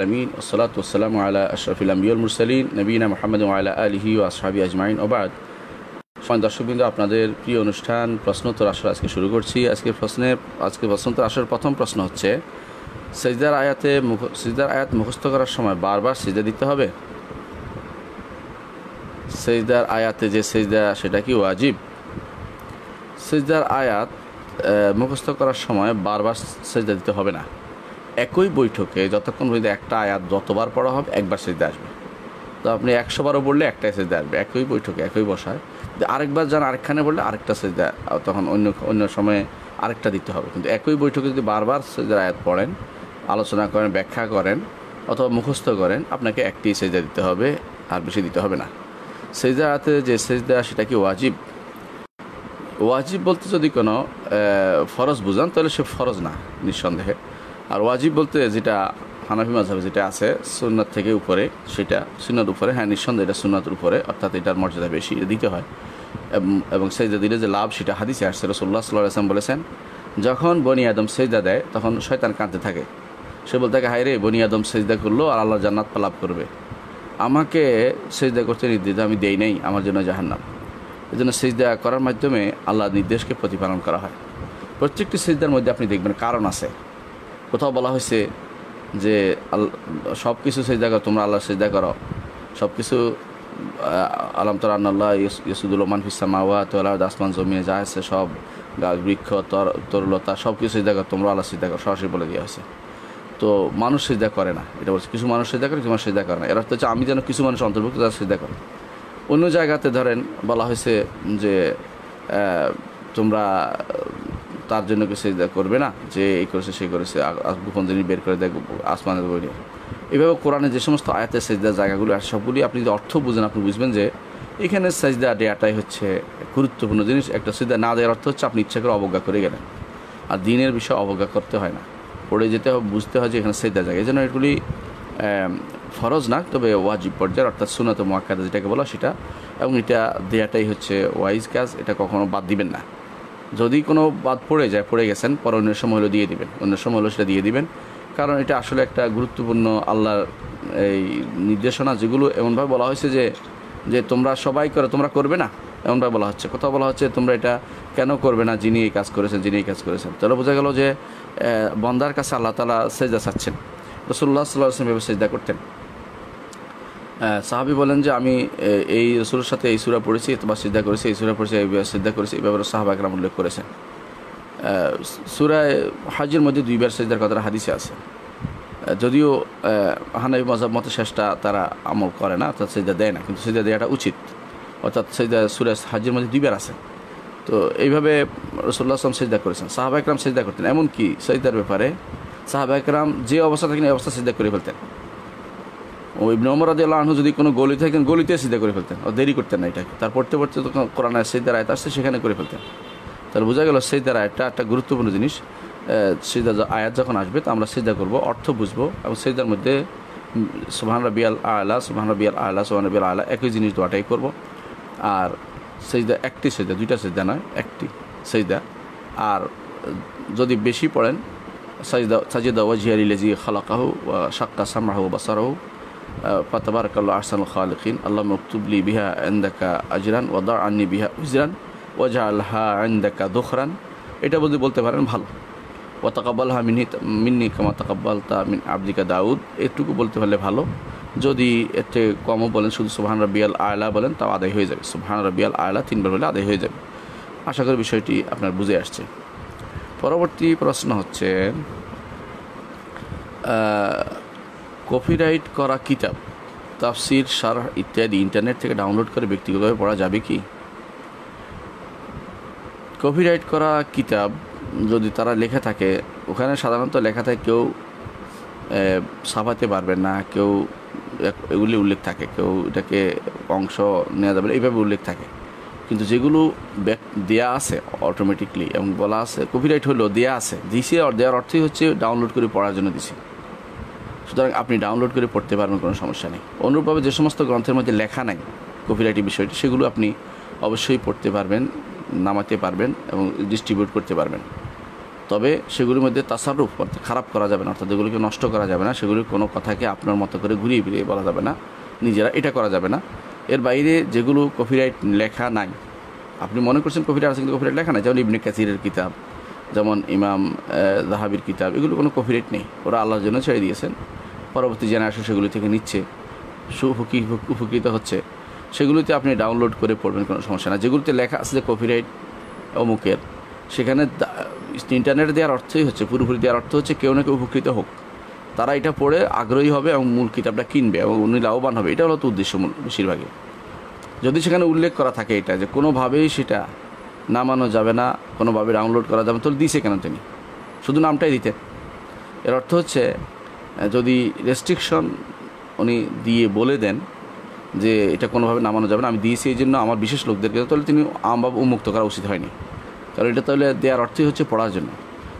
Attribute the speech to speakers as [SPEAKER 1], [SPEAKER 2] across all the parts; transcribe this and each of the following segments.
[SPEAKER 1] আমিন ওসসালাতু ওয়াসসালামু আলা আশরাফিল আম্বিয়া ওয়াল মুরসালিন নবিয়িনা মুহাম্মাদ ওয়া আলা আলিহি ওয়া আসহাবিহি আজমাইন ওয়া বা'দ। দর্শকবৃন্দ, আপনাদের প্রিয় অনুষ্ঠান প্রশ্নোত্তর আসর আজকে শুরু করছি। আজকে প্রশ্নোত্তর আসর প্রথম প্রশ্ন হচ্ছে, সিজদার আয়াত মুখস্থ করার সময় বারবার সিজদা দিতে হবে? সিজদার আয়াতে যে সিজদা সেটা কি ওয়াজিব? সিজদার আয়াত মুখস্থ করার সময় বারবার সিজদা দিতে হবে না। একই বৈঠকে যতক্ষণ পর্যন্ত একটা আয়াত যতবার পড়া হবে একবার সিজদা আসবে। তো আপনি 100 বারও পড়লে একটাই সিজদা আসবে, একই বৈঠকে একই বসায়। আরেকবার যান আরেকখানে পড়লে আরেকটা সিজদা, তখন অন্য সময়ে আরেকটা দিতে হবে। কিন্তু একই বৈঠকে যদি বারবার সিজদার আয়াত পড়েন, আলোচনা করেন, ব্যাখ্যা করেন অথবা মুখস্থ করেন, আপনাকে একটি সিজদা দিতে হবে, আর বেশি দিতে হবে না। সিজদা আয়াতে যে সিজদা সেটা কি ওয়াজিব? ওয়াজিব বলতে যদি কোনো ফরজ বুঝান তাহলে সে ফরজ না নিঃসন্দেহে। আর ওয়াজিব বলতে যেটা হানাফি মাযহাবে যেটা আছে সুন্নাত থেকে উপরে, সেটা সুন্নাত উপরে, হ্যাঁ নিঃসন্দেহে এটা সুন্নাতের উপরে, অর্থাৎ এটার মর্যাদা বেশি, এটা দিতে হয়। এবং সেজদা দিলে যে লাভ সেটা হাদিসে আসছে। রাসূলুল্লাহ সাল্লাল্লাহু আলাইহি ওয়াসাল্লাম বলেছেন, যখন বনি আদম সেজদা দেয় তখন শয়তান কাঁদতে থাকে। সে বলতে থাকে, হায় রে, বনি আদম সেজদা করলো আর আল্লাহ জান্নাত লাভ করবে, আমাকে সেজদা করতে নির্দেশ আমি দেই নাই, আমার জন্য জাহান্নাম। এই জন্য সেজদা করার মাধ্যমে আল্লাহর নির্দেশকে প্রতিপালন করা হয়। প্রত্যেকটি সেজদার মধ্যে আপনি দেখবেন কারণ আছে। কোথাও বলা হয়েছে যে সব কিছু সেজদা করো, তোমরা আল্লাহ সেজদা করো, সব কিছু আলাম তারা আল্লাহ ইসুদুল মান ফিস সামাওয়াতি ওয়াল আরদি, আসমান জমিনে যা আছে সব গাছ বৃক্ষ তরলতা সব কিছু সেজদা করো, তোমরা আল্লাহ সেজদা করো, সরাসরি বলে দেওয়া হয়েছে। তো মানুষ সেজদা করে না, এটা বলছে কিছু মানুষ সেজদা করে, কিছু মানুষ সেজদা করে না। এর অর্থ হচ্ছে আমি যেন কিছু মানুষ অন্তর্ভুক্ত যারা সেজদা করে। অন্য জায়গাতে ধরেন বলা হয়েছে যে তোমরা তার জন্য কি সেজদা করবে না, যে এই করেছে সেই করেছে, গোপন জিনিস বের করে দেয় আসমানের বইয়ে। এইভাবে কোরআনে যে সমস্ত আয়াতের সেজদার জায়গাগুলো আছে সবগুলি আপনি যদি অর্থ বুঝেন, আপনি বুঝবেন যে এখানে সেজদা দেওয়াটাই হচ্ছে গুরুত্বপূর্ণ জিনিস। একটা সেজদা না দেওয়ার অর্থ হচ্ছে আপনি ইচ্ছা করে অবজ্ঞা করে গেলেন। আর দিনের বিষয়ে অবজ্ঞা করতে হয় না, পড়ে যেতে হবে, বুঝতে হয় যে এখানে সেজদা জায়গা। এই জন্য এগুলি ফরজ না, তবে ওয়াজিব পর্যায়ের, অর্থাৎ সুন্নাত মুআক্কাদা যেটাকে বলা সেটা, এবং এটা দেওয়াটাই হচ্ছে ওয়াইজ কাজ। এটা কখনো বাদ দিবেন না। যদি কোনো বাদ পড়ে গেছেন, পরে অন্য সময় হলো দিয়ে দিবেন, অন্য সময় হলো সেটা দিয়ে দিবেন। কারণ এটা আসলে একটা গুরুত্বপূর্ণ আল্লাহর এই নির্দেশনা, যেগুলো এমনভাবে বলা হয়েছে যে তোমরা সবাই করে, তোমরা করবে না, এমনভাবে বলা হচ্ছে। কোথাও বলা হচ্ছে তোমরা এটা কেন করবে না, যিনি এই কাজ করেছেন, যিনি এই কাজ করেছেন। তাহলে বোঝা গেল যে বন্দার কাছে আল্লাহ তাআলা সেজদা চাচ্ছেন। রাসূলুল্লাহ সাল্লাল্লাহু আলাইহি ওয়াসাল্লাম সেজদা করতেন। সাহাবী বলেন যে আমি এই রাসূলের সাথে এই সূরা পড়েছি, অথবা সিজদা করেছি, এই সূরা পড়েছি, এই সিজদা করেছি, এই ব্যাপারে সাহাবা একরাম উল্লেখ করেছেন। সূরা হজের মধ্যে 2 বার সিজদার কথা হাদিসে আছে। যদিও হানাফি মাযহাব মতে শেষটা তারা আমল করে না, অর্থাৎ সিজদা দেয় না, কিন্তু সিজদা দেওয়াটা উচিত। অর্থাৎ সিজদা সূরা হজের মধ্যে 2 বার আছে। তো এইভাবে রাসূলুল্লাহ সাল্লাল্লাহু আলাইহি ওয়াসাল্লাম সিজদা করেছেন। সাহাবা একরাম সিজদা করতেন। এমনকি সিজদার ব্যাপারে সাহাবা একরাম যে অবস্থা থাকেন এই অবস্থা সিজদা করে ফেলতেন। ইবনে ওমর রাদিয়াল্লাহু আনহু যদি কোনো গলি থাকেন, গলিতে সিজদা করে ফেলতেন, ও দেরি করতেন না। এটাকে তার পড়তে তখন কোরআনের সিজদার আয়াত আসছে, সেখানে করে ফেলতেন। তাহলে বোঝা গেল সিজদার আয়াতটা একটা গুরুত্বপূর্ণ জিনিস। সিজদার আয়াত যখন আসবে তো আমরা সিজদা করব, অর্থ বুঝবো, এবং সিজদার মধ্যে সুবহান রাব্বিয়াল আ'লা, সুবহান রাব্বিয়াল আ'লা, সুবহান রাব্বিয়াল আ'লা একই জিনিস দোয়াটাই করব। আর সিজদা একটি সিজদা, 2টা সিজদা নয়, একটি সিজদা। আর যদি বেশি পড়েন, সাজিদা ওয়াজহিয়া লিল্লাযী খালাকাহু ওয়া শাক্কা সামআহু ওয়া বাসারাহু ফাতাবারাকাল্লাহু আহসানুল খালিকিন, আল্লাহুম্মা উকতুব লি বিহা ইনদাকা আজরান ওয়া দা আন্নি বিহা উজরান ওয়াজআলহা ইনদাকা দুখরান, এটা বলতে পারেন ভালো। ওয়া তাকাব্বালহা মিন্নি কামা তাকাব্বালতা মিন আবদিকা দাউদ, এটুকু বলতে পারলে ভালো। যদি এতে কমও বলেন, শুধু সুবহান রাব্বিয়াল আ'লা বলেন, তাও আদায় হয়ে যাবে। সুবহান রাব্বিয়াল আ'লা 3 বার বলে আদায় হয়ে যাবে। আশা করি বিষয়টি আপনার বুঝে আসছে। পরবর্তী প্রশ্ন হচ্ছে, কপিরাইট করা কিতাব, তাফসির, শারহ ইত্যাদি ইন্টারনেট থেকে ডাউনলোড করে ব্যক্তিগতভাবে পড়া যাবে কি? কপিরাইট করা কিতাব যদি তারা লেখা থাকে, ওখানে সাধারণত লেখা থাকে কেউ ছাপাতে পারবেন না, কেউ এগুলি উল্লেখ থাকে, কেউ এটাকে অংশ নেওয়া যাবে, এইভাবে উল্লেখ থাকে। কিন্তু যেগুলো দেয়া আছে অটোমেটিকলি এবং বলা আছে কপিরাইট হলো দেয়া আছে, দিছে, আর দেওয়ার অর্থই হচ্ছে ডাউনলোড করে পড়ার জন্য দিছে, সুতরাং আপনি ডাউনলোড করে পড়তে পারবেন, কোনো সমস্যা নেই। অনুরূপভাবে যে সমস্ত গ্রন্থের মধ্যে লেখা নাই কপিরাইটের বিষয়টি, সেগুলো আপনি অবশ্যই পড়তে পারবেন, নামাতে পারবেন এবং ডিস্ট্রিবিউট করতে পারবেন। তবে সেগুলির মধ্যে তাসাররুফ অর্থাৎ খারাপ করা যাবে না, অর্থাৎ এগুলিকে নষ্ট করা যাবে না, সেগুলির কোনো কথাকে আপনার মতো করে ঘুরিয়ে ফিরিয়ে বলা যাবে না, নিজেরা এটা করা যাবে না। এর বাইরে যেগুলো কপিরাইট লেখা নাই, আপনি মনে করছেন কপিরাইট আছে কিন্তু কপিরাইট লেখা নাই, যেমন ইবনে কাসিরের কিতাব, যেমন ইমাম যাহাবির কিতাব, এগুলো কোনো কপিরাইট নেই, ওরা আল্লাহর জন্য ছেড়ে দিয়েছেন, পরবর্তী জেনারেশন সেগুলি থেকে নিচ্ছে, উপকৃত হচ্ছে, সেগুলিতে আপনি ডাউনলোড করে পড়বেন, কোনো সমস্যা না। যেগুলিতে লেখা আছে যে কপিরাইট অমুকের, সেখানে ইন্টারনেট দেওয়ার অর্থই হচ্ছে, পুরোপুরি দেওয়ার অর্থ হচ্ছে কেউ না কেউ উপকৃত হোক, তারা এটা পড়ে আগ্রহী হবে এবং মূল কিতাবটা কিনবে এবং উনি লাভবান হবে, এটা হলো তো উদ্দেশ্য মূল বেশিরভাগই। যদি সেখানে উল্লেখ করা থাকে এটা যে কোনোভাবেই সেটা নামানো যাবে না, কোনোভাবে ডাউনলোড করা যাবে, তাহলে দিয়েছে কেন তিনি? শুধু নামটাই দিতেন। এর অর্থ হচ্ছে যদি রেস্ট্রিকশন উনি দিয়ে বলে দেন যে এটা কোনোভাবে নামানো যাবে না, আমি দিয়েছি এই জন্য আমার বিশেষ লোকদেরকে, তাহলে তিনি আমভাবে উন্মুক্ত করা উচিত হয়নি, কারণ এটা তাহলে দেওয়ার অর্থই হচ্ছে পড়ার জন্য।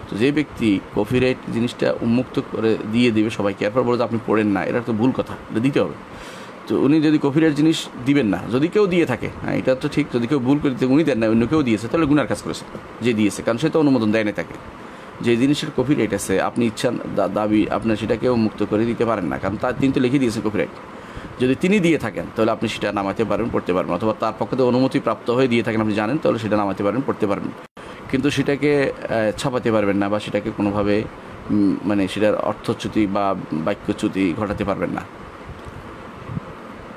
[SPEAKER 1] তো যে ব্যক্তি কপিরাইট জিনিসটা উন্মুক্ত করে দিয়ে দেবে সবাইকে, এরপর বলে যে আপনি পড়েন না, এটা তো ভুল কথা, এটা দিতে হবে। তো উনি যদি কপিরাইট জিনিস দিবেন না, যদি কেউ দিয়ে থাকে, হ্যাঁ এটা তো ঠিক, যদি কেউ ভুল করে দিতে উনি দেন না, অন্য কেউ দিয়েছে, তাহলে গুনার কাজ করেছে যে দিয়েছে, কারণ সে তো অনুমোদন দেয় না তাকে। যে জিনিসের কপিরাইট আছে, আপনি ইচ্ছা দাবি আপনার সেটাকেও মুক্ত করে দিতে পারেন না, কারণ তিনি তো লিখে দিয়েছে কপিরাইট। যদি তিনি দিয়ে থাকেন তাহলে আপনি সেটা নামাতে পারবেন, পড়তে পারবেন, অথবা তার পক্ষে তো অনুমতি প্রাপ্ত হয়ে দিয়ে থাকেন, আপনি জানেন, তাহলে সেটা নামাতে পারবেন, পড়তে পারবেন, কিন্তু সেটাকে ছাপাতে পারবেন না, বা সেটাকে কোনোভাবে মানে সেটার অর্থচ্যুতি বা বাক্যচ্যুতি ঘটাতে পারবেন না।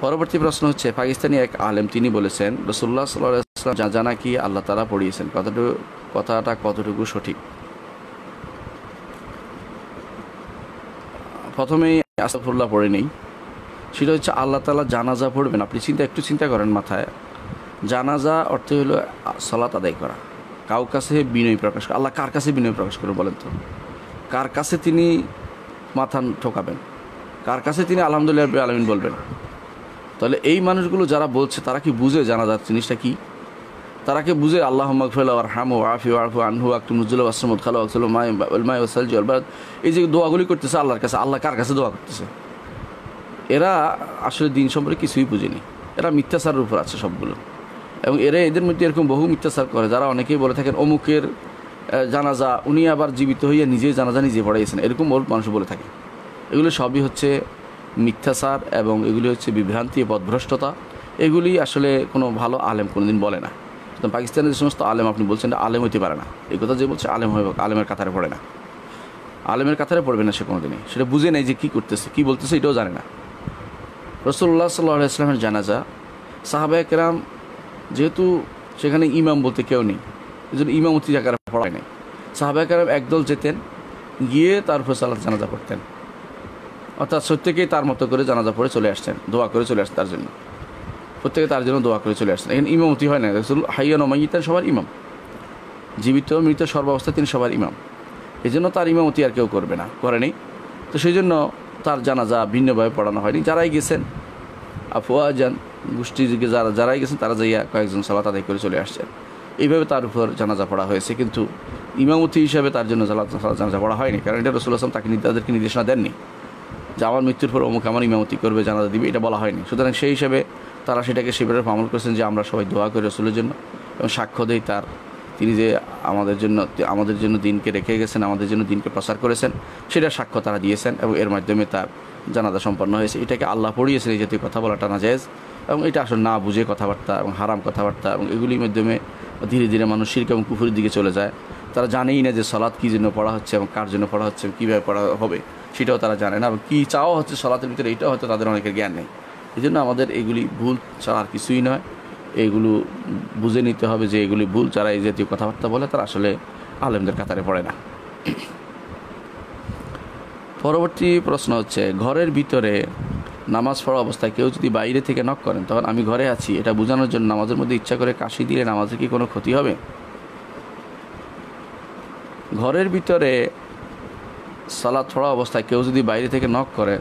[SPEAKER 1] পরবর্তী প্রশ্ন হচ্ছে, পাকিস্তানি এক আলেম তিনি বলেছেন রাসূলুল্লাহ সাল্লাল্লাহু আলাইহি ওয়াসাল্লাম যা নাকি আল্লাহ তাআলা পড়িয়েছেন, কথাটা কতটুকু সঠিক? প্রথমেই আস্তাগফিরুল্লাহ পড়ে নেই, সেটা হচ্ছে আল্লাহ তাআলা জানাজা পড়বেন। আপনি একটু চিন্তা করেন মাথায়, জানাজা অর্থ হলো সালাত আদায় করা, কার কাছে বিনয় প্রকাশ করা। আল্লাহ কার কাছে বিনয় প্রকাশ করবেন বলেন তো? কার কাছে তিনি মাথা ঠোকাবেন? কার কাছে তিনি আলহামদুলিল্লাহ রাব্বিল আলামিন বলবেন? তাহলে এই মানুষগুলো যারা বলছে তারা কি বুঝে জানাজার জিনিসটা কি? তারা কি বুঝে আল্লাহুম্মা গফির লাহু ওয়ারহামহু ওয়াআফি ওয়া'ফু আনহু ওয়াকতুম নুজুলা ওয়াসসমুদ খালা ওয়াকসুল মাই ওয়াসালজি ওয়াল বারদ, এই যে দোয়াগুলি করতেছে আল্লাহর কাছে, আল্লাহ কার কাছে দোয়া করতেছে? এরা আসলে দিন সম্পর্কে কিছুই বুঝেনি, এরা মিথ্যাচারের উপর আছে সবগুলো। এবং এদের মধ্যে এরকম বহু মিথ্যাচার করে, যারা অনেকেই বলে থাকেন অমুকের জানাজা উনি আবার জীবিত হইয়া নিজেই জানাজা নিজে পড়াইয়েছেন, এরকম বহু মানুষ বলে থাকে। এগুলো সবই হচ্ছে মিথ্যাচার এবং এগুলি হচ্ছে বিভ্রান্তি, পথভ্রষ্টতা। এগুলি আসলে কোনো ভালো আলেম কোনোদিন বলে না। পাকিস্তানের যে সমস্ত আলেম আপনি বলছেন আলেম হইতে পারে না, এই কথা যে বলছে আলেম হয়ে আলেমের কাতারে পড়ে না, আলেমের কাতারে পড়বে না সে কোনোদিনই, সেটা বুঝে নেই যে কী করতেছে, কী বলতেছে, এটাও জানে না। রাসূলুল্লাহ সাল্লাল্লাহু আলাইহি ওয়াসাল্লামের জানাজা সাহাবায়ে কেরাম, যেহেতু সেখানে ইমাম বলতে কেউ নেই, এই জন্য ইমামতি জায়গায় পড়ায় নাই, সাহাবায়ে কেরাম একদল যেতেন, গিয়ে তারপর সালাত জানাজা পড়তেন, অর্থাৎ প্রত্যেকেই তার মতো করে জানাজা পড়ে চলে আসতেন, দোয়া করে চলে আসতেন তার জন্য, প্রত্যেকে তার জন্য দোয়া করে চলে আসতেন। এখানে ইমামতি হয় না, রাসূল হাইয়ান ওয়া মাইয়িতান সবার ইমাম, জীবিত মৃত সর্বাবস্থায় তিনি সবার ইমাম, এই জন্য তার ইমামতি আর কেউ করবে না, করেনি। তো সেই জন্য তার জানাজা ভিন্নভাবে পড়ানো হয়নি। যারাই গেছেন আফওয়াজান গোষ্ঠী যুগে যারাই গেছেন তারা যাইয়া কয়েকজন সালাত আদায় করে চলে আসছেন, এইভাবে তার উপর জানাজা পড়া হয়েছে, কিন্তু ইমামতি হিসাবে তার জন্য জানাজা পড়া হয়নি, কারণ এটা রাসূলুল্লাহ সাল্লাল্লাহু আলাইহি ওয়াসাল্লাম তাদেরকে নির্দেশনা দেননি যে আমার মৃত্যুর পর অমুক আমার ইমামতি করবে, জানাজা দিবে, এটা বলা হয়নি। সুতরাং সেই হিসাবে তারা সেটাকে সেভাবে আমল করেছেন যে আমরা সবাই দোয়া করি রাসূলের জন্য এবং সাক্ষ্য দেই তার, তিনি যে আমাদের জন্য দিনকে রেখে গেছেন, আমাদের জন্য দিনকে প্রচার করেছেন, সেটা সাক্ষ্য তারা দিয়েছেন এবং এর মাধ্যমে তার জানাজা সম্পন্ন হয়েছে। এটাকে আল্লাহ পড়িয়েছেন, এই জাতীয় কথা বলাটা নাজায়েজ এবং এটা আসলে না বুঝে কথাবার্তা এবং হারাম কথাবার্তা, এবং এগুলির মাধ্যমে ধীরে ধীরে মানুষ শিরক এবং কুফরের দিকে চলে যায়। তারা জানেই না যে সালাত কী জন্য পড়া হচ্ছে এবং কার জন্য পড়া হচ্ছে, কীভাবে পড়া হবে সেটাও তারা জানে না, এবং কী চাওয়া হচ্ছে সালাতের ভিতরে এটাও হয়তো তাদের অনেকের জ্ঞান নেই। এই জন্য আমাদের এগুলি ভুল ছাড়া আর কিছুই নয়, এইগুলো বুঝে নিতে হবে যে এগুলি ভুল। যারা এই জাতীয় কথাবার্তা বলে তারা আসলে আলেমদের কাতারে পড়ে না। পরবর্তী প্রশ্ন হচ্ছে, ঘরের ভিতরে নামাজ পড়া অবস্থায় কেউ যদি বাইরে থেকে নক করেন তখন আমি ঘরে আছি এটা বোঝানোর জন্য নামাজের মধ্যে ইচ্ছা করে কাশি দিলে নামাজের কি কোনো ক্ষতি হবে? ঘরের ভিতরে সালাত পড়া অবস্থায় কেউ যদি বাইরে থেকে নক করে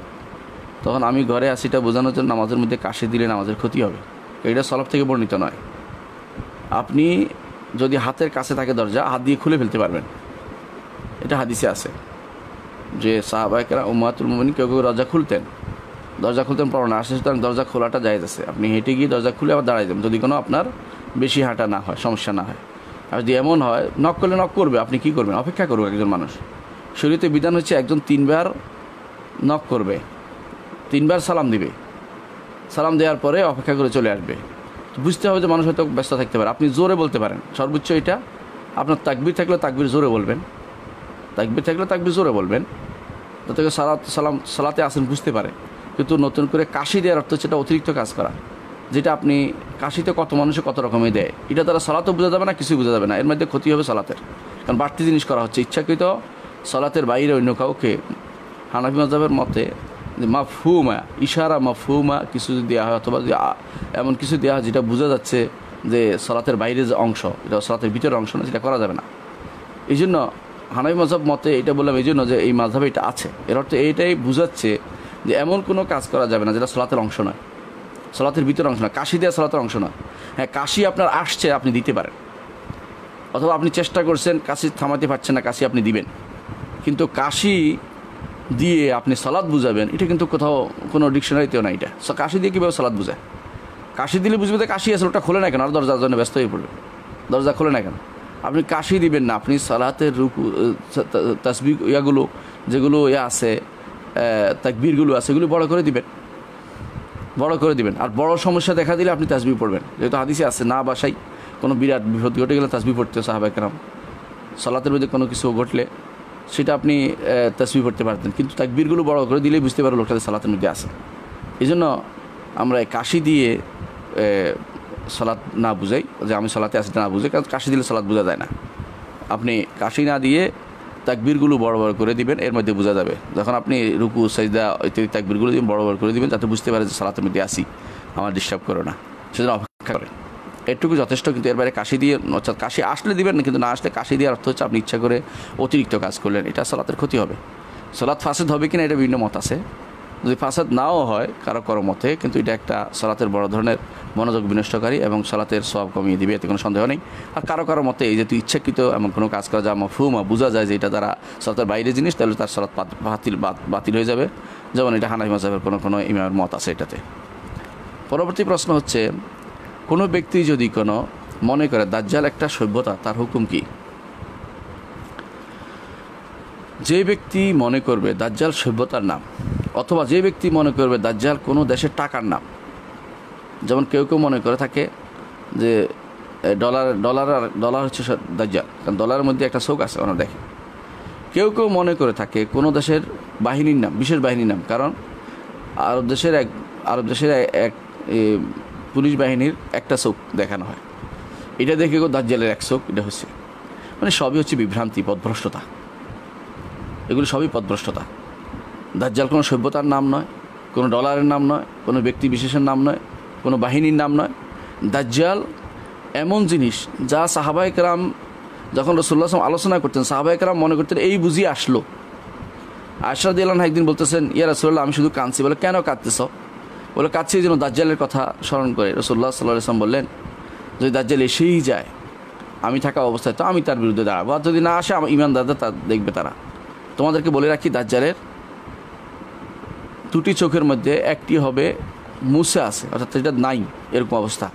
[SPEAKER 1] তখন আমি ঘরে আছি এটা বোঝানোর জন্য নামাজের মধ্যে কাশি দিলে নামাজের ক্ষতি হবে, এটা সলাফ থেকে বর্ণিত নয়। আপনি যদি হাতের কাছে থাকে দরজা, হাত দিয়ে খুলে ফেলতে পারবেন, এটা হাদিসে আছে যে সাহাবায়ে কেরাম উম্মাতুল মুমিনিন কেউ কেউ দরজা খুলতেন পড়ানো আসে, সুতরাং দরজা খোলাটা জায়েজ আছে। আপনি হেঁটে গিয়ে দরজা খুলে আবার দাঁড়াই যাবেন যদি কোনো আপনার বেশি হাঁটা না হয়, সমস্যা না হয়। আর যদি এমন হয় নক করলে নক করবে, আপনি কি করবেন? অপেক্ষা করবে। একজন মানুষ, শরীয়তে বিধান হচ্ছে একজন 3 বার নক করবে, 3 বার সালাম দিবে, সালাম দেওয়ার পরে অপেক্ষা করে চলে আসবে। তো বুঝতে হবে যে মানুষ হয়তো ব্যস্ত থাকতে পারে। আপনি জোরে বলতে পারেন, সর্বোচ্চ এটা আপনার তাকবির থাকলে তাকবির জোরে বলবেন, তাকবির থাকলে তাকবির জোরে বলবেন, যাতে সালাতে আসেন বুঝতে পারে। কিন্তু নতুন করে কাশি দেওয়ার অর্থ হচ্ছে এটা অতিরিক্ত কাজ করা, যেটা আপনি কাশিতে কত মানুষে কত রকমের দেয়, এটা তারা সালাতও বোঝা যাবে না, কিছুই বোঝা যাবে না, এর মধ্যে ক্ষতি হবে সালাতের। কারণ বাড়তি জিনিস করা হচ্ছে ইচ্ছাকৃত সালাতের বাইরে অন্য কাউকে হানাফি মাযহাবের মতে মাফহুমা, ইশারা মাফহুমা কিছু যদি দেওয়া হয়, অথবা যদি এমন কিছু দেওয়া হয় যেটা বোঝা যাচ্ছে যে সালাতের বাইরে যে অংশ, এটা সালাতের ভিতরের অংশ না, সেটা করা যাবে না। এই জন্য হানাফি মাযহাব মতে এটা বললাম এই জন্য যে এই মাযহাবে এটা আছে, এর অর্থ এইটাই বোঝাচ্ছে যে এমন কোনো কাজ করা যাবে না যেটা সালাতের অংশ নয়, সালাতের ভিতরের অংশ নয়। কাশি দেওয়া সালাতের অংশ নয়। হ্যাঁ, কাশি আপনার আসছে, আপনি দিতে পারেন, অথবা আপনি চেষ্টা করছেন, কাশি থামাতে পারছেন না, কাশি আপনি দিবেন। কিন্তু কাশি দিয়ে আপনি সালাত বুঝাবেন, এটা কিন্তু কোথাও কোনো ডিকশনারিতেও না। এটা কাশি দিয়ে কীভাবে সালাত বুঝায়? কাশি দিলে বুঝবে যে কাশি আছে, ওটা খোলে না কেন? আর দরজার জন্য ব্যস্ত হয়ে পড়বে, দরজা খোলে না কেন? আপনি কাশি দিবেন না, আপনি সালাতের রুকু তাসবিহ ইয়াগুলো যেগুলো আছে, তাকবীরগুলো আছে, এগুলো বড় করে দিবেন, বড় করে দিবেন। আর বড় সমস্যা দেখা দিলে আপনি তাসবিহ পড়বেন, যেহেতু হাদিসে আছে না বাসাই কোনো বিরাট বিপদ ঘটে গেলে তাসবিহ পড়তে সাহাবায়ে কেরাম, সালাতের মধ্যে কোনো কিছু ঘটলে সেটা আপনি তাসবিহ পড়তে পারতেন। কিন্তু তাকবীরগুলো বড় করে দিলেই বুঝতে পারো লোকটা সালাতের মধ্যে আছে। এই জন্য আমরা কাশি দিয়ে সালাত না বুঝাই, যে আমি সালাতে আসি না বুঝাই, কারণ কাশি দিলে সালাত বোঝা যায় না। আপনি কাশি না দিয়ে তাকবীরগুলো বড় বড় করে দিবেন, এর মধ্যে বোঝা যাবে। যখন আপনি রুকু সাজদা ইত্যাদি তাকবীরগুলো দিবেন, বড় বড় করে দিবেন, যাতে বুঝতে পারে যে সালাতের মধ্যে আসি, আমার ডিস্টার্ব করো না, সেজন্য অপেক্ষা করেন। এটুকু যথেষ্ট। কিন্তু এর বাইরে কাশি দিয়ে, অর্থাৎ কাশি আসলে দিবেন না, কিন্তু না আসলে কাশি দেওয়ার অর্থ হচ্ছে আপনি ইচ্ছা করে অতিরিক্ত কাজ করলেন, এটা সালাতের ক্ষতি হবে। সালাত ফাসাদ হবে কিনা এটা বিভিন্ন মত আছে। যদি ফাসাদ নাও হয় কারো মতে, কিন্তু এটা একটা সালাতের বড় ধরনের মনোযোগ বিনষ্টকারী এবং সালাতের সওয়াব কমিয়ে দিবে, এতে কোনো সন্দেহ নেই। আর কারো মতে এই যে তুই ইচ্ছাকৃত এমন কোনো কাজ করা যা মাফহুমা বোঝা যায় যে এটা দ্বারা সালাতের বাইরে জিনিস, তাহলে তার সালাত বাতিল হয়ে যাবে, যেমন এটা হানাফি মাযহাবের কোনো ইমামের মত আছে এটাতে। পরবর্তী প্রশ্ন হচ্ছে, কোনো ব্যক্তি যদি কোনো মনে করে দাজ্জাল একটা সভ্যতা, তার হুকুম কি? যে ব্যক্তি মনে করবে দাজ্জাল সভ্যতার নাম, অথবা যে ব্যক্তি মনে করবে দাজ্জাল কোনো দেশের টাকার নাম, যেমন কেউ মনে করে থাকে যে ডলার হচ্ছে দাজ্জাল, কারণ ডলারের মধ্যে একটা চোখ আছে ওনারা দেখে। কেউ মনে করে থাকে কোনো দেশের বাহিনীর নাম, বিশেষ বাহিনীর নাম, কারণ আরব দেশের এক পুলিশ বাহিনীর একটা চোখ দেখানো হয়, এটা দেখে দাজ্জালের এক চোখ, এটা হচ্ছে মানে সবই হচ্ছে বিভ্রান্তি, পথভ্রষ্টতা। এগুলো সবই পথভ্রষ্টতা। দাজ্জাল কোনো সভ্যতার নাম নয়, কোনো ডলারের নাম নয়, কোনো ব্যক্তি বিশেষের নাম নয়, কোনো বাহিনীর নাম নয়। দাজ্জাল এমন জিনিস যা সাহাবায়ে কেরাম যখন রাসূলুল্লাহ সাল্লাল্লাহু আলাইহি ওয়াসাল্লাম আলোচনা করতেন, সাহাবায়ে কেরাম মনে করতেন এই বুঝিয়ে আসলো। আয়েশা রাদিয়াল্লাহু আনহা একদিন বলতেছেন, ইয়া রাসূলুল্লাহ আমি শুধু কাঁদছি। বলে কেন কাঁদতেছ? বলে কাঁদছি এই জন্য দাজ্জালের কথা স্মরণ করে। রাসূলুল্লাহ সাল্লাল্লাহু আলাইহি ওয়াসাল্লাম বললেন, যদি দাজ্জাল এসেই যায় আমি থাকা অবস্থায়, তো আমি তার বিরুদ্ধে দাঁড়াবো, আর যদি না আসে আমার ঈমানদারদের তা দেখবে তারা। তোমাদেরকে বলে রাখি, দাজ্জালের দুটি চোখের মধ্যে একটি হবে মুছে আছে, অর্থাৎ এটা নাই এরকম অবস্থা,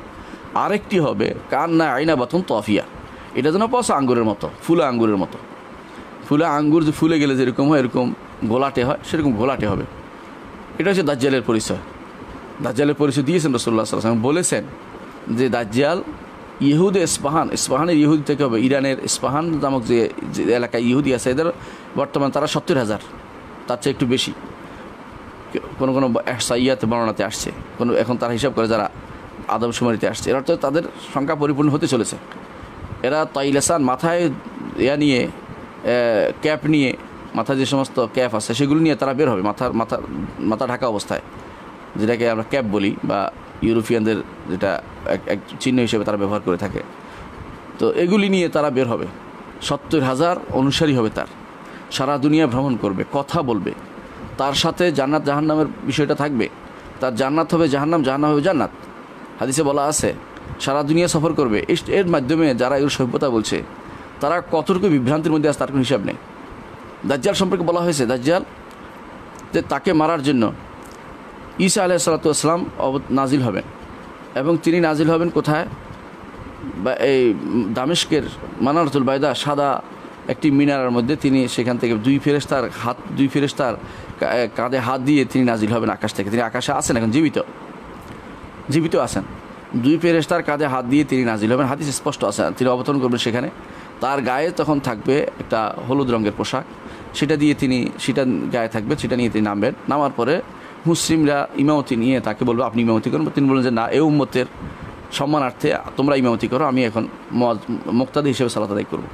[SPEAKER 1] আরেকটি হবে কান্না আইনা বাতুন তফিয়া, এটা যেন পচা আঙ্গুরের মতো, ফুলা আঙ্গুরের মতো। ফুলা আঙ্গুর যে ফুলে গেলে যেরকম হয়, এরকম ঘোলাটে হয়, সেরকম ঘোলাটে হবে। এটা হচ্ছে দাজ্জালের পরিচয়। দাজ্জালের পরিচয় দিয়েছেন রাসূলুল্লাহ সাল্লাল্লাহু আলাইহি ওয়াসাল্লাম, বলেছেন যে দাজ্জাল ইহুদে ইস্পাহানের ইহুদি থেকে হবে। ইরানের ইস্পাহান নামক যে এলাকায় ইহুদি আছে, এদের বর্তমান তারা 70,000, তার চেয়ে একটু বেশি। কোনো সাইয়াতে বর্ণনাতে আসছে, এখন তারা হিসাব করে যারা আদমশুমারিতে আসছে, এরা তো তাদের সংখ্যা পরিপূর্ণ হতে চলেছে। এরা তাইলাসান মাথায় নিয়ে, ক্যাপ নিয়ে, মাথায় যে সমস্ত ক্যাপ আছে সেগুলো নিয়ে তারা বের হবে, মাথা ঢাকা অবস্থায়, যেটাকে আমরা ক্যাপ বলি, বা ইউরোপিয়ানদের যেটা এক চিহ্ন হিসেবে তারা ব্যবহার করে থাকে। তো এগুলি নিয়ে তারা বের হবে, 70,000 অনুসারী হবে তার, সারা দুনিয়া ভ্রমণ করবে, কথা বলবে, তার সাথে জান্নাত জাহান্নামের বিষয়টা থাকবে, তার জান্নাত হবে জাহান্নাম, জাহান্নাম হবে জান্নাত। হাদিসে বলা আছে সারা দুনিয়া সফর করবে। এর মাধ্যমে যারা এগুলো সভ্যতা বলছে তারা কতটুকু বিভ্রান্তির মধ্যে আছে তার কোনো হিসাব নেই। দাজ্জাল সম্পর্কে বলা হয়েছে দাজ্জাল যে তাকে মারার জন্য ঈসা আলাইহিস সালাতু ওয়াস সালাম নাজিল হবেন, এবং তিনি নাজিল হবেন কোথায়? এই দামেস্কের মানারাতুল বাইদা সাদা একটি মিনারের মধ্যে তিনি সেখান থেকে দুই ফেরেশতার কাঁধে হাত দিয়ে তিনি নাজিল হবেন আকাশ থেকে। তিনি আকাশে আছেন, এখন জীবিত আছেন। দুই ফেরেশতার কাঁধে হাত দিয়ে তিনি নাজিল হবেন, হাদিস স্পষ্ট আছে। তিনি অবতরণ করবেন সেখানে, তার গায়ে তখন থাকবে একটা হলুদ রঙের পোশাক, সেটা গায়ে থাকবে, সেটা নিয়ে তিনি নামবেন। নামার পরে মুসলিমরা ইমামতি নিয়ে তাকে বলবে আপনি ইমামতি করুন। তিনি বললেন যে না, এ উম্মতের সম্মানার্থে তোমরা ইমামতি করো, আমি এখন মুক্তাদি হিসেবে সালাত আদায় করব।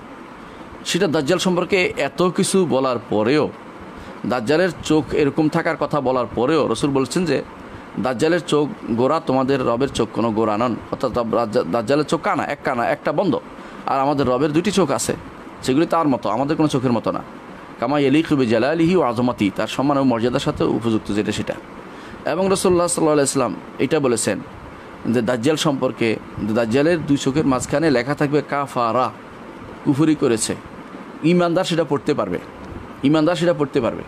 [SPEAKER 1] সেটা দাজ্জাল সম্পর্কে এত কিছু বলার পরেও, দাজ্জালের চোখ এরকম থাকার কথা বলার পরেও রসুল বলছেন যে দাজ্জালের চোখ গোরা, তোমাদের রবের চোখ কোনো গোরা নন। অর্থাৎ দাজ্জালের চোখ একটা বন্ধ, আর আমাদের রবের দুটি চোখ আছে, সেগুলি তার মতো, আমাদের কোনো চোখের মতো না। কামা ইয়ালিকু বিজালালিহি ওয়া আযমাতি, তার সম্মান ও মর্যাদার সাথে উপযুক্ত যেটা সেটা। এবং রাসূলুল্লাহ সাল্লাল্লাহু আলাইহি ওয়াসাল্লাম এটা বলেছেন যে দাজ্জাল সম্পর্কে, দাজ্জালের দুই চোখের মাঝখানে লেখা থাকবে কাফারা, কুফরি করেছে। ইমানদার সেটা পড়তে পারবে।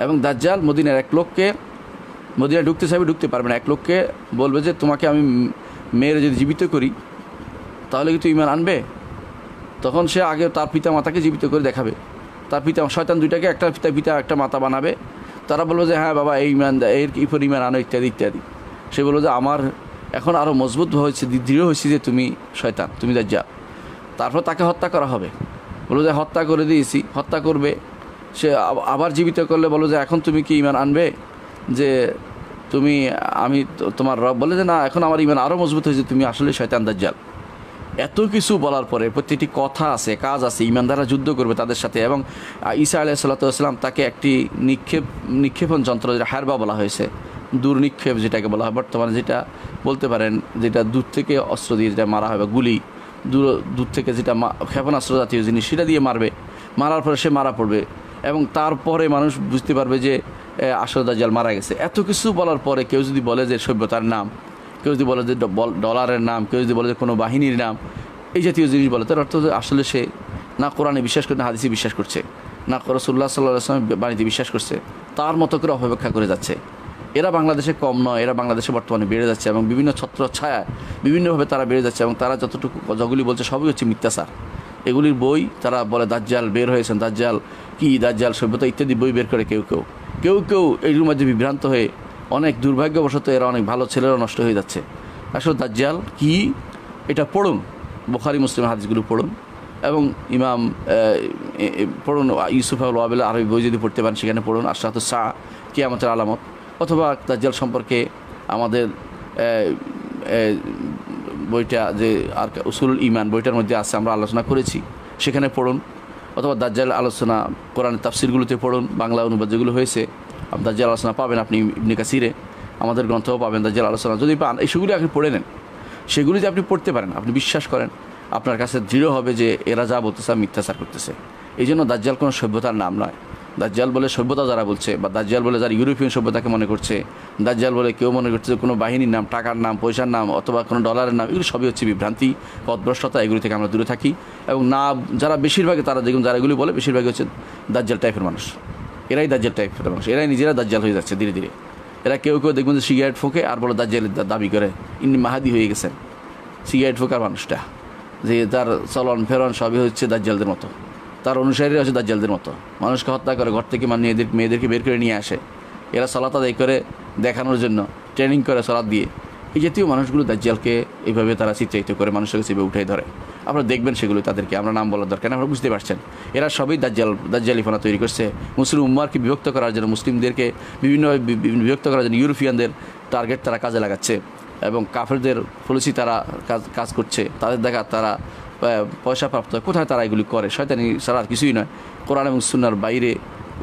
[SPEAKER 1] এবং দাজ্জাল মদিনায় ঢুকতে চাইবে, ঢুকতে পারবে না। এক লোককে বলবে যে তোমাকে আমি মেয়েরে যদি জীবিত করি তাহলে কি তুই ইমান আনবে? তখন সে আগে তার পিতা মাতাকে জীবিত করে দেখাবে, তার পিতা শয়তান দুইটাকে একটা পিতা একটা মাতা বানাবে। তারা বলবে যে হ্যাঁ বাবা এই ইমান, এর ইপর ইমান আনো, ইত্যাদি ইত্যাদি। সে বলবে যে আমার এখন আরও মজবুত হয়েছে, দৃঢ় হয়েছে যে তুমি শয়তান, তুমি দাজ্জাল। তারপর তাকে হত্যা করা হবে, বলো যে হত্যা করে দিয়েছি, হত্যা করবে। সে আবার জীবিত করলে বলো যে এখন তুমি কি ইমান আনবে যে আমি তোমার রব? বলে যে না, এখন আমার ইমান আরও মজবুত হয়েছে, তুমি আসলে শয়তান দাজ্জাল। এত কিছু বলার পরে প্রত্যেকটি কথা আছে, কাজ আছে, ইমানদাররা যুদ্ধ করবে তাদের সাথে। এবং ঈসা আলাইহিস সালাম তাকে একটি নিক্ষেপণ যন্ত্র, যেটা হারবা বলা হয়েছে, দূর নিক্ষেপ যেটাকে বলা হয় বর্তমানে, যেটা বলতে পারেন যেটা দূর থেকে অস্ত্র দিয়ে যেটা মারা হয়, বা গুলি দূর থেকে যেটা ক্ষেপণাস্ত্র জাতীয় জিনিস, সেটা দিয়ে মারার পরে সে মারা পড়বে। এবং তারপরে মানুষ বুঝতে পারবে যে আসলে দাজ্জাল মারা গেছে। এত কিছু বলার পরে কেউ যদি বলে যে সভ্যতার নাম, কেউ যদি বলে যে ডলারের নাম, কেউ যদি বলে যে কোনো বাহিনীর নাম, এই জাতীয় জিনিস বলে, তার অর্থ আসলে সে না কোরআনে বিশ্বাস করে, না হাদিসে বিশ্বাস করছে, না রাসূলুল্লাহ সাল্লাল্লাহু আলাইহি ওয়াসাল্লাম বাণীতে বিশ্বাস করছে, তার মতো করে অপব্যাখ্যা করে যাচ্ছে। এরা বাংলাদেশে কম নয়, এরা বাংলাদেশে বর্তমানে বেড়ে যাচ্ছে, এবং বিভিন্ন ছত্র ছায়া বিভিন্নভাবে তারা বেড়ে যাচ্ছে। এবং তারা যতগুলি বলছে সবই হচ্ছে মিথ্যাচার। এগুলির বই তারা বলে দাজ্জাল বের হয়েছেন, দাজ্জাল কি, দাজ্জাল সভ্যতা ইত্যাদি বই বের করে কেউ এগুলোর মধ্যে বিভ্রান্ত হয়ে অনেক দুর্ভাগ্যবশত এরা অনেক ভালো ছেলেরা নষ্ট হয়ে যাচ্ছে। আসলে দাজ্জাল কি এটা পড়ুন, বুখারী মুসলিমের হাদিসগুলো পড়ুন, এবং ইমাম পড়ুন ইউসুফ আল ওয়াবিল আরবি বই যদি পড়তে পারেন সেখানে পড়ুন, আশরাতুস সাআ, কিয়ামতের আলামত, অথবা দাজ্জাল সম্পর্কে আমাদের বইটা যে আর উসুলুল ঈমান বইটার মধ্যে আছে, আমরা আলোচনা করেছি, সেখানে পড়ুন। অথবা দাজ্জাল আলোচনা কোরআনের তাফসিরগুলোতে পড়ুন, বাংলা অনুবাদ যেগুলো হয়েছে। দাজ্জাল আলোচনা পাবেন আপনি ইবনে কাসিরে, আমাদের গ্রন্থও পাবেন দাজ্জাল আলোচনা। যদি পান, এই সেগুলি আপনি পড়ে নেন, সেগুলি যে আপনি পড়তে পারেন, আপনি বিশ্বাস করেন, আপনার কাছে দৃঢ় হবে যে এরা যা বলতেছে মিথ্যাচার করতেছে। এই জন্য দাজ্জাল কোনো সভ্যতার নাম নয়। দাজ্জাল বলে সভ্যতা যারা বলছে, বা দাজ্জাল বলে যারা ইউরোপিয়ান সভ্যতাকে মনে করছে, দাজ্জাল বলে কেউ মনে করছে কোনো বাহিনীর নাম, টাকার নাম, পয়সার নাম, অথবা কোনো ডলারের নাম, এগুলো সবই হচ্ছে বিভ্রান্তি, পথভ্রষ্টতা। এগুলি থেকে আমরা দূরে থাকি। এবং না, যারা বেশিরভাগে তারা দেখুন, যারা এগুলি বলে বেশিরভাগই হচ্ছে দাজ্জাল টাইপের মানুষ। এরাই দাজ্জাল টাইপের মানুষ, এরাই নিজেরা দাজ্জাল হয়ে যাচ্ছে ধীরে ধীরে। এরা কেউ দেখবেন যে সিগারেট ফোঁকে আর বলে দাজ্জালের দাবি করে, ইনি মাহাদি হয়ে গেছেন। সিগারেট ফোঁকার মানুষটা, যে তার চলন ফেরন সবই হচ্ছে দাজ্জালদের মতো, তার অনুসারীরা হচ্ছে দাজ্জালদের মতো, মানুষকে হত্যা করে, ঘর থেকে মেয়েদেরকে বের করে নিয়ে আসে। এরা সালাত আদায় করে দেখানোর জন্য ট্রেনিং করে সালাত দিয়ে। এই জাতীয় মানুষগুলো দাজ্জালকে এইভাবে তারা চিত্রায়িত করে মানুষের কাছে উঠাই ধরে। আপনারা দেখবেন সেগুলো, তাদেরকে আমরা নাম বলার দরকার, আপনারা বুঝতে পারছেন। এরা সবই দাজ্জালিফানা তৈরি করছে, মুসলিম উম্মাহকে বিভক্ত করার জন্য, মুসলিমদেরকে বিভিন্নভাবে বিভক্ত করার জন্য ইউরোপিয়ানদের টার্গেট তারা কাজে লাগাচ্ছে, এবং কাফেরদের পলিসি তারা কাজ করছে, তাদের দেখা তারা পয়সা প্রাপ্ত। কোথায় তারা এগুলি করে? শয়তানি ছাড়া আর কিছুই নয়। কোরআন এবং সুন্নাহর বাইরে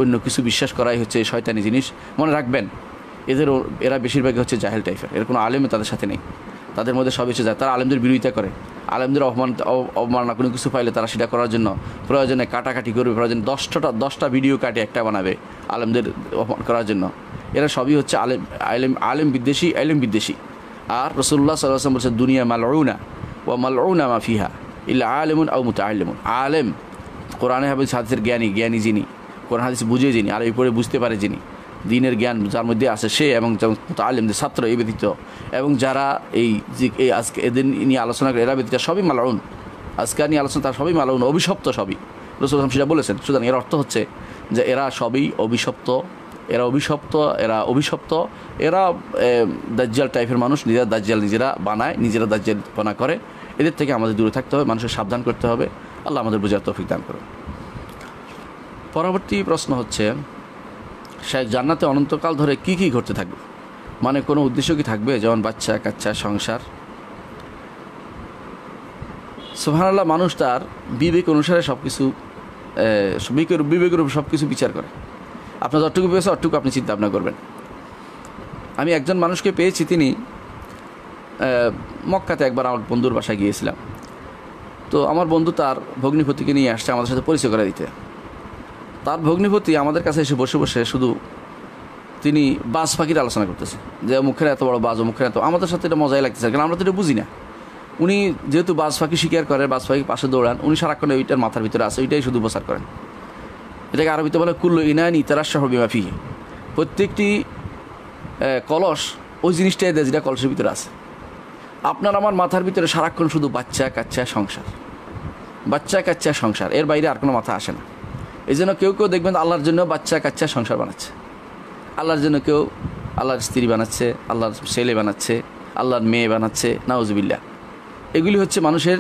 [SPEAKER 1] অন্য কিছু বিশ্বাস করাই হচ্ছে শয়তানি জিনিস। মনে রাখবেন, এরা বেশিরভাগই হচ্ছে জাহেল টাইপের, এর কোনো আলেমে তাদের সাথে নেই, তাদের মধ্যে সব এসে যায়। তারা আলেমদের বিরোধিতা করে, আলেমদের অবমাননা কোনো কিছু পাইলে তারা সেটা করার জন্য প্রয়োজনে কাটাকাটি করবে, প্রয়োজনে 10টা ভিডিও কাটে একটা বানাবে আলেমদের অপমান করার জন্য। এরা সবই হচ্ছে আলেম বিদ্বেষী। আর রাসূলুল্লাহ সাল্লাল্লাহু আলাইহি ওয়াসাল্লাম বলছেন, দুনিয়া মালউনা ওয়া মালউনা মা ফিহা ইল্লা আলিমুন আও মুতাআল্লিমুন। আলেম কোরআনে হাদিসের জ্ঞানী যিনি, কোরআন হাদিস বুঝে যিনি, আর এই পড়ে বুঝতে পারে যিনি, দিনের জ্ঞান যার মধ্যে আছে সে, এবং মুতাআল্লিমদের ছাত্র এই ব্যতীত, এবং যারা এই আজকে এদের নিয়ে আলোচনা করে এরা ব্যতীত সবই মালাউন। আজকে নিয়ে আলোচনা তার সবই মালাউন, অভিশপ্ত সবই। রাসূল সেটা বলেছেন। সুতরাং এর অর্থ হচ্ছে যে এরা সবই অভিশপ্ত, এরা দাজ্জাল টাইপের মানুষ, নিজেরা দাজ্জাল নিজেরা বানায়, নিজেরা দাজ্জালপনা করে। এদের থেকে আমাদের দূরে থাকতে হবে, মানুষের সাবধান করতে হবে। আল্লাহ আমাদের বুঝার তৌফিক দান করুন। পরবর্তী প্রশ্ন হচ্ছে, শায়খ জান্নাতে অনন্তকাল ধরে কি কি ঘটতে থাকবে? মানে কোনো উদ্দেশ্য কি থাকবে, যেমন বাচ্চা কাচ্চা, সংসার? সুবহানাল্লাহ, মানুষ তার বিবেক অনুসারে সব কিছু বিবেকের উপর সব কিছু বিচার করে। আপনার যতটুকু পেয়েছে অতটুকু আপনি চিন্তা ভাবনা করবেন। আমি একজন মানুষকে পেয়েছি, তিনি মক্কাতে একবার আমার বন্ধুর বাসায় গিয়েছিলাম। তো আমার বন্ধু তার ভগ্নিপতিকে নিয়ে আসছে আমাদের সাথে পরিচয় করে দিতে। তার ভগ্নিপতি আমাদের কাছে এসে বসে বসে শুধু তিনি বাজ পাখির আলোচনা করতেছে, যে মুখের এত বড় বাজ, মুখের এত। আমাদের সাথে এটা মজাই লাগতেছে, কারণ আমরা তো এটা বুঝি না। উনি যেহেতু বাজ পাখি শিকার করে, বাজ পাখির পাশে দৌড়ান, উনি সারাক্ষণ ওইটার মাথার ভিতরে আছে, ওইটাই শুধু প্রচার করেন। এটাকে আরবিতে বলে কুল্লু ইনানি তারাশাহ বিমা ফিহি। প্রত্যেকটি কলস ওই জিনিসটাই দেয় যেটা কলসের ভিতরে আছে। আপনার আমার মাথার ভিতরে সারাক্ষণ শুধু বাচ্চা কাচ্চা সংসার, বাচ্চা কাচ্চা সংসার, এর বাইরে আর কোনো মাথা আসে না। এই জন্য কেউ কেউ দেখবেন আল্লাহর জন্য বাচ্চা কাচ্চা সংসার বানাচ্ছে, আল্লাহর জন্য কেউ আল্লাহর স্ত্রী বানাচ্ছে, আল্লাহর ছেলে বানাচ্ছে, আল্লাহর মেয়ে বানাচ্ছে, নাউজুবিল্লাহ। এগুলি হচ্ছে মানুষের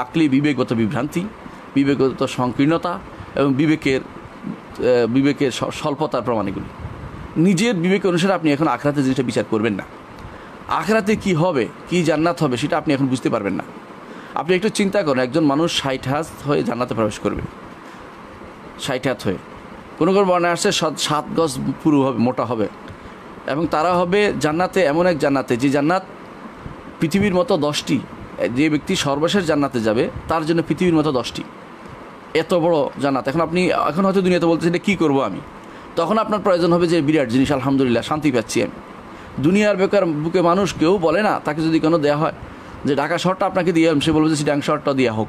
[SPEAKER 1] আকলি বিবেকগত বিভ্রান্তি, বিবেকগত সংকীর্ণতা এবং বিবেকের স্বল্পতার প্রমাণ। এগুলি নিজের বিবেক অনুসারে আপনি এখন আখিরাতে জিনিসটা বিচার করবেন না। আখিরাতে কি হবে, কি জান্নাত হবে, সেটা আপনি এখন বুঝতে পারবেন না। আপনি একটু চিন্তা করেন, একজন মানুষ 60 হাত হয়ে জান্নাতে প্রবেশ করবে, 60 হাত হয়ে। কোনো বর্ণায় আসছে 7 গজ পুরু হবে, মোটা হবে, এবং তারা হবে জান্নাতে, এমন এক জান্নাতে যে জান্নাত পৃথিবীর মতো 10টি। যে ব্যক্তি সর্বশেষ জান্নাতে যাবে তার জন্য পৃথিবীর মতো 10টি, এত বড় জান্নাত। এখন হয়তো দুনিয়াতে বলতেছে এটা কী করবো আমি, তখন আপনার প্রয়োজন হবে যে বিরাট জিনিস, আলহামদুলিল্লাহ শান্তি পাচ্ছি আমি। দুনিয়ার বুকে মানুষ কেউ বলে না, তাকে যদি কোনো দেওয়া হয় যে ঢাকা শহরটা আপনাকে দিয়ে, সে বলবে যে সিটাং শহরটা দেওয়া হোক।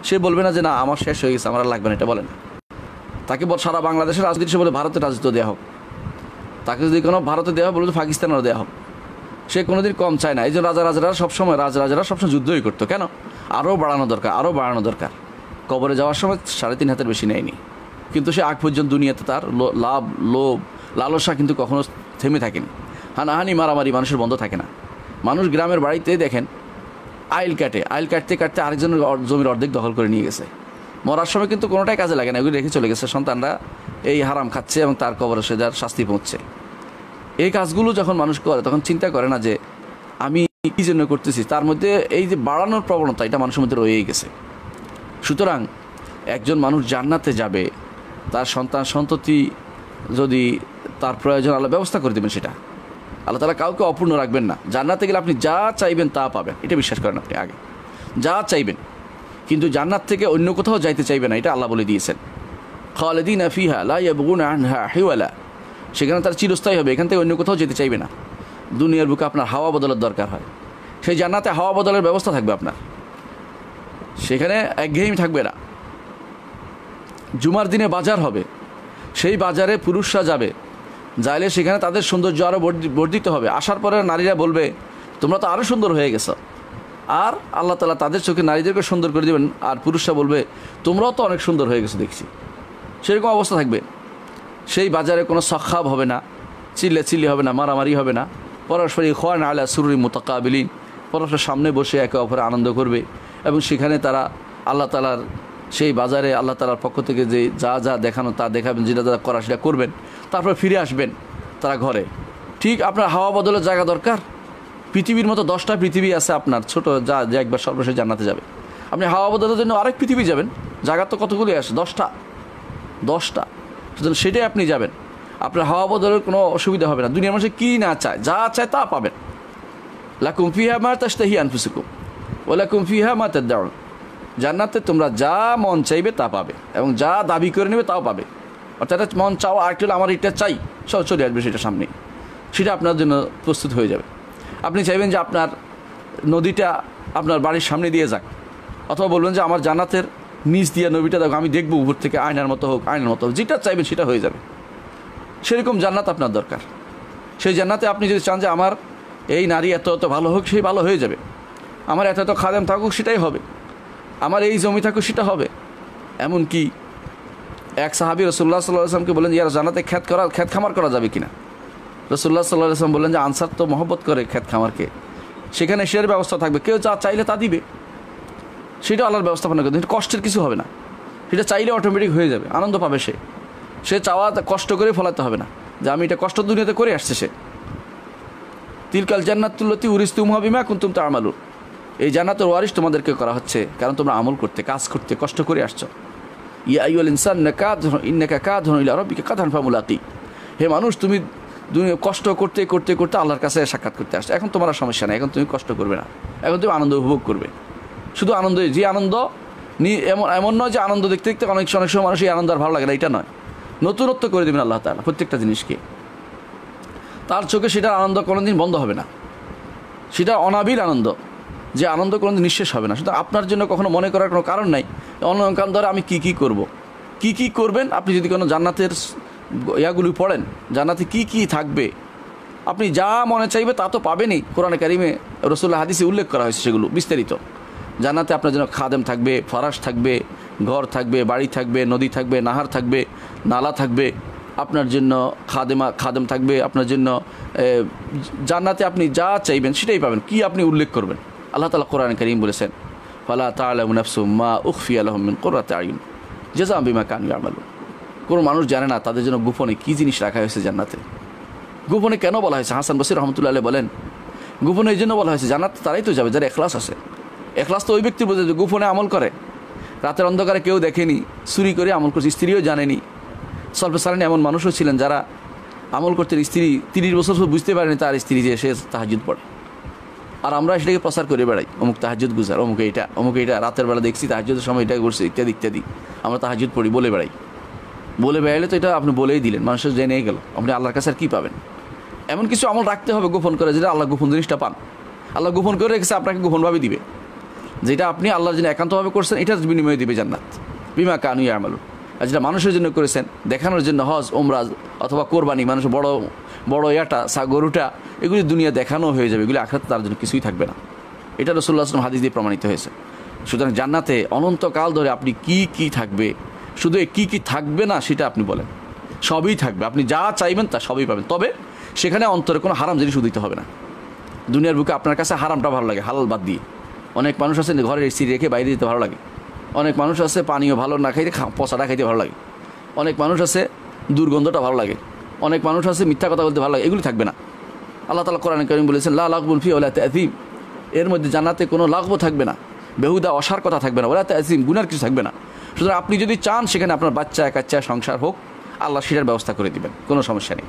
[SPEAKER 1] সে বলবে না যে না আমার শেষ হয়ে গেছে, আমার আর লাগবে না, এটা বলে না। তাকে সারা বাংলাদেশের রাজনীতি, সে বলে ভারতের রাজত্ব দেওয়া হোক। তাকে যদি কোনো ভারতে দেওয়া হয়, বলবে পাকিস্তানেরও দেওয়া হোক। সে কোনোদিন কম চায় না। এই যে রাজারা সবসময় যুদ্ধই করতো। কেন? আরও বাড়ানো দরকার। কবরে যাওয়ার সময় 3.5 হাতের বেশি নেয়নি, কিন্তু সে আগ পর্যন্ত দুনিয়াতে তার লোভ লালসা কিন্তু কখনো থেমে থাকেনি। হানাহানি মারামারি মানুষের বন্ধ থাকে না। মানুষ গ্রামের বাড়িতে দেখেন আইল কাটতে আরেকজনের জমির অর্ধেক দখল করে নিয়ে গেছে। মরার সময় কিন্তু কোনোটাই কাজে লাগে না, এগুলি রেখে চলে গেছে। সন্তানরা এই হারাম খাচ্ছে এবং তার কবরে সে যার শাস্তি পৌঁছছে। এই কাজগুলো যখন মানুষ করে, তখন চিন্তা করে না যে আমি কী জন্য করতেছি। তার মধ্যে এই যে বাড়ানোর প্রবণতা, এটা মানুষের মধ্যে রয়েই গেছে। সুতরাং একজন মানুষ জান্নাতে যাবে, তার সন্ততি যদি তার প্রয়োজন, আল্লাহ ব্যবস্থা করে দেবেন সেটা। আল্লাহ তাআলা কাউকে অপূর্ণ রাখবেন না। জান্নাতে গেলে আপনি যা চাইবেন তা পাবেন, এটা বিশ্বাস করেন আপনি আগে, যা চাইবেন। কিন্তু জান্নাত থেকে অন্য কোথাও যাইতে চাইবে না, এটা আল্লাহ বলে দিয়েছেন। খালিদিনা ফিহা লা ইয়াবগুনা আনহা হিওয়ালা। সেখানে তার চিরস্থায়ী হবে, এখান থেকে অন্য কোথাও যেতে চাইবে না। দুনিয়ার বুকে আপনার হাওয়া বদলের দরকার হয়, সেই জান্নাতে হাওয়া বদলের ব্যবস্থা থাকবে আপনার। সেখানে একঘেয়েমি থাকবে না। জুমার দিনে বাজার হবে, সেই বাজারে পুরুষরা যাবে, যাইলে সেখানে তাদের সৌন্দর্য আরও বর্ধিত হবে। আসার পরে নারীরা বলবে তোমরা তো আরও সুন্দর হয়ে গেছো, আর আল্লাহ তাআলা তাদের চোখে নারীদেরকে সুন্দর করে দেবেন, আর পুরুষরা বলবে তোমরাও তো অনেক সুন্দর হয়ে গেছো দেখছি। সেরকম অবস্থা থাকবে। সেই বাজারে কোনো সখাব হবে না, চিল্লি হবে না, মারামারি হবে না। পরস্পর ইখওয়ান আলা সুরুরি মুতাকাবিলিন, পরস্পর সামনে বসে একে অপরে আনন্দ করবে। এবং সেখানে তারা আল্লাহ তাআলার সেই বাজারে আল্লাহ তাআলার পক্ষ থেকে যে যা দেখানো তা দেখাবেন, যেটা যা করা সেটা করবেন, তারপর ফিরে আসবেন তারা ঘরে। ঠিক আপনার হাওয়া বদলের জায়গা দরকার। পৃথিবীর মতো 10টা পৃথিবী আছে আপনার, ছোট যে একবার সর্বশেষ জান্নাতে যাবে। আপনি হাওয়া বদলের জন্য আরেক পৃথিবী যাবেন, জায়গা তো কতগুলি আছে, 10টা। সুতরাং সেটাই আপনি যাবেন, আপনার হাওয়া বদলের কোনো অসুবিধা হবে না। দুনিয়ার মানুষ কী না চায়, যা চায় তা পাবেন। লাকুম ফিহা মা তাশতাহি আনফুসুকুম ওয়া লাকুম ফিহা মা তাদউন। জান্নাতে তোমরা যা মন চাইবে তা পাবে, এবং যা দাবি করে নেবে তাও পাবে। অর্থাৎ মন চাও আরেকটু, আমার এটা চাই, সব চলে আসবে সেটা সামনে, সেটা আপনার জন্য প্রস্তুত হয়ে যাবে। আপনি চাইবেন যে আপনার নদীটা আপনার বাড়ির সামনে দিয়ে যাক, অথবা বলবেন যে আমার জান্নাতের নিচ দিয়ে নদীটা দেখো, আমি দেখবো উপর থেকে, আয়নার মতো হোক, যেটা চাইবেন সেটা হয়ে যাবে। সেরকম জান্নাত আপনার দরকার। সেই জান্নাতে আপনি যদি চান যে আমার এই নারী এত এত ভালো হোক, সেই ভালো হয়ে যাবে, আমার এত এত খাদেম থাকুক সেটাই হবে, আমার এই জমি থাকুক সেটা হবে। এমনকি এক সাহাবী রাসূলুল্লাহ সাল্লাল্লাহু আলাইহি ওয়াসাল্লামকে বলেন, ইয়ার জান্নাতে খেত খামার করা যাবে কিনা? রাসূলুল্লাহ সাল্লাল্লাহু আলাইহি ওয়াসাল্লাম বললেন যে আনসার তো মহব্বত করে খেত খামারকে, সেখানে সেটার ব্যবস্থা থাকবে, কেউ যা চাইলে তা দিবে, সেটা আল্লাহর ব্যবস্থাপনা করবে, কষ্টের কিছু হবে না, সেটা চাইলে অটোমেটিক হয়ে যাবে, আনন্দ পাবে সে চাওয়া কষ্ট করে ফলাতে হবে না, যে আমি এটা কষ্ট দুনিয়াতে করে আসছে সে। তিলকাল জান্নাতুল্লাতী উরিসতুমুহা বিমা কুনতুম তা'মালুন, এই জান্নাতের ওয়ারিস তোমাদেরকে করা হচ্ছে কারণ তোমরা আমল করতে, কাজ করতে, কষ্ট করে আসছো। ইয়া আইয়ুহাল ইনসান ইন্নাকা কাদহুন ইলা রাব্বিকা কাদহান ফামুলাকি, হে মানুষ তুমি কষ্ট করতে করতে করতে আল্লাহর কাছে সাক্ষাৎ করতে আসছো, এখন তোমার সমস্যা নেই, এখন তুমি কষ্ট করবে না, এখন তুমি আনন্দ উপভোগ করবে। শুধু আনন্দ, যে আনন্দ এমন নয় যে আনন্দ দেখতে দেখতে অনেক সময় মানুষ এই আনন্দ আর ভালো লাগে না, এটা নয়, নতুনত্ব করে দেবেন আল্লাহ তাআলা প্রত্যেকটা জিনিসকে। তার চোখে সেটার আনন্দ কোনোদিন বন্ধ হবে না, সেটা অনাবিল আনন্দ, যে আনন্দ কোনোদিন নিঃশেষ হবে না। শুধু আপনার জন্য কখনো মনে করার কোনো কারণ নাই অনকাল ধরে আমি কী করব, কী করবেন। আপনি যদি কোনো জান্নাতের ইয়াগুলি পড়েন, জান্নাতে কী থাকবে, আপনি যা মনে চাইবে তা তো পাবেনই। কোরআনে কারিমে রাসূলুল্লাহ হাদিসে উল্লেখ করা হয়েছে সেগুলো বিস্তারিত। জান্নাতে আপনার জন্য খাদেম থাকবে, ফরাশ থাকবে, ঘর থাকবে, বাড়ি থাকবে, নদী থাকবে, নাহার থাকবে, নালা থাকবে, আপনার জন্য খাদেম থাকবে, আপনার জন্য জান্নাতে আপনি যা চাইবেন সেটাই পাবেন। কি আপনি উল্লেখ করবেন? আল্লাহ তাআলা কোরআনে কারীম বলেছেন, ফালা তা'লামু নাফসুম মা উখফিয়া লাহুম মিন কুররাতি আয়ুন জাযাআন বিমা কানু ইয়ামালুন। কোনো মানুষ জানে না তাদের জন্য গোপনে কী জিনিস রাখা হয়েছে জান্নাতে। গোপনে কেন বলা হয়েছে? হাসান বসরি রহমতুল্লাহ আলাইহি বলেন, গোপনে এই জন্য বলা হয়েছে, জান্নাত তারাই তো যাবে যারা ইখলাস আছে। ইখলাস তো ওই ব্যক্তি বোঝে যে গোপনে আমল করে, রাতের অন্ধকারে কেউ দেখেনি, চুরি করে আমল করছে, স্ত্রীও জানেনি। স্বল্প সালানি এমন মানুষও ছিলেন যারা আমল করতেন, স্ত্রী 30 বছর বুঝতে পারেনি তার স্ত্রী যে সে তাহাজ্জুদ পড়ে, আর আমরা সেটাকে প্রচার করে বেড়াই, অমুক তাহাজ্জুদ গুজার, অমুক এইটা রাতের বেলা দেখছি তাহাজ্জুদের সময় এটা করছে, ইত্যাদি ইত্যাদি। আমরা তাহাজ্জুদ পড়ি বলে বেড়াইলে তো এটা আপনি বলেই দিলেন, মানুষের জেনে গেল, আপনি আল্লাহর কাছে আর কী পাবেন? এমন কিছু আমল রাখতে হবে গোপন করে, যেটা আল্লাহ গোপন জিনিসটা পান। আল্লাহ গোপন করে রেখেছে, আপনাকে গোপনভাবে দিবে। যেটা আপনি আল্লাহর জন্য একান্তভাবে করছেন, এটার বিনিময়ে দিবে জান্নাত বিমা কানু ইয়ামালুন। আর যেটা মানুষের জন্য করেছেন, দেখানোর জন্য, হজ, ওমরা অথবা কোরবানি, মানুষ বড় গরুটা, এগুলি দুনিয়া দেখানো হয়ে যাবে, এগুলি আখিরাতে তার জন্য কিছুই থাকবে না। এটা রাসূলুল্লাহ সাল্লাল্লাহু আলাইহি ওয়াসাল্লাম হাদিস দিয়ে প্রমাণিত হয়েছে। সুতরাং জান্নাতে অনন্তকাল ধরে আপনি কি থাকবে, শুধু কি থাকবে না সেটা আপনি বলেন, সবই থাকবে, আপনি যা চাইবেন তা সবই পাবেন। তবে সেখানে অন্তরে কোনো হারাম জিনিস দিতে হবে না। দুনিয়ার বুকে আপনার কাছে হারামটা ভালো লাগে, হালাল বাদ দিয়ে। অনেক মানুষ আছে ঘরের এসি রেখে বাইরে যেতে ভালো লাগে, অনেক মানুষ আছে পানীয় ভালো না খাইতে পচাটা খাইতে ভালো লাগে, অনেক মানুষ আছে দুর্গন্ধটা ভালো লাগে, অনেক মানুষ আছে মিথ্যা কথা বলতে ভালো লাগে। এগুলি থাকবে না। আল্লাহ তাআলা কোরআনে কারীম বলেছেন, লা লাগবুন ফি ওয়ালা তা'থীম, এর মধ্যে জান্নাতে কোনো লাগব থাকবে না, বেহুদা অসার কথা থাকবে না, ওয়ালা তা'থীম, গুনার কিছু থাকবে না। সুতরাং আপনি যদি চান সেখানে আপনার বাচ্চা কাচ্চা সংসার হোক, আল্লাহ সেটার ব্যবস্থা করে দিবেন, কোনো সমস্যা নেই।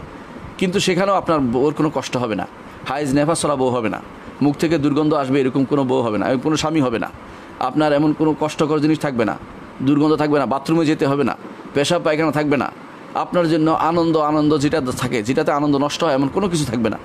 [SPEAKER 1] কিন্তু সেখানেও আপনার বউর কোনো কষ্ট হবে না, হাইজ নেফাস চলা বউ হবে না, মুখ থেকে দুর্গন্ধ আসবে এরকম কোনো বউ হবে না, কোনো স্বামী হবে না, আপনার এমন কোনো কষ্টকর জিনিস থাকবে না, দুর্গন্ধ থাকবে না, বাথরুমে যেতে হবে না, পেশাব পায়খানা থাকবে না। আপনার জন্য আনন্দ যেটা থাকে, যেটাতে আনন্দ নষ্ট হয় এমন কোনো কিছু থাকবে না।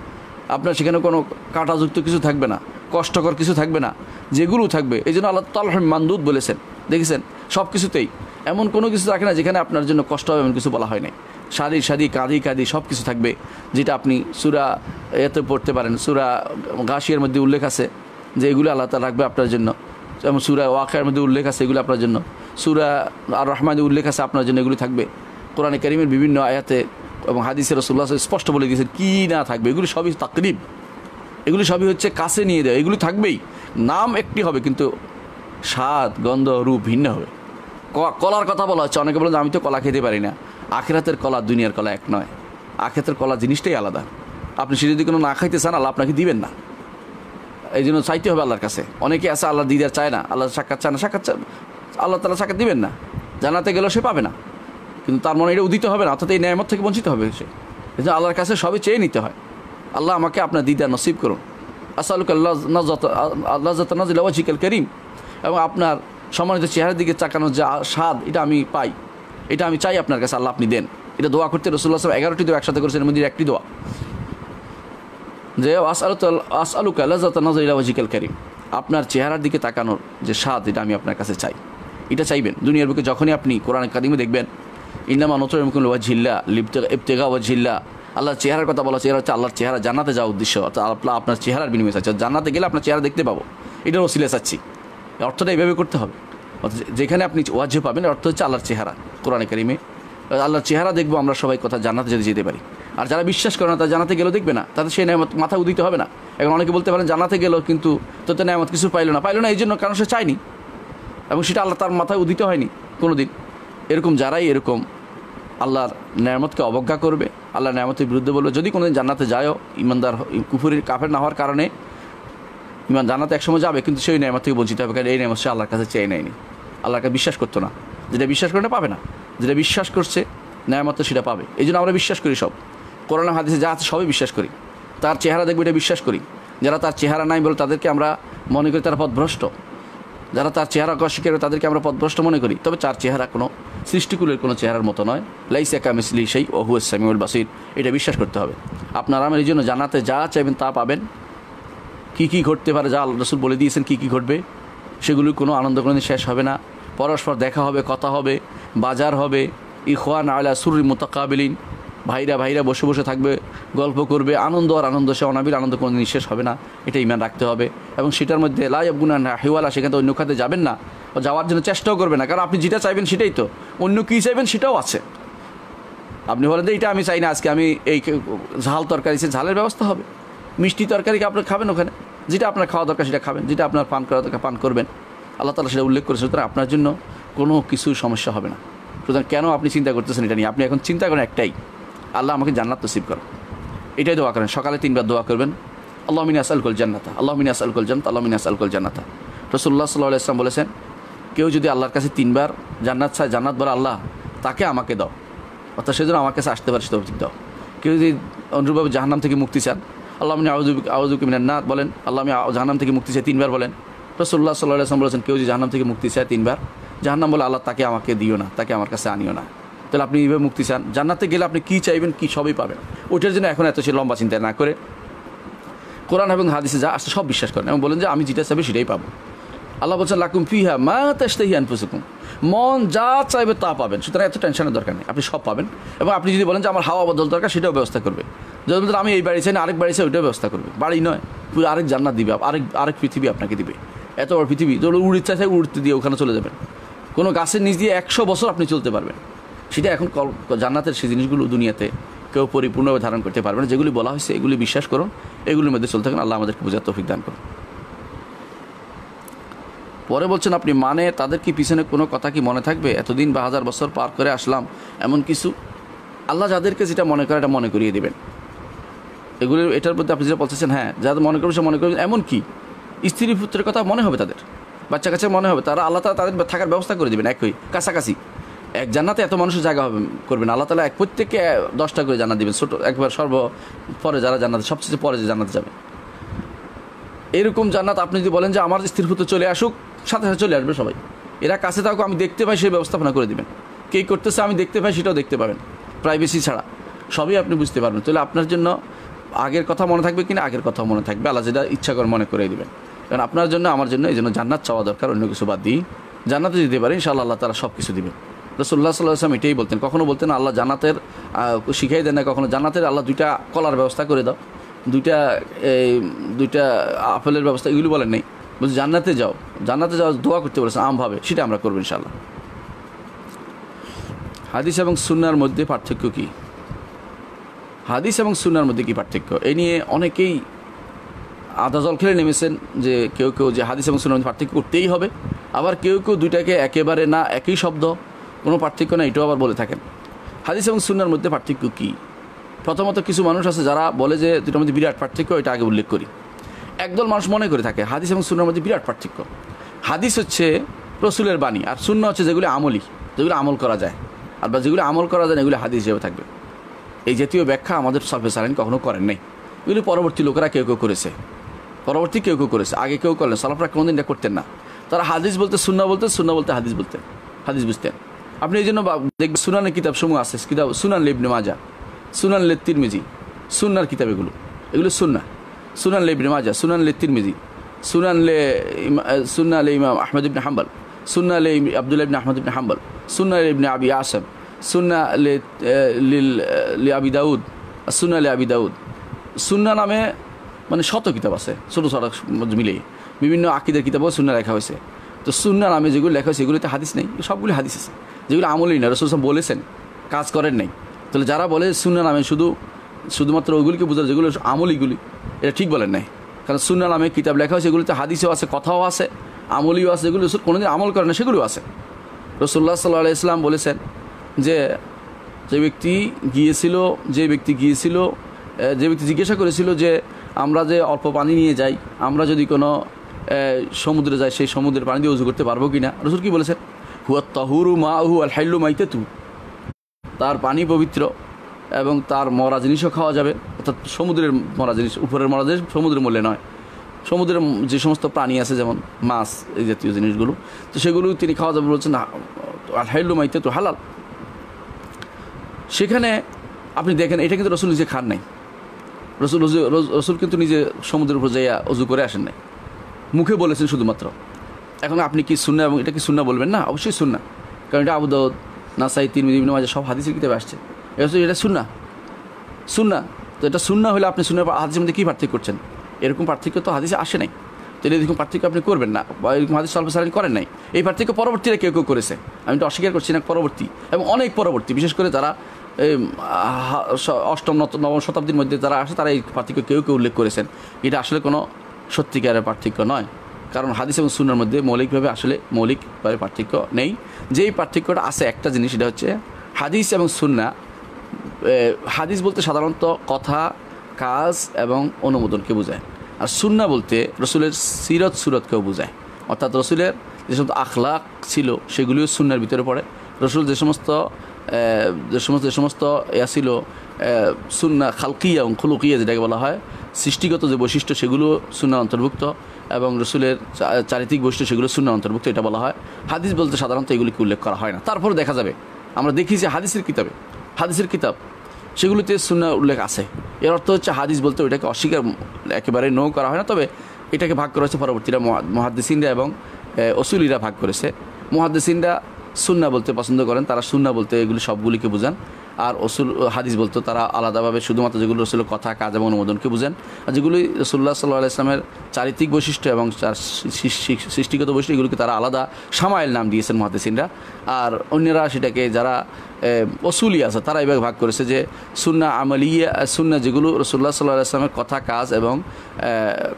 [SPEAKER 1] আপনার সেখানে কোনো কাঁটাযুক্ত কিছু থাকবে না, কষ্টকর কিছু থাকবে না, যেগুলো থাকবে। এই জন্য আল্লাহ তাআলা মানদুদ বলেছেন, দেখেছেন সব কিছুতেই এমন কোনো কিছু থাকে না যেখানে আপনার জন্য কষ্ট হবে এমন কিছু বলা হয় নাই। সাদি কাঁদি সব কিছু থাকবে, যেটা আপনি সূরা এতে পড়তে পারেন। সূরা গাশিয়ার মধ্যে উল্লেখ আছে যে এগুলো আল্লাহ তাআলা রাখবে আপনার জন্য, যেমন সূরা ওয়াকিয়ার মধ্যে উল্লেখ আছে এগুলো আপনার জন্য, সূরা আর রহমানে উল্লেখ আছে আপনার জন্য এগুলো থাকবে। কোরআনে কারীমের বিভিন্ন আয়াতে এবং হাদিসে রাসূলুল্লাহ সাল্লাল্লাহু আলাইহি ওয়াসাল্লাম স্পষ্ট বলে দিয়েছেন কী না থাকবে। এগুলো সবই তাকরিব, এগুলি সবই হচ্ছে কাছে নিয়ে দেওয়া। এগুলি থাকবেই, নাম একটি হবে কিন্তু স্বাদ, গন্ধ, রূপ ভিন্ন হবে। কলার কথা বলা হচ্ছে, অনেকে বলেন আমি তো কলা খেতে পারি না। আখিরাতের কলা দুনিয়ার কলা এক নয়, আখিরাতের কলা জিনিসটাই আলাদা। আপনি সে যদি কোনো না খাইতে চান, আল্লাহ আপনাকে দিবেন না, এই জন্য চাইতে হবে আল্লাহর কাছে। অনেকে আছে আল্লাহ দিদার চায় না, আল্লাহ সাক্ষাৎ চায় না, আল্লাহ তাআলা সাক্ষাৎ দিবেন না, জান্নাতে গেলেও সে পাবে না, কিন্তু তার মনে এটা উদিত হবে না, অর্থাৎ এই নেয়ামত থেকে বঞ্চিত হবে সে। এই জন্য আল্লাহর কাছে সবই চেয়ে নিতে হয়। আল্লাহ আমাকে আপনার দিদার নসিব করুন, আসআলুকা লাযযাতা নাযিলা ওয়াজহিকাল কারীম, এবং আপনার সম্মানিত চেহারার দিকে তাকানোর যে স্বাদ, এটা আমি পাই, এটা আমি চাই আপনার কাছে, আল্লাহ আপনি দেন। এটা দোয়া করতে রাসূলুল্লাহ সাল্লাল্লাহু আলাইহি ওয়াসাল্লাম 11টি দোয়া একসাথে করেছেন, এর মধ্যে একটি দোয়া যে আসআলুকা লাযযাতা নাযিলা ওয়াজহিকাল কারীম, আপনার চেহারার দিকে তাকানোর যে স্বাদ, এটা আমি আপনার কাছে চাই। এটা চাইবেন দুনিয়ার বুকে। যখনই আপনি কোরআন কারীমে দেখবেন ইন্নামা নুতঈমুকুম লিওয়াজহিল্লাহ ইবতিগা ওয়াজহিল্লাহ। আল্লাহর চেহারার কথা বলা, চেহারা হচ্ছে আল্লাহর চেহারা, জান্নাতে যাওয়ার উদ্দেশ্য, অর্থাৎ আপনার চেহারার বিনিময়ে চাচ্ছি, জান্নাতে গেলে আপনার চেহারা দেখতে পাবো, এটার ওসিলা চাচ্ছি। অর্থটা এইভাবে করতে হবে। অর্থাৎ যেখানে আপনি ওয়াজহ পাবেন অর্থ হচ্ছে আল্লাহর চেহারা। কোরআনে কারিমে আল্লাহর চেহারা দেখবো আমরা সবাই, কথা জান্নাতে যদি যেতে পারি। আর যারা বিশ্বাস করে না তারা জান্নাতে গেলেও দেখবে না, তাদের সেই নেয়ামত মাথা উদিতে হবে না। এখন অনেকে বলতে পারেন জান্নাতে গেল কিন্তু তো নেয়ামত কিছু পাইলো না এই জন্য, কারণ সে চায়নি এবং সেটা আল্লাহ তার মাথায় উদিত হয়নি কোনো দিন। এরকম যারাই এরকম আল্লাহর নেয়ামতকে অবজ্ঞা করবে, আল্লাহর নেয়ামতের বিরুদ্ধে বলবে, যদি কোনোদিন জান্নাতে যায়ও ইমানদার কুফুরির কাফের না হওয়ার কারণে ইমান জান্নাতে একসময় যাবে, কিন্তু সেই নেয়ামত থেকে বঞ্চিত হবে, কারণ এই নেয়ামত সে আল্লাহর কাছে চেয়ে নেয়নি, আল্লাহর কাছে বিশ্বাস করতো না। যেটা বিশ্বাস করে না পাবে না, যেটা বিশ্বাস করছে নেয়ামত সেটা পাবে। এই জন্য আমরা বিশ্বাস করি সব, কোরআন হাদিসে যা আছে সবই বিশ্বাস করি। তার চেহারা দেখবে এটা বিশ্বাস করি। যারা তার চেহারা নাই বলে তাদেরকে আমরা মনে করি তারা পথভ্রষ্ট, যারা তার চেহারা অস্বীকার করে তাদেরকে আমরা পথভ্রষ্ট মনে করি। তবে তার চেহারা কোনো সৃষ্টিকুলের কোনো চেহারার মতো নয়। লাইসা কামিসলি শাইউন ওয়া হুয়াস সামিউল বাসির, এটা বিশ্বাস করতে হবে। আপনারা আমার এই জন্য জান্নাতে যা চাইবেন তা পাবেন। কী ঘটতে পারে যা আল্লাহ রাসূল বলে দিয়েছেন কী ঘটবে, সেগুলির কোনো আনন্দ কোনোদিন শেষ হবে না। পরস্পর দেখা হবে, কথা হবে, বাজার হবে, ইখওয়ান আলা সুররি মুতাকাবিলিন, ভাইরা বসে বসে থাকবে, গল্প করবে, আনন্দ আর আনন্দ, সে অনাবিল আনন্দ কোনোদিন শেষ হবে না, এটা ইমান রাখতে হবে। এবং সেটার মধ্যে লা ইয়াবগুনা হিওয়ালা, সেখানে তো অন্য খাতে যাবেন না, ও যাওয়ার জন্য চেষ্টাও করবে না, কারণ আপনি যেটা চাইবেন সেটাই তো, অন্য কী চাইবেন সেটাও আছে। আপনি বলেন যে এটা আমি চাই না, আজকে আমি এই ঝাল তরকারি, সে ঝালের ব্যবস্থা হবে। মিষ্টি তরকারি আপনি খাবেন ওখানে, যেটা আপনার খাওয়া দরকার সেটা খাবেন, যেটা আপনার পান করা দরকার পান করবেন। আল্লাহ তাআলা সেটা উল্লেখ করেছে, সুতরাং আপনার জন্য কোনো কিছু সমস্যা হবে না। সুতরাং কেন আপনি চিন্তা করতেছেন এটা নিয়ে? আপনি এখন চিন্তা করেন একটাই, আল্লাহ আমাকে জান্নাত নসিব করো, এটাই দোয়া করেন। সকালে 3 বার দোয়া করবেন, আল্লাহুম্মা ইন্নী আসআলুকাল জান্নাতা, আল্লাহুম্মা ইন্নী আসআলুকাল জান্নাতা, আল্লাহুম্মা ইন্নী আসআলুকাল জান্নাতা। রাসূলুল্লাহ সাল্লাল্লাহু আলাইহি ওয়াসাল্লাম বলেছেন, কেউ যদি আল্লাহর কাছে 3 বার জান্নাত চায়, জান্নাত বলে আল্লাহ তাকে আমাকে দাও, অর্থাৎ সেজন্য আমার কাছে আসতে পারে সে তৌফিক দাও। কেউ যদি অনুরূপভাবে জাহান্নাম থেকে মুক্তি চান, আল্লাহুম্মা ইন্নী আউযুবিকা মিনান নার বলেন, আল্লাহ আমি জাহান্নাম থেকে মুক্তি চাই 3 বার বলেন। রাসূলুল্লাহ সাল্লাল্লাহু আলাইহি ওয়াসাল্লাম বলেছেন, কেউ যদি জাহান্নাম থেকে মুক্তি চায় 3 বার, জাহান্নাম বলে আল্লাহ তাকে আমাকে দিও না, তাকে আমার কাছে আনিও না। তাহলে আপনি এইভাবে মুক্তি চান, জান্নাতে গেলে আপনি কী চাইবেন কী সবই পাবেন। ওইটার জন্য এখন এত সে লম্বা চিন্তা না করে কোরআন এবং হাদিসে যা আসছে সব বিশ্বাস করেন এবং বলেন যে আমি যেটা চাইবে সেটাই পাবো। আল্লাহ বলছেন লাকুম ফিহা মা তাশতাহি আনফুসুকুম, মন যা চাইবে তা পাবেন। সুতরাং এত টেনশনের দরকার নেই, আপনি সব পাবেন। এবং আপনি যদি বলেন যে আমার হাওয়া বদল দরকার, সেটাও ব্যবস্থা করবে। যদি বলেন আমি এই বাড়ি চাই না আরেক বাড়ি চাই, ওইটাও ব্যবস্থা করবে। বাড়ি নয়, পুরো আরেক জান্নাত দিবে, আরেক পৃথিবী আপনাকে দিবে। এত বড় পৃথিবী, যদি উড়তে চাই উড়তে দিয়ে ওখানে চলে যাবেন। কোনো গাছের নিচ দিয়ে 100 বছর আপনি চলতে পারবেন। সেটা এখন জান্নাতের সেই জিনিসগুলো দুনিয়াতে কেউ পরিপূর্ণভাবে ধারণ করতে পারবে না। যেগুলি বলা হয়েছে এগুলি বিশ্বাস করুন, এগুলির মধ্যে চলতে থাকুন। আল্লাহ আমাদেরকে বোঝার তৌফিক দান করুন। পরে বলছেন, আপনি মানে তাদের কি পিছনে কোনো কথা কি মনে থাকবে? এতদিন বা 1000 বছর পার করে আসলাম, এমন কিছু আল্লাহ যাদেরকে যেটা মনে করে এটা মনে করিয়ে দেবেন। এগুলি এটার মধ্যে আপনি যেটা বলতেছেন, হ্যাঁ যাদের মনে করবে সে মনে করবেন। এমন কি স্ত্রী পুত্রের কথা মনে হবে, তাদের বাচ্চা কাছে মনে হবে, তারা আল্লাহ তাআলা তাদের থাকার ব্যবস্থা করে দেবেন একই কাছাকাছি। এক জান্নাতে এত মানুষের জায়গা হবে করবেন আল্লাহ তাআলা, প্রত্যেককে 10টা করে জান্নাত দিবেন। ছোটো একবার পরে যারা জান্নাতে সবচেয়ে পরে যে জান্নাতে যাবে, এরকম জান্নাত আপনি যদি বলেন যে আমার স্ত্রীর পুত্র চলে আসুক, সাথে সাথে চলে আসবে সবাই। এরা কাছে থাকুক, আমি দেখতে পাই সেই ব্যবস্থাপনা করে দেবেন। কে করতেছে আমি দেখতে পাই, সেটাও দেখতে পাবেন, প্রাইভেসি ছাড়া সবই আপনি বুঝতে পারবেন। তাহলে আপনার জন্য আগের কথা মনে থাকবে কিনা? আগের কথা মনে থাকবে, আল্লাহ যেটা ইচ্ছা করে মনে করে দেবেন। কারণ আপনার জন্য আমার জন্য এই জন্য জান্নাত চাওয়া দরকার, অন্য কিছু বাদ দিই জান্নাতে দিতে পারি ইনশাআল্লাহ। আল্লাহ তাআলা সব কিছু দিবেন। রাসূলুল্লাহ সাল্লাল্লাহু আলাইহি ওয়াসাল্লাম এটাই বলতেন। কখনো বলতেন আল্লাহ জান্নাতের শিখাই দেন না, কখনো জান্নাতের আল্লাহ 2টা কলার ব্যবস্থা করে দাও, 2টা আপেলের ব্যবস্থা, এগুলি বলেন নেই। বলছি জান্নাতে যাও দোয়া করতে বলেছেন আমভাবে, সেটা আমরা করবো ইনশাআল্লাহ। হাদিস এবং সুন্নাহর মধ্যে পার্থক্য কী? হাদিস এবং সুন্নাহর মধ্যে কী পার্থক্য, এই নিয়ে অনেকেই আধা জল খেলে নেমেছেন। যে কেউ যে হাদিস এবং সুন্নাহর মধ্যে পার্থক্য করতেই হবে, আবার কেউ দুইটাকে একেবারে না, একই শব্দ, কোনো পার্থক্য না, এটাও আবার বলে থাকেন। হাদিস এবং সুন্নাহর মধ্যে পার্থক্য কী? প্রথমত কিছু মানুষ আছে যারা বলে যে দুটার মধ্যে বিরাট পার্থক্য, এটা আগে উল্লেখ করি। একদল মানুষ মনে করে থাকে হাদিস এবং সুন্নাহর মধ্যে বিরাট পার্থক্য। হাদিস হচ্ছে রাসূলের বাণী, আর সুন্নাহ হচ্ছে যেগুলো আমলি, যেগুলো আমল করা যায়, আর বা যেগুলো আমল করা যায় না এগুলো হাদিস হিসেবে থাকবে। এই জাতীয় ব্যাখ্যা আমাদের সালফে সালেহিন কখনো করেন নাই। এগুলি পরবর্তী লোকেরা কেউ করেছে, কেউ করেছে, আগে কেউ করলেন। সালাফরা কোনোদিন এটা করতেন না। তারা হাদিস বলতে সুন্নাহ বলতেন, সুন্নাহ বলতে হাদিস বলতেন, হাদিস বুঝতেন। আপনি এই জন্য দেখবেন সুনানের কিতাব সমূহ আছে, কিতাব সুনান ইবনে মাজাহ, সুনান তিরমিজি, সুন্নাহর কিতাব, এগুলো সুন্নাহ। সুনান ইবনে মাজাহ, সুনান তিরমিজি, সুনান ইমাম আহমদ ইবনে হাম্বল, সুনান আব্দুল্লাহ ইবনে আহমদ ইবনে হাম্বল, সুনান ইবনে আবি আসম, সুন্না লি আবি দাউদ, সুন্না লি আবি দাউদ, সুন্না নামে মানে শত কিতাব আছে, ছোটো ছোটো মিলিয়ে বিভিন্ন আকিদের কিতাবও সুন্না লেখা হয়েছে। তো সুন্না নামে যেগুলো লেখা হয়েছে এগুলোতে হাদিস নেই, সবগুলি হাদিস আছে যেগুলো আমলই না, রাসূল সাল্লাল্লাহু আলাইহি ওয়াসাল্লাম বলেছেন, কাজ করেন নাই। তাহলে যারা বলে সুন্না নামে শুধুমাত্র ওইগুলিকে বোঝার যেগুলো আমলিগুলি, এটা ঠিক বলেন নাই। কারণ সুন্না নামে কিতাব লেখা হয়েছে, এগুলিতে হাদিসও আছে, কথাও আছে, আমলিও আছে, যেগুলো রসুল কোনোদিন আমল করে না সেগুলিও আছে। রাসূলুল্লাহ সাল্লাল্লাহু আলাইহি ওয়াসাল্লাম বলেছেন যে ব্যক্তি জিজ্ঞাসা করেছিল যে আমরা যে অল্প পানি নিয়ে যাই, আমরা যদি কোনো সমুদ্রে যাই, সেই সমুদ্রের পানি দিয়ে ওযু করতে পারবো কি না? রাসূল কি বলেছেন? হুয়া তাহুরু মাহু আল হাইলু মাইতাতু, তার পানি পবিত্র এবং তার মরা জিনিসও খাওয়া যাবে। অর্থাৎ সমুদ্রের মরা জিনিস, উপরের মরা জিনিস সমুদ্রের মূল্যে নয়, সমুদ্রের যে সমস্ত প্রাণী আছে যেমন মাছ এই জাতীয় জিনিসগুলো, তো সেগুলো তিনি খাওয়া যাবে বলছেন। আল হাইলু মাইতাতু হালাল। সেখানে আপনি দেখেন এটা কিন্তু রাসূল নিজে খান নাই, রসুল কিন্তু নিজে সমুদ্রের উপর যাইয়া ওযু করে আসেন নাই, মুখে বলেছেন শুধুমাত্র। এখন আপনি কি সুন্নাহ এবং এটা কি সুন্নাহ বলবেন না? অবশ্যই সুন্নাহ, কারণ এটা আবু দাউদ, নাসাই, তিরমিজি, ইবনে মাজাহ সব হাদিসের কিতাবে আসছে। এটা সুন্নাহ। তো এটা সুন্নাহ হলে আপনি সুন্নাহ হাদিসের মধ্যে কী পার্থক্য করছেন? এরকম পার্থক্য তো হাদিসে আসে নাই, তাহলে এরকম পার্থক্য আপনি করবেন না, বা এরকম হাদিস সালফে সালেহীন করেন নাই। এই পার্থক্য পরবর্তীরা কেউ করেছে, আমি তো অস্বীকার করছি না, পরবর্তী এবং অনেক পরবর্তী, বিশেষ করে তারা অষ্টম নবম শতাব্দীর মধ্যে যারা আসে তারা এই পার্থক্য কেউ উল্লেখ করেছেন। এটা আসলে কোনো সত্যিকারের পার্থক্য নয়, কারণ হাদিস এবং সুন্নাহর মধ্যে মৌলিকভাবে পার্থক্য নেই। যেই পার্থক্যটা আছে একটা জিনিস, সেটা হচ্ছে হাদিস এবং সুন্নাহ। হাদিস বলতে সাধারণত কথা, কাজ এবং অনুমোদনকে বোঝায়, আর সুন্নাহ বলতে রসুলের সিরত সুরতকেও বোঝায়। অর্থাৎ রসুলের যে সমস্ত আখলাক ছিল সেগুলিও সুন্নাহর ভিতরে পড়ে। রসুল যে সমস্ত ইয়া ছিল সুন্নাহ খালকিয়া এবং খুলুকিয়া যেটাকে বলা হয়, সৃষ্টিগত যে বৈশিষ্ট্য সেগুলো সুন্নাহর অন্তর্ভুক্ত, এবং রসুলের চারিত্রিক বৈশিষ্ট্য সেগুলো সুন্নাহর অন্তর্ভুক্ত, এটা বলা হয়। হাদিস বলতে সাধারণত এগুলিকে উল্লেখ করা হয় না। তারপরে দেখা যাবে, আমরা দেখি যে হাদিসের কিতাব সেগুলিতে সুন্নাহ উল্লেখ আছে। এর অর্থ হচ্ছে হাদিস বলতে ওইটাকে অস্বীকার একেবারে নো করা হয় না, তবে এটাকে ভাগ করা হচ্ছে পরবর্তীরা মুহাদ্দিসিনরা এবং উসুলিরা ভাগ করেছে। মুহাদ্দিসিনরা সুন্নাহ বলতে পছন্দ করেন, তারা সুন্নাহ বলতে এগুলি সবগুলিকে বোঝান, আর হাদিস বলতে তারা আলাদাভাবে শুধুমাত্র যেগুলো রসুলের কথা, কাজ এবং অনুমোদনকে বোঝেন। আর যেগুলি রাসূলুল্লাহ সাল্লাল্লাহু আলাইহি ওয়াসাল্লামের চারিত্রিক বৈশিষ্ট্য এবং তার সৃষ্টিগত বৈশিষ্ট্য, এগুলিকে তারা আলাদা শামাইল নাম দিয়েছেন মুহাদ্দিসিনরা। আর অন্যরা সেটাকে যারা উসুলি আছে তারা এইভাবে ভাগ করেছে যে সুন্নাহ আমালিয়া, সুন্নাহ যেগুলো রাসূলুল্লাহ সাল্লাল্লাহু আলাইহি ওয়াসাল্লামের কথা, কাজ এবং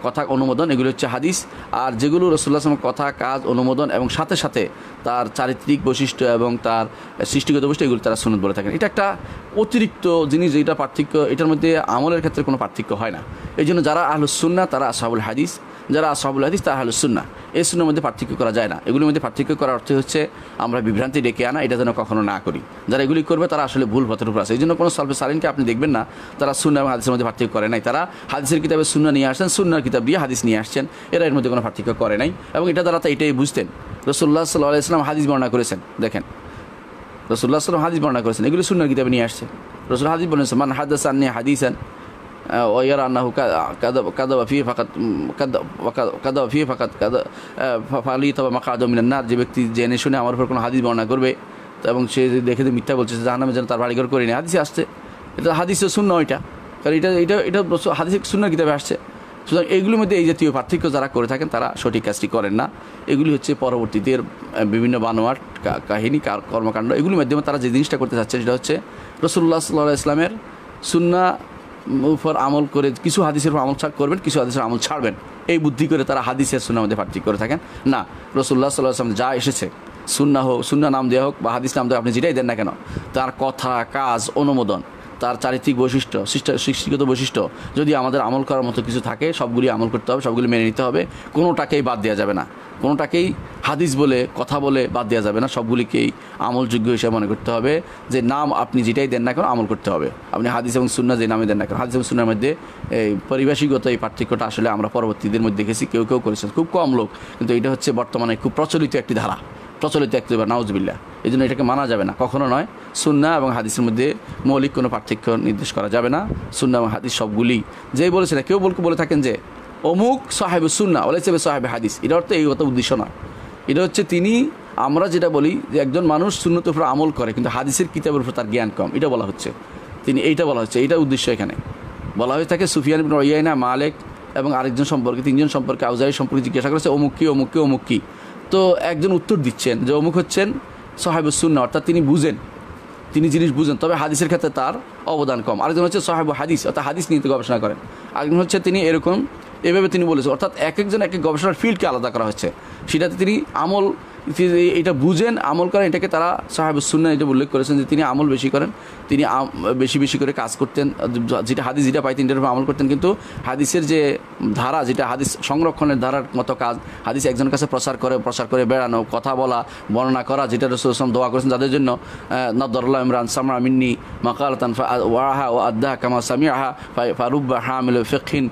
[SPEAKER 1] কথা অনুমোদন, এগুলো হচ্ছে হাদিস। আর যেগুলো রাসূলুল্লাহ সাল্লাল্লাহু আলাইহি ওয়াসাল্লামের কথা, কাজ, অনুমোদন এবং সাথে সাথে তার চারিত্রিক বৈশিষ্ট্য এবং তার সৃষ্টিগত বৈশিষ্ট্য, এগুলো তারা সুন্নাত বলে থাকেন। এটা একটা অতিরিক্ত জিনিস, যেটা পার্থক্য, এটার মধ্যে আমলের ক্ষেত্রে কোনো পার্থক্য হয় না। এই জন্য যারা আহলুস সুন্নাহ তারা আসহাবুল হাদিস, যারা আসহাবুল হাদিস তারা আহলুস সুন্নাহ। এই সুন্নাহর মধ্যে পার্থক্য করা যায় না। এগুলির মধ্যে পার্থক্য করার অর্থ হচ্ছে আমরা বিভ্রান্তি ডেকে আনা, এটা যেন কখনো না করি। যারা এগুলি করবে তারা আসলে ভুল পথের উপর আছে। এই জন্য কোনো সালফে সালেহীনকে আপনি দেখবেন না তারা সুন্নাহ এবং হাদিসের মধ্যে পার্থক্য করে নাই। তারা হাদিসের কিতাবে সুন্নাহ নিয়ে আসছেন, সুন্নাহর কিতাব দিয়ে হাদিস নিয়ে আসছেন, এরা এর মধ্যে কোনো পার্থক্য করে নাই। এবং এটা দ্বারা এটাই বুঝতেন। রাসূলুল্লাহ সাল্লাল্লাহু আলাইহি ওয়াসাল্লাম হাদিস বর্ণনা করেছেন, দেখেন রাসূলুল্লাহ সাল্লাল্লাহু আলাইহি ওয়াসাল্লাম হাদিস বর্ণনা করেছেন, এগুলি সুন্নাহর কিতাবে নিয়ে আসছে। রাসূল হাদিস বলেছেন, মান হাদাসা আন্নী হাদিসান ওয়ারা আন্নাহু কাযাবা ফিহি ফাকাত ফালিয়াতাবা মাকআদাহু মিনান নার। যে ব্যক্তি জেনে শুনে আমার উপর কোনো হাদিস বর্ণনা করবে এবং সে দেখে যে মিথ্যা বলছে, জাহান্নামে যেন তার বাড়িঘর করে নেয়। হাদিসে আসছে, এটা হাদিসের সুন্নাহ, এটা কারণ এটা হাদিসের সুন্নাহর কিতাবে আসছে। সুতরাং এইগুলির মধ্যে এই জাতীয় পার্থক্য যারা করে থাকেন তারা সঠিক কাজটি করেন না। এগুলি হচ্ছে পরবর্তীতে বিভিন্ন বানোয়াট কাহিনী, কর্মকাণ্ড, এগুলির মাধ্যমে তারা যে জিনিসটা করতে চাচ্ছে সেটা হচ্ছে রাসূলুল্লাহ সাল্লাল্লাহু আলাইহি ওয়াসাল্লামের সুন্নাহ উপর আমল করে কিছু হাদিসের উপর আমল করবেন, কিছু হাদিসের আমল ছাড়বেন, এই বুদ্ধি করে তারা হাদিসের সুন্নাহর মধ্যে পার্থক্য করে থাকেন। না, রাসূলুল্লাহ সাল্লাল্লাহু আলাইহি ওয়াসাল্লাম যা এসেছে, সুন্নাহ নাম দেওয়া হোক বা হাদিস নাম দেওয়া, আপনি যেটাই দেন না কেন, তার কথা, কাজ, অনুমোদন, তার চারিত্রিক বৈশিষ্ট্য, সৃষ্টিগত বৈশিষ্ট্য যদি আমাদের আমল করার মতো কিছু থাকে, সবগুলি আমল করতে হবে, সবগুলি মেনে নিতে হবে, কোনোটাকেই বাদ দেওয়া যাবে না, কোনোটাকেই হাদিস বলে কথা বলে বাদ দেওয়া যাবে না, সবগুলিকেই আমলযোগ্য হিসেবে মনে করতে হবে। যে নাম আপনি যেটাই দেন না কেন আমল করতে হবে। আপনি হাদিস এবং সুন্নাহ যে নামে দেন না কেন, হাদিস এবং সুন্নাহর মধ্যে এই পরিভাষিকগত এই পার্থক্যটা আসলে আমরা পরবর্তীদের মধ্যে দেখেছি, কেউ করেছেন, খুব কম লোক, কিন্তু এটা হচ্ছে বর্তমানে খুব প্রচলিত একটি ধারা, প্রচলিত একটি নাউজুবিল্লাহ। এই জন্য এটাকে মানা যাবে না, কখনো নয়। সুন্নাহ এবং হাদিসের মধ্যে মৌলিক কোনো পার্থক্য নির্দেশ করা যাবে না। সুন্নাহ এবং হাদিস সবগুলি, যেই বলেছে না, কেউ বলে থাকেন যে অমুক সাহেব সুন্নাহ ওয়ালাইসা সাহেব হাদিস, এটার অর্থ এই কথা উদ্দেশ্য নয়। এটা হচ্ছে তিনি আমরা যেটা বলি যে একজন মানুষ সুন্নতের উপর আমল করে কিন্তু হাদিসের কিতাবের উপর তার জ্ঞান কম, এটা বলা হচ্ছে। এইটা বলা হচ্ছে, এইটা উদ্দেশ্য এখানে বলা হয়ে থাকে। সুফিয়ান ইবনে উয়াইনা, মালিক এবং আরেকজন সম্পর্কে, তিনজন সম্পর্কে, আউজাঈ সম্পর্কে জিজ্ঞাসা করেছে অমুক কি অমুক কি অমুক কি। তো একজন উত্তর দিচ্ছেন যে অমুক হচ্ছেন সাহেবুস সুন্নাহ, অর্থাৎ তিনি বুঝেন, তিনি জিনিস বুঝেন, তবে হাদিসের ক্ষেত্রে তার অবদান কম। আরেকজন হচ্ছে সাহেবু হাদিস, অর্থাৎ হাদিস নিয়ে গবেষণা করেন। আরেকজন হচ্ছে তিনি এরকম, এভাবে তিনি বলেছেন, অর্থাৎ এক একজন এক এক গবেষণার ফিল্ডকে আলাদা করা হচ্ছে। সেটাতে তিনি আমল, এটা বুঝেন, আমল করেন, এটাকে তারা সাহেবুস সুন্নাহ এটা উল্লেখ করেছেন যে তিনি আমল বেশি করেন, তিনি বেশি বেশি করে কাজ করতেন, যেটা হাদিস যেটা পাইতেন এটার উপর আমল করতেন। কিন্তু হাদিসের যে ধারা, যেটা হাদিস সংরক্ষণের ধারার মতো কাজ, হাদিস একজনের কাছে প্রচার করে বেড়ানো, কথা বলা, বর্ণনা করা, যেটা রাসূল সাল্লাল্লাহু আলাইহি ওয়াসাল্লাম দোয়া করেছেন যাদের জন্য, নাদারাল্লাহু ইমরান সামা মিন্নি মাকালাতান ওয়াহা ওয়া আদ্দাহা কামা সামিআহা ফারুব্বা হামিল ফিকহিন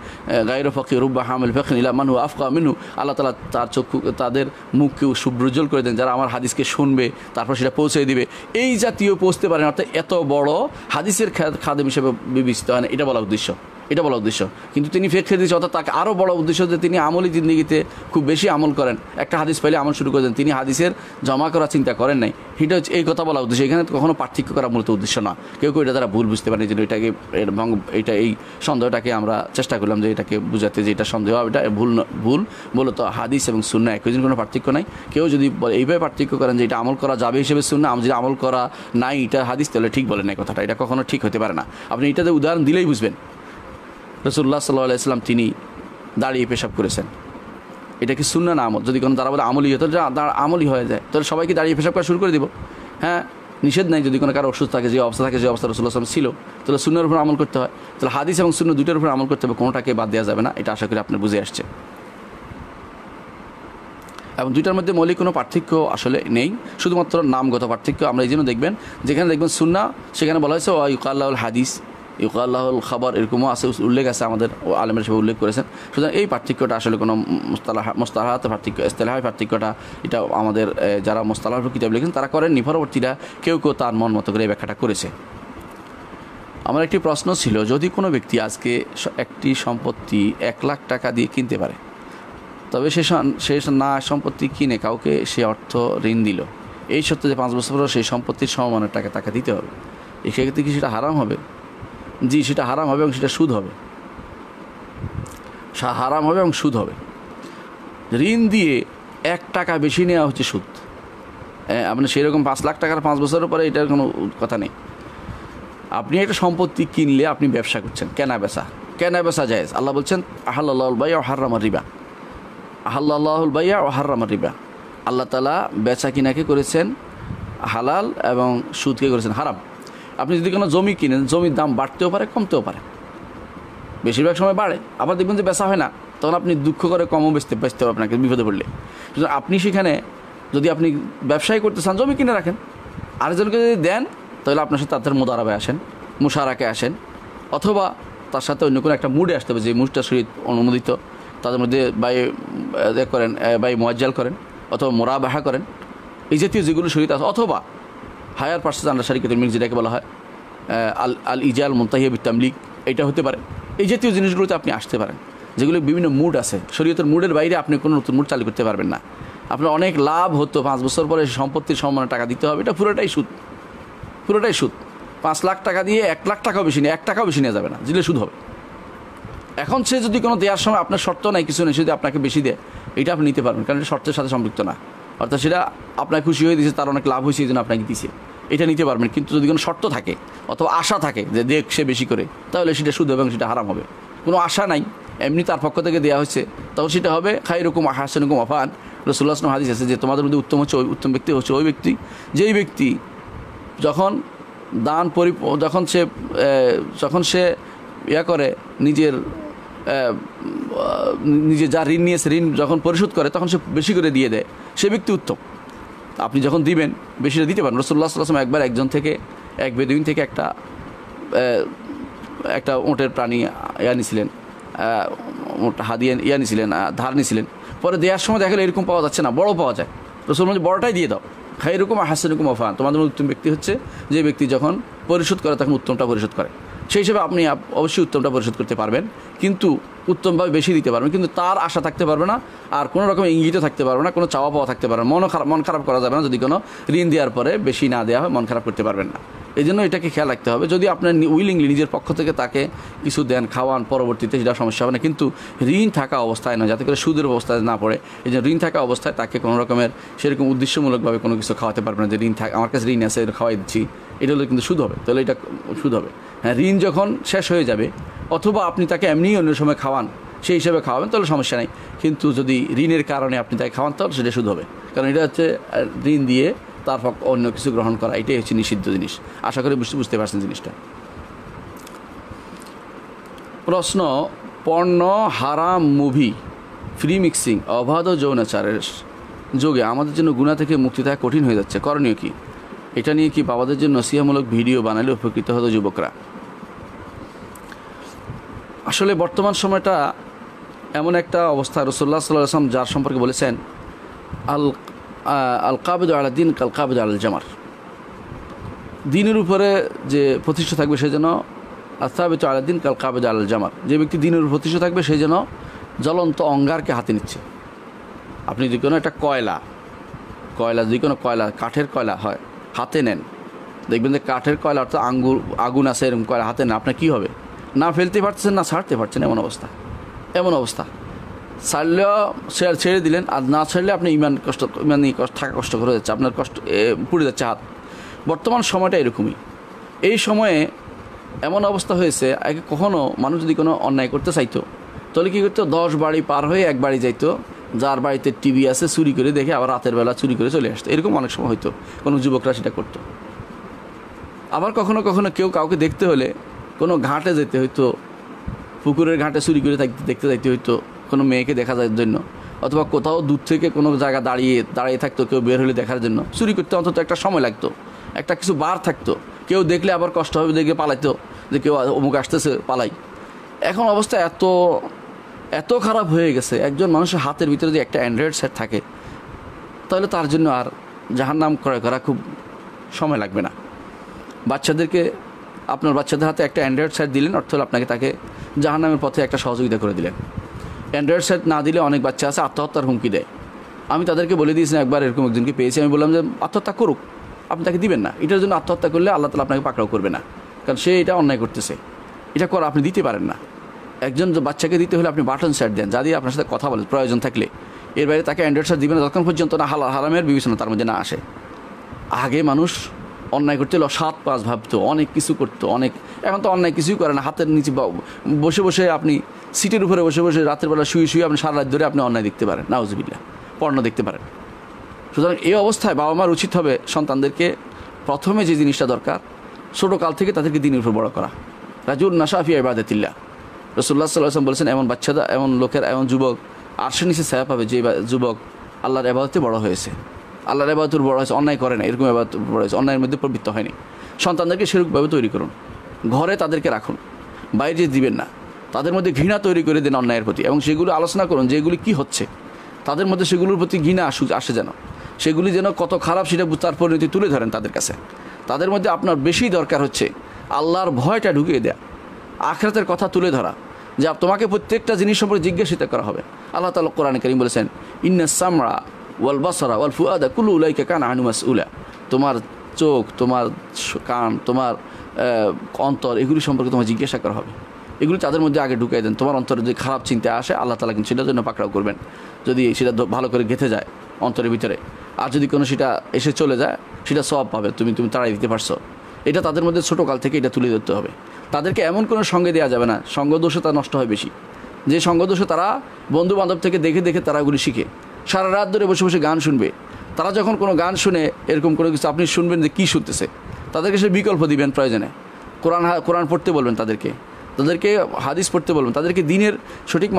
[SPEAKER 1] গায়রু ফাকিহ রুব্বা হামিল ফিকহিন ইলা মান হুয়া আফকা মিনহু। আল্লাহ তাআলা তার চক্ষু, তাদের মুখকে শুভ্রোজ্জ্বল করে দেন যারা আমার হাদিসকে শুনবে, তারপর সেটা পৌঁছে দিবে। এই জাতীয় পৌঁছতে পারেন, অর্থাৎ এত বড় হাদিসের খাদেম হিসেবে বিবেচিত হয় না, এটা বলা উদ্দেশ্য, এটা বলা উদ্দেশ্য। কিন্তু তিনি ফেক দিয়েছে, অর্থাৎ তাকে আরও বড় উদ্দেশ্য যে তিনি আমলি জিন্দিগিতে খুব বেশি আমল করেন, একটা হাদিস পাইলে আমল শুরু করে দেন, তিনি হাদিসের জমা করা চিন্তা করেন নাই, এটা হচ্ছে এই কথা বলা উদ্দেশ্য। এখানে কখনো পার্থক্য করা মূলত উদ্দেশ্য না। কেউ কেউ এটা তারা ভুল বুঝতে পারেন, যে এটাকে এটা এই সন্দেহটাকে আমরা চেষ্টা করলাম যে এটাকে বুঝাতে, যে এটা সন্দেহ, এটা ভুল মূলত হাদিস এবং সুন্নাহ একই দিন কোনো পার্থক্য নাই। কেউ যদি এইভাবে পার্থক্য করেন যে এটা আমল করা যাবে হিসেবে সুন্নাহ, যদি আমল করা নাই এটা হাদিস, তাহলে ঠিক বলেন এই কথাটা, এটা কখনো ঠিক হতে পারে না। আপনি এটাতে উদাহরণ দিলেই বুঝবেন। রাসূলুল্লাহ সাল্লাল্লাহু আলাইহি ওয়াসাল্লাম তিনি দাঁড়িয়ে পেশাব করেছেন, এটা কি সুন্নাহ না আমল? যদি কোনো দ্বারা বলে আমলি হতো, আমলি হয়ে যায়, তাহলে সবাইকে দাঁড়িয়ে পেশাব করা শুরু করে দিব। হ্যাঁ, নিষেধ নাই। যদি কোনো কারো অসুস্থ থাকে, যে অবস্থা থাকে, যে অবস্থা রাসূলুল্লাহ সাল্লাল্লাহু আলাইহি ওয়াসাল্লাম ছিল, তাহলে সুন্নাহর উপর আমল করতে হয়। তাহলে হাদিস এবং সুন্নাহ দুটোর উপর আমল করতে হবে, কোনোটাকে বাদ দেওয়া যাবে না। এটা আশা করি আপনার বুঝে আসছে। এবং দুইটার মধ্যে মৌলিক কোনো পার্থক্য আসলে নেই, শুধুমাত্র নামগত পার্থক্য। আমরা এই জন্য দেখবেন, যেখানে দেখবেন সুন্নাহ, সেখানে বলা হয়েছে ইউকাল্লাহুল হাদিস, ইউকাল্লাহুল খবর, এরকমও আছে, উল্লেখ আছে, আমাদের আলেমের হিসেবে উল্লেখ করেছেন। সুতরাং এই পার্থক্যটা আসলে কোনো মোস্তালাহাত পার্থক্য, ইস্তেলাহি পার্থক্যটা, এটা আমাদের যারা মোস্তালাহ কিতাব লিখেছেন তারা করেননি, পরবর্তীরা কেউ কেউ তার মন মতো করে এই ব্যাখ্যাটা করেছে। আমার একটি প্রশ্ন ছিল, যদি কোনো ব্যক্তি আজকে একটি সম্পত্তি 1 লাখ টাকা দিয়ে কিনতে পারে, তবে সে না সম্পত্তি কিনে কাউকে সে অর্থ ঋণ দিল, এই সত্ত্বে যে 5 বছর পর সেই সম্পত্তির সমমানের টাকা তাকে দিতে হবে, এক্ষেত্রে কি সেটা হারাম হবে? জি, সেটা হারাম হবে এবং সেটা সুদ হবে, হারাম হবে এবং সুদ হবে। ঋণ দিয়ে 1 টাকা বেশি নেওয়া হচ্ছে সুদ। আপনি সেরকম 5 লাখ টাকার 5 বছরের পরে এটার কোনো কথা নেই। আপনি একটা সম্পত্তি কিনলে আপনি ব্যবসা করছেন, কেনা বেচা জায়েজ। আল্লাহ বলছেন আহাল্লাহুল বাই'a ওয়া হাররামার রিবা, আহাল্লাহুল বাই'a ওয়া হাররামার রিবা। আল্লাহ তাআলা বেচা কিনাকে করেছেন হালাল এবং সুদকে করেছেন হারাম। আপনি যদি কোনো জমি কিনেন, জমির দাম বাড়তেও পারে, কমতেও পারে, বেশিরভাগ সময় বাড়ে, আবার দেখবেন যে বেচা হয় না, তখন আপনি দুঃখ করে কমও বেচতে হবে আপনাকে বিপদে পড়লে। সুতরাং আপনি সেখানে যদি আপনি ব্যবসায় করতে চান, জমি কিনে রাখেন, আরেকজনকে যদি দেন, তাহলে আপনার সাথে তাদের মোদারাবে আসেন, মুশারাকে আসেন, অথবা তার সাথে অন্য কোনো একটা মুডে আসতে হবে, যে মুডটা শরীয়ত অনুমোদিত, তাদের মধ্যে বাই মুআজ্জাল করেন, অথবা মুরাবাহা করেন, এই জাতীয় যেগুলো শরীয়ত আছে, অথবা হায়ার পার্সেস আন্ডার শারিকাতুল মিলক যেটাকে বলা হয় আল ইজাল মুনতাহিয়া বিতামলিক, এটা হতে পারে। এই জাতীয় জিনিসগুলোতে আপনি আসতে পারেন, যেগুলো বিভিন্ন মুড আছে, শরীয়তের মুডের বাইরে আপনি কোনো নতুন মুড চালু করতে পারবেন না। আপনার অনেক লাভ হতো, 5 বছর পরে সম্পত্তির সম্মানে টাকা দিতে হবে, এটা পুরোটাই সুদ। 5 লাখ টাকা দিয়ে 1 লাখ টাকাও বেশি নেই, 1 টাকাও বেশি নেওয়া যাবে না, দিলে সুদ হবে। এখন সে যদি কোনো দেওয়ার সময় আপনার শর্ত নাই, কিছু নেই, যদি আপনাকে বেশি দেয়, এটা আপনি নিতে পারবেন, কারণ এটা শর্তের সাথে সম্পৃক্ত না, অর্থাৎ সেটা আপনার খুশি হয়ে দিয়েছে, তার অনেক লাভ হয়েছে, এই জন্য আপনাকে দিছে, এটা নিতে পারবেন। কিন্তু যদি কোনো শর্ত থাকে অথবা আশা থাকে যে দেখ সে বেশি করে, তাহলে সেটা সুদ এবং সেটা হারাম হবে। কোনো আশা নাই, এমনি তার পক্ষ থেকে দেওয়া হয়েছে, তখন সেটা হবে খায়রুকুম আহসানুকুম আফান। রাসূলুল্লাহ সাল্লাল্লাহু আলাইহি ওয়াসাল্লাম হাদিস আছে যে তোমাদের মধ্যে উত্তম হচ্ছে উত্তম ব্যক্তি হচ্ছে ওই ব্যক্তি, যেই ব্যক্তি যখন যখন সে করে নিজে যা ঋণ নিয়েছে, ঋণ যখন পরিশোধ করে, তখন সে বেশি করে দিয়ে দেয়, সে ব্যক্তি উত্তম। আপনি যখন দিবেন, বেশিটা দিতে পারেন। রাসূলুল্লাহ সাল্লাল্লাহু আলাইহি ওয়াসাল্লাম একবার একজন থেকে, এক বেদুইন থেকে একটা ওঁটের প্রাণী নিয়েছিলেন, নিয়েছিলেন, ধার নিয়েছিলেন। পরে দেওয়ার সময় দেখা গেল এরকম পাওয়া যাচ্ছে না, বড় পাওয়া যায়। রাসূল বলেন বড়টাই দিয়ে দাও, খায়রুকুম আহসানুকুম আফান, তোমাদের উত্তম ব্যক্তি হচ্ছে যে ব্যক্তি যখন পরিশোধ করে তখন উত্তমটা পরিশোধ করে। সেই হিসেবে আপনি অবশ্যই উত্তমটা পরিশোধ করতে পারবেন, কিন্তু উত্তমভাবে বেশি দিতে পারবেন, কিন্তু তার আশা থাকতে পারবে না, আর কোনো রকম ইঙ্গিতও থাকতে পারবে না, কোনো চাওয়া পাওয়া থাকতে পারবে না, মন খারাপ করা যাবে না। যদি কোনো ঋণ দেওয়ার পরে বেশি না দেওয়া হয়, মন খারাপ করতে পারবেন না। এই জন্য এটাকে খেয়াল রাখতে হবে। যদি আপনার উইলিংলি নিজের পক্ষ থেকে তাকে কিছু দেন, খাওয়ান, পরবর্তীতে সেটা সমস্যা হবে না, কিন্তু ঋণ থাকা অবস্থায় নয়, যাতে করে সুদের অবস্থায় না পড়ে। এই জন্য ঋণ থাকা অবস্থায় তাকে কোনো রকমের সেরকম উদ্দেশ্যমূলকভাবে কোনো কিছু খাওয়াতে পারবে না, যে ঋণ আমার কাছে ঋণ আছে, খাওয়াই দিচ্ছি, এটা হলে কিন্তু সুদ হবে। তাহলে এটা সুদ হবে। হ্যাঁ, ঋণ যখন শেষ হয়ে যাবে, অথবা আপনি তাকে এমনিই অন্য সময় খাওয়ান, সেই হিসাবে খাওয়াবেন, তাহলে সমস্যা নেই। কিন্তু যদি ঋণের কারণে আপনি তাকে খাওয়ান, তাহলে সেটা সুদ হবে। কারণ এটা হচ্ছে ঋণ দিয়ে তার অন্য কিছু গ্রহণ করা, এটাই হচ্ছে নিষিদ্ধ জিনিস। আশা করি বুঝতে পারছেন জিনিসটা। প্রশ্ন, পর্ন, হারাম মুভি, ফ্রি মিক্সিং, অবাধ যৌনাচারের যোগে আমাদের জন্য গুনাহ থেকে মুক্তি থাকা কঠিন হয়ে যাচ্ছে, করণীয় কি? এটা নিয়ে কি বাবাদের জন্য নসিহামূলক ভিডিও বানালে উপকৃত হতো যুবকরা? আসলে বর্তমান সময়টা এমন একটা অবস্থা, রাসূলুল্লাহ সাল্লাল্লাহু আলাইহি ওয়াসাল্লাম যার সম্পর্কে বলেছেন, আল কাবিদু আলা দিন কাল কাবিদু আলাল জামার, দিনের উপরে যে প্রতিষ্ঠা থাকবে সে যেন আসাবিতু আলা দিন কাল কাবিদু আলাল জামার, যে ব্যক্তি দিনের উপর প্রতিষ্ঠা থাকবে সে যেন জ্বলন্ত অঙ্গারকে হাতে নিচ্ছে। আপনি যে কোনো একটা কয়লা যে কোনো কয়লা, কাঠের কয়লা হয়, হাতে নেন, দেখবেন যে কাঠের কয়লা অর্থাৎ আগুন আছে, এরকম কয়লা হাতে নেন, আপনার কী হবে? না ফেলতে পারছেন, না ছাড়তে পারছেন, এমন অবস্থা। ছাড়লেও ছেড়ে দিলেন, আর না ছাড়লে আপনি ইমান নিয়ে থাকা কষ্ট করে যাচ্ছে, আপনার কষ্ট পুড়ে যাচ্ছে হাত। বর্তমান সময়টা এরকমই। এই সময়ে এমন অবস্থা হয়েছে, আগে কখনও মানুষ যদি কোনো অন্যায় করতে চাইতো, তাহলে কী করতো? 10 বাড়ি পার হয়ে এক বাড়ি যাইতো, যার বাড়িতে টিভি আছে চুরি করে দেখে আবার রাতের বেলা চুরি করে চলে আসতো। এরকম অনেক সময় হয়তো কোনো যুবকরা সেটা করতো। আবার কখনো কেউ কাউকে দেখতে হলে কোনো ঘাটে যেতে হইতো, পুকুরের ঘাটে চুরি করে দেখতে যাইতে হইতো কোনো মেয়েকে দেখা যাওয়ার জন্য, অথবা কোথাও দূর থেকে কোনো জায়গা দাঁড়িয়ে থাকতো, কেউ বের হলে দেখার জন্য। চুরি করতে অন্তত একটা সময় লাগতো, একটা কিছু বার থাকতো, কেউ দেখলে আবার কষ্ট হবে, দেখে পালাইতো, যে কেউ অমুক আসতেছে, পালাই। এখন অবস্থা এত খারাপ হয়ে গেছে, একজন মানুষের হাতের ভিতরে যদি একটা অ্যান্ড্রয়েড সেট থাকে, তাহলে তার জন্য আর জাহান্নাম ক্রয় করা খুব সময় লাগবে না। আপনার বাচ্চাদের হাতে একটা অ্যান্ড্রয়েড সেট দিলেন, অর্থ হল তাকে জাহান্নামের পথে একটা সহযোগিতা করে দিলেন। অ্যান্ড্রয়েড সেট না দিলে অনেক বাচ্চা আছে আত্মহত্যার হুমকি দেয়। আমি তাদেরকে বলে দিয়েছিলাম, একবার এরকম একজনকে পেয়েছি, আমি বললাম যে আত্মহত্যা করুক, আপনি তাকে দিবেন না। এটার জন্য আত্মহত্যা করলে আল্লাহ তাআলা আপনাকে পাকড়াও করবে না, কারণ সে এটা অন্যায় করতেছে। এটা আপনি দিতে পারেন না। একজন বাচ্চাকে দিতে হলে আপনি বাটন সেট দেন, যা দিয়ে আপনার সাথে কথা বলেন প্রয়োজন থাকলে। এর বাইরে তাকে অ্যান্ড্রয়েড সেট দিবেন না যতক্ষণ পর্যন্ত না হারামের বিবেচনা তার মধ্যে না আসে। আগে মানুষ অন্যায় করতে হলে 7-5 ভাবতো, অনেক কিছু করতো, এখন তো অন্যায় কিছুই করে না। হাতের নিচে বসে আপনি সিটের উপরে বসে রাতের বেলা শুয়ে আপনি সারা রাত ধরে আপনি অন্যায় দেখতে পারেন, নাউজুবিল্লাহ, পর্নো দেখতে পারেন। সুতরাং এই অবস্থায় বাবা মার উচিত হবে সন্তানদেরকে প্রথমে যে জিনিসটা দরকার, ছোটোকাল থেকে তাদেরকে দিনের উপর বড় করা। রাজুল নাশা ফি ইবাদাতিল্লাহ, রাসূলুল্লাহ সাল্লাল্লাহু আলাইহি ওয়াসাল্লাম বলেছেন, এমন লোকের, এমন যুবক আরশের নিচে ছায়া পাবে যে যুবক আল্লাহর ইবাদতে বড় হয়েছে, আল্লাহর ইবাদতের বড় হয়েছে, অন্যায় করে না, এরকম ইবাদত বড় হয়েছে, অন্যায়ের মধ্যে প্রবৃত্ত হয়নি। সন্তানদেরকে সেরকমভাবে তৈরি করুন, ঘরে তাদেরকে রাখুন, বাইরে দিবেন না। তাদের মধ্যে ঘৃণা তৈরি করে দেন অন্যায়ের প্রতি, এবং সেগুলো আলোচনা করুন যে এগুলি কী হচ্ছে, তাদের মধ্যে সেগুলোর প্রতি ঘৃণা আসে যেন, সেগুলি যেন কত খারাপ সেটা তার পরিণতি তুলে ধরেন তাদের কাছে। তাদের মধ্যে আপনার বেশি দরকার হচ্ছে আল্লাহর ভয়টা ঢুকিয়ে দেয়া, আখিরাতের কথা তুলে ধরা, যে তোমাকে প্রত্যেকটা জিনিস সম্পর্কে জিজ্ঞাসিত করা হবে। আল্লাহ তাআলা কোরআনে কারীম বলেছেন, ইন্নাস সামআ ওয়াল বাসারা ওয়াল ফুআদা কুল্লু উলাইকা কানা আনহু মাসউলা, তোমার চোখ, তোমার কান, তোমার অন্তর, এগুলি সম্পর্কে তোমার জিজ্ঞাসা করা হবে। এগুলি তাদের মধ্যে আগে ঢুকিয়ে দেন। তোমার অন্তরে যদি খারাপ চিন্তা আসে, আল্লাহ তাআলা কিন্তু সেটার জন্য পাকড়াও করবেন, যদি সেটা ভালো করে গেঁথে যায় অন্তরের ভিতরে। আর যদি কোনো সেটা এসে চলে যায়, সেটা সওয়াব পাবে, তুমি তাড়াই দিতে পারছো। এটা তাদের মধ্যে ছোটোকাল থেকে এটা তুলে ধরতে হবে। তাদেরকে এমন কোনো সঙ্গে দেওয়া যাবে না, সঙ্গদোষে তারা নষ্ট হয় বেশি। যে সঙ্গদোষে তারা বন্ধু বান্ধব থেকে দেখে তারা ওগুলি শিখে, সারা রাত ধরে বসে গান শুনবে। তারা যখন কোনো গান শুনে, এরকম কোনো কিছু আপনি শুনবেন যে কী শুনতেছে, তাদেরকে সে বিকল্প দিবেন প্রয়োজনে। কোরআন পড়তে বলবেন, তাদেরকে হাদিস পড়তে বলবেন, তাদেরকে দিনের সঠিক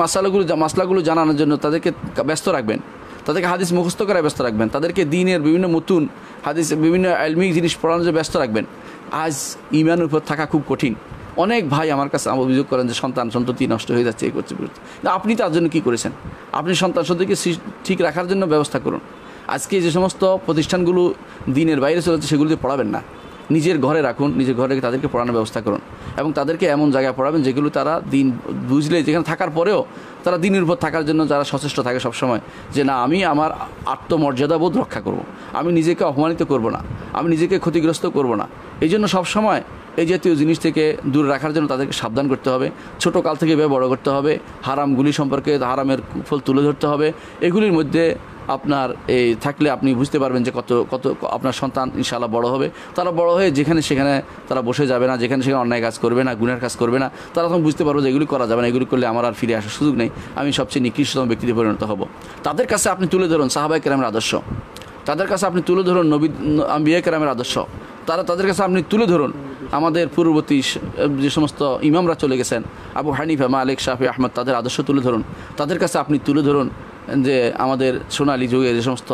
[SPEAKER 1] মাসলাগুলো জানানোর জন্য তাদেরকে ব্যস্ত রাখবেন, তাদেরকে হাদিস মুখস্থ করায় ব্যস্ত রাখবেন, তাদেরকে দিনের বিভিন্ন নতুন হাদিস, বিভিন্ন ইলমিক জিনিস পড়ানোর জন্য ব্যস্ত রাখবেন। আজ ঈমানের উপর থাকা খুব কঠিন। অনেক ভাই আমার কাছে অভিযোগ করেন যে সন্ততি নষ্ট হয়ে যাচ্ছে, এই করছে। আপনি তার জন্য কী করেছেন? আপনি সন্ততিকে ঠিক রাখার জন্য ব্যবস্থা করুন। আজকে যে সমস্ত প্রতিষ্ঠানগুলো দিনের বাইরে চলেছে, সেগুলোতে পড়াবেন না, নিজের ঘরে রাখুন, নিজের ঘরে তাদেরকে পড়ানোর ব্যবস্থা করুন। এবং তাদেরকে এমন জায়গায় পড়াবেন যেগুলো তারা দিন বুঝলে, যেখানে থাকার পরেও তারা দিনের উপর থাকার জন্য যারা সচেষ্ট থাকে সবসময়, যে না আমি আমার আত্মমর্যাদাবোধ রক্ষা করব, আমি নিজেকে অপমানিত করব না, আমি নিজেকে ক্ষতিগ্রস্ত করব না। এই জন্য সবসময় এই জাতীয় জিনিস থেকে দূরে রাখার জন্য তাদেরকে সাবধান করতে হবে, ছোটো কাল থেকে এভাবে বড় করতে হবে, হারামগুলি সম্পর্কে হারামের ফল তুলে ধরতে হবে। এগুলির মধ্যে আপনার এই থাকলে আপনি বুঝতে পারবেন যে কত কত আপনার সন্তান ইনশাআল্লাহ বড় হবে। তারা বড় হয়ে যেখানে সেখানে তারা বসে যাবে না, যেখানে সেখানে অন্যায় কাজ করবে না, গুনার কাজ করবে না। তারা তখন বুঝতে পারবে যে এগুলি করা যাবে না, এগুলি করলে আমার আর ফিরে আসার সুযোগ নেই, আমি সবচেয়ে নিকৃষ্টতম ব্যক্তিতে পরিণত হব। তাদের কাছে আপনি তুলে ধরুন সাহাবায়ে কেরামের আদর্শ, তাদের কাছে আপনি তুলে ধরুন নবী আম্বিয়া কেরামের আদর্শ, তাদের কাছে আপনি তুলে ধরুন আমাদের পূর্ববর্তী যে সমস্ত ইমামরা চলে গেছেন, আবু হানিফা, মালিক, শাফি, আহমদ, তাদের আদর্শ তুলে ধরুন। তাদের কাছে আপনি তুলে ধরুন যে আমাদের সোনালী যুগে যে সমস্ত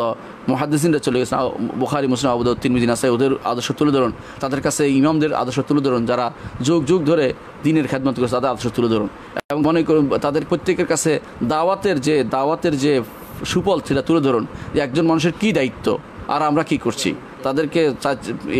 [SPEAKER 1] মুহাদ্দিসিনরা চলে গেছেন, বুখারী, মুসলিম, আবু দাউদ, তিরমিজি, নাসাই, ওদের আদর্শ তুলে ধরুন। তাদের কাছে ইমামদের আদর্শ তুলে ধরুন, যারা যুগ যুগ ধরে দ্বীনের খেদমত করেছে, তাদের আদর্শ তুলে ধরুন। এবং মনে করুন তাদের প্রত্যেকের কাছে দাওয়াতের যে সুফল সেটা তুলে ধরুন, যে একজন মানুষের কী দায়িত্ব আর আমরা কি করছি। তাদেরকে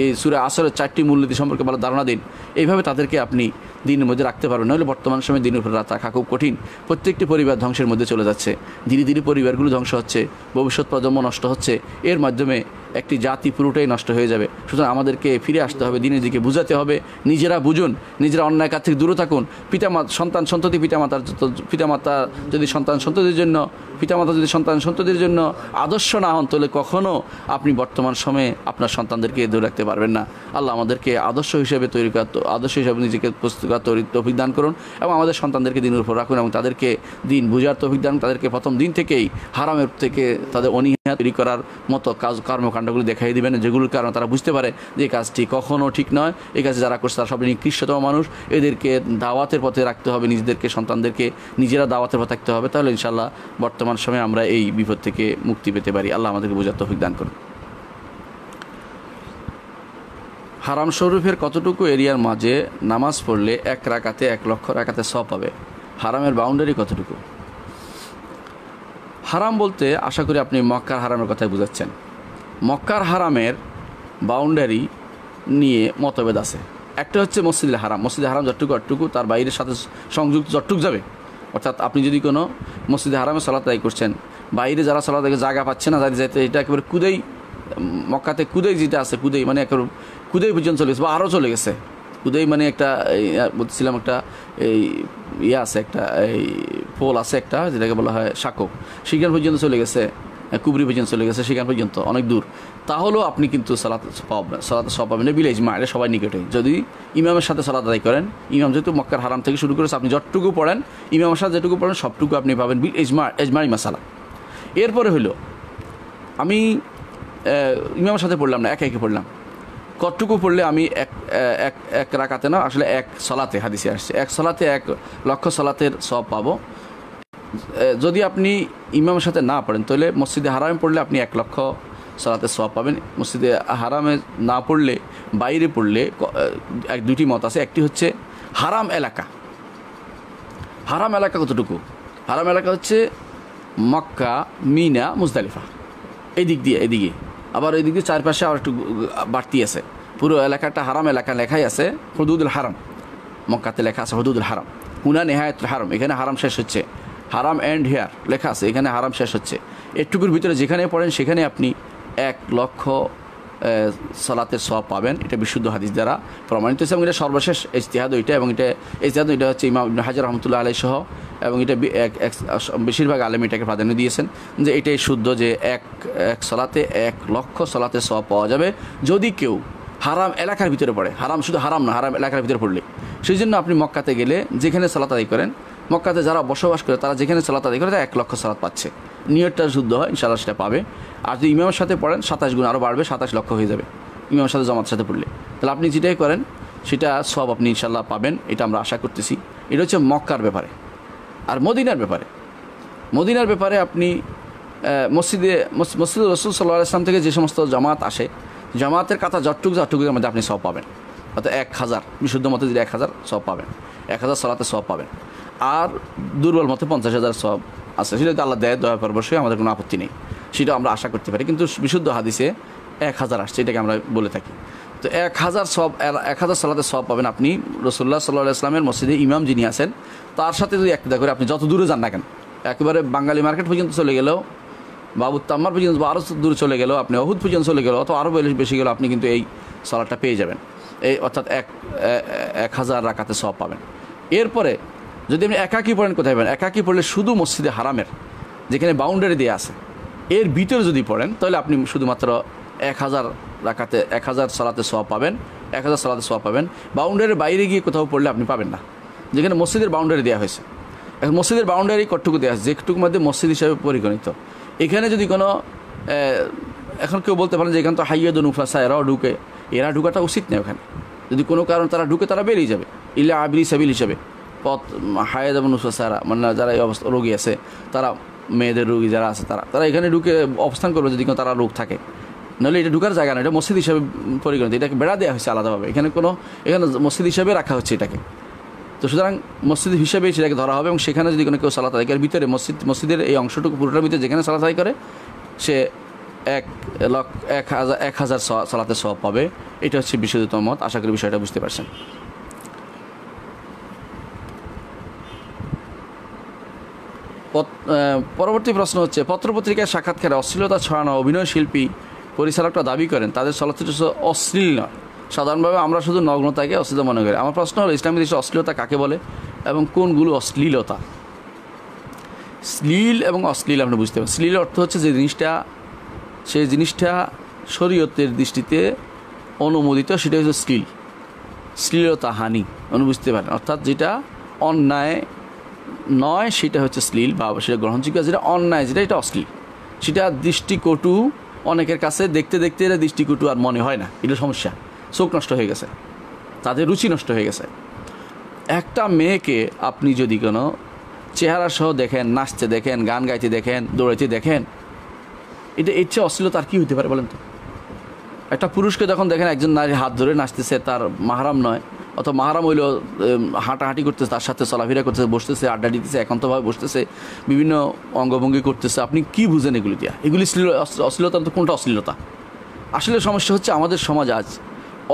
[SPEAKER 1] এই সূরা আসরের 4টি মূলনীতি সম্পর্কে ভালো ধারণা দিন। এইভাবে তাদেরকে আপনি দিনের মধ্যে রাখতে পারবেন। নাহলে বর্তমান সময়ে দিনের উপর রাখা খুব কঠিন। প্রত্যেকটি পরিবার ধ্বংসের মধ্যে চলে যাচ্ছে, ধীরে ধীরে পরিবারগুলো ধ্বংস হচ্ছে, ভবিষ্যৎ প্রজন্ম নষ্ট হচ্ছে, এর মাধ্যমে একটি জাতি পুরোটাই নষ্ট হয়ে যাবে। সুতরাং আমাদেরকে ফিরে আসতে হবে, দিনের দিকে বুঝাতে হবে। নিজেরা বুঝুন, নিজেরা অন্যায় কাজ থেকে দূরে থাকুন। পিতামাতা যদি সন্তান সন্ততির জন্য আদর্শ না হন, তাহলে কখনও আপনি বর্তমান সময়ে আপনার সন্তানদেরকে দূরে রাখতে পারবেন না। আল্লাহ আমাদেরকে আদর্শ হিসেবে নিজেকে প্রস্তুত করার তৌফিক দান করুন, এবং আমাদের সন্তানদেরকে দিনের উপর রাখুন, এবং তাদেরকে দিন বুঝার তৌফিক দান, তাদেরকে প্রথম দিন থেকেই হারামের থেকে তাদের অনীহা তৈরি করার মতো কর্মকাণ্ডগুলো দেখাই দিবেন, যেগুলোর কারণে তারা বুঝতে পারে যে এই কাজটি কখনও ঠিক নয়, এই কাজে যারা করছে তারা সবই নিকৃষ্টতম মানুষ। এদেরকে দাওয়াতের পথে রাখতে হবে, নিজেদেরকে, সন্তানদেরকে নিজেরা দাওয়াতের পথে থাকতে হবে। তাহলে ইনশাআল্লাহ বর্তমান সময়ে আমরা এই বিপদ থেকে মুক্তি পেতে পারি। আল্লাহ আমাদেরকে বোঝার তৌফিক দান করুন। হারাম শরীফের কতটুকু এরিয়ার মাঝে নামাজ পড়লে 1 রাকাতে 1 লক্ষ রাকাতে সওয়াব পাবে? হারামের বাউন্ডারি কতটুকু? হারাম বলতে আশা করি আপনি মক্কার হারামের কথাই বুঝাচ্ছেন। মক্কার হারামের বাউন্ডারি নিয়ে মতভেদ আছে। একটা হচ্ছে মসজিদুল হারাম, মসজিদে হারাম যতটুকু তার বাইরের সাথে সংযুক্ত যতটুকু যাবে, অর্থাৎ আপনি যদি কোনো মসজিদে হারামে সালাত আদায় করছেন, বাইরে যারা সালাত আদায় জায়গা পাচ্ছে না যাইতে, এটা একেবারে কুদেই, মক্কাতে কুদেই যেটা আছে, কুদেই মানে একেবারে কুদেই পর্যন্ত চলে গেছে, বা আরও চলে গেছে। কুদেই মানে একটা বলছিলাম একটা এই আছে, একটা এই পোল আছে একটা, যেটাকে বলা হয় শাকক, সেখান পর্যন্ত চলে গেছে, কুবরি পর্যন্ত চলে গেছে, সেখান পর্যন্ত অনেক দূর। তাহলেও আপনি কিন্তু সালাতে সওয়াব পাবেন, বিল ইজমা, এটা সবাই নিকটে। যদি ইমামের সাথে সালাত আদায় করেন, ইমাম যেহেতু মক্কার হারাম থেকে শুরু করেছে, আপনি যতটুকু পড়েন, ইমামের সাথে যেটুকু পড়েন সবটুকু আপনি পাবেন, বিল ইজমাই মাসালা। এরপরে হলো আমি ইমামের সাথে পড়লাম না, একে পড়লাম, কতটুকু পড়লে আমি এক রাকাতে না, আসলে 1 সালাতে, হাদিসে আসছে 1 সালাতে 1 লক্ষ সালাতের সওয়াব পাবো। যদি আপনি ইমামের সাথে না পড়েন, তাহলে মসজিদে হারামে পড়লে আপনি 1 লক্ষ সালাতের সওয়াব পাবেন। মসজিদে হারামে না পড়লে, বাইরে পড়লে 2টি মত আছে। একটি হচ্ছে হারাম এলাকা। হারাম এলাকা কতটুকু? হারাম এলাকা হচ্ছে মক্কা, মিনা, মুজদালিফা, এদিকে আবার এই দিক দিয়ে চারপাশে আবার একটু বাড়তি আছে। পুরো এলাকাটা হারাম এলাকা লেখাই আছে, হুদুদুল হারাম। মক্কাতে লেখা আছে হুদুদুল হারাম, হুনা নেহায়াতুল হারাম, এখানে হারাম শেষ হচ্ছে। হারাম এন্ড হেয়ার লেখা আছে, এখানে হারাম শেষ হচ্ছে। এটুকুর ভিতরে যেখানে পড়েন সেখানে আপনি 1 লক্ষ সালাতের সওয়াব পাবেন। এটা বিশুদ্ধ হাদিস দ্বারা প্রমাণিত হয়েছে, এবং এটা সর্বশেষ ইজতিহাদ ওইটা, এবং এটা হচ্ছে ইমাম ইবনে হাজার রহমতুল্লাহ আলাইহি সহ, এবং এটা বেশিরভাগ আলেম এটাকে প্রাধান্য দিয়েছেন যে এটাই শুদ্ধ, যে এক সালাতে 1 লক্ষ সালাতের সওয়াব পাওয়া যাবে যদি কেউ হারাম এলাকার ভিতরে পড়ে। হারাম শুধু হারাম না, হারাম এলাকার ভিতরে পড়লে। সেই জন্য আপনি মক্কাতে গেলে যেখানে সালাত আদায় করেন, মক্কাতে যারা বসবাস করে তারা যেখানে সালাত আদায় করে, তারা 1 লক্ষ সালাত পাচ্ছে। নিয়তটা শুদ্ধ হয়, ইনশাআল্লাহ সেটা পাবে। আর যদি ইমামের সাথে পড়েন 27 গুণ আরও বাড়বে, 27 লক্ষ হয়ে যাবে ইমামের সাথে জামাতের সাথে পড়লে। তাহলে আপনি যেটাই করেন সেটা সব আপনি ইনশাআল্লাহ পাবেন, এটা আমরা আশা করতেছি। এটা হচ্ছে মক্কার ব্যাপারে। আর মদিনার ব্যাপারে আপনি মসজিদ রাসূল সাল্লাল্লাহু আলাইহি ওয়াসাল্লাম থেকে যে সমস্ত জামাত আসে, জামাতের কাতা যতটুকুর মধ্যে আপনি সব পাবেন। অর্থাৎ 1000 বিশুদ্ধ মতে যদি 1000 সব পাবেন, 1000 সালাতে সব পাবেন। আর দুর্বল মতে 50,000 সব আছে, সেটা যদি আল্লাহ দেয়, দয়া করবে, অবশ্যই আমাদের কোনো আপত্তি নেই, সেটা আমরা আশা করতে পারি। কিন্তু বিশুদ্ধ হাদিসে 1000 আসছে, এটাকে আমরা বলে থাকি। তো 1000 সওয়াব, 1000 সালাতের সওয়াব পাবেন আপনি রাসূলুল্লাহ সাল্লাল্লাহু আলাইহি ওয়াসাল্লামের মসজিদে ইমাম যিনি আছেন তার সাথে যদি ইক্তেদা করে আপনি যত দূরে যান না কেন, একেবারে বাঙালি মার্কেট পর্যন্ত চলে গেলেও, বাবু তাম্মার পর্যন্ত আরও দূরে চলে গেলেও, আপনি অহুদ পর্যন্ত চলে গেলেও, অথবা আরও বেশি গেলেও আপনি কিন্তু এই সালাতটা পেয়ে যাবেন, এই অর্থাৎ 1000 রাকাতের সওয়াব পাবেন। এরপরে যদি আপনি একাকী পড়েন, কোথায় পাবেন? একাকী পড়লে শুধু মসজিদে হারামের যেখানে বাউন্ডারি দেওয়া আছে এর ভিতরে যদি পড়েন তাহলে আপনি শুধুমাত্র 1000 রাকাতে 1000 সালাতের সওয়াব পাবেন, 1000 সালাতের সওয়াব পাবেন। বাউন্ডারির বাইরে গিয়ে কোথাও পড়লে আপনি পাবেন না, যেখানে মসজিদের বাউন্ডারি দেওয়া হয়েছে। এখন মসজিদের বাউন্ডারি কতটুকু দেওয়া আছে, যেটুকুর মধ্যে মসজিদ হিসাবে পরিগণিত। এখানে যদি কোনো এখন কেউ বলতে পারেন যে এখানে তো হাইয়াদুন উফাসা এরাও ঢুকে, এরা ঢুকাটা উচিত নেই। ওখানে যদি কোনো কারণ তারা ঢুকে তারা বেরিয়ে যাবে, ইল্লা আবিরি সাবিল হিসাবে। পথ হায়াদ এবং উফাসারা মানে যারা এই অবস্থা রোগী আছে, তারা মেয়েদের রোগী যারা আছে তারা এখানে ঢুকে অবস্থান করবে যদি কোনো তারা রোগ থাকে। নাহলে এটা ঢুকার জায়গা না, এটা মসজিদ হিসাবে পরিগণিত, এটাকে বেড়া দেওয়া হয়েছে আলাদাভাবে। এখানে মসজিদ হিসাবে রাখা হচ্ছে এটাকে। তো সুতরাং মসজিদ হিসাবে সেটাকে ধরা হবে এবং সেখানে যদি কোনো কেউ সালাত আদায় করে ভিতরে মসজিদের এই অংশটুকু পুরোটার ভিতরে যেখানে সালাত আদায় করে সে 1000 সালাতের সওয়াব পাবে। এটা হচ্ছে বিশুদ্ধতম মত। আশা করি বিষয়টা বুঝতে পারছেন। পরবর্তী প্রশ্ন হচ্ছে, পত্রপত্রিকায় সাক্ষাৎকারে অশ্লীলতা ছড়ানো অভিনয় শিল্পী পরিচালকরা দাবি করেন তাদের চলচ্চিত্র অশ্লীল নয়, সাধারণভাবে আমরা শুধু নগ্নতাকে অশ্লীলতা মনে করি। আমার প্রশ্ন হলো, ইসলামী দেশে অশ্লীলতা কাকে বলে এবং কোনগুলো অশ্লীলতা? শ্লীল এবং অশ্লীল আপনি বুঝতে পারেন। শ্লীল অর্থ হচ্ছে সেই জিনিসটা শরীয়তের দৃষ্টিতে অনুমোদিত, সেটা হচ্ছে শ্লীল। শ্লীলতা হানি আপনি বুঝতে পারেন, অর্থাৎ যেটা অন্যায় নয় সেটা হচ্ছে শ্লীল, বা সেটা গ্রহণযোগ্য। যেটা অন্যায় যেটা এটা অশ্লীল, সেটা দৃষ্টিকটু। অনেকের কাছে দেখতে দেখতে এটা দৃষ্টিকটু আর মনে হয় না, এটা সমস্যা। চোখ নষ্ট হয়ে গেছে, তাদের রুচি নষ্ট হয়ে গেছে। একটা মেয়েকে আপনি যদি কোনো চেহারা সহ দেখেন, নাচতে দেখেন, গান গাইতে দেখেন, দৌড়াইতে দেখেন, এটা এর চেয়ে অশ্লীলতা আর কী হতে পারে বলেন তো? একটা পুরুষকে যখন দেখেন একজন নারীর হাত ধরে নাচতেছে, তার মাহারাম নয়, অথবা মাহারাম হইলেও হাঁটাহাঁটি করতেছে, তার সাথে চলাফেরা করতেছে, বসতেছে, আড্ডা দিতেছে, একান্তভাবে বসতেছে, বিভিন্ন অঙ্গভঙ্গি করতেছে, আপনি কি বুঝেন এগুলি দিয়া? এগুলি অশ্লীলতা তো কোনটা অশ্লীলতা? আসলে সমস্যা হচ্ছে আমাদের সমাজ আজ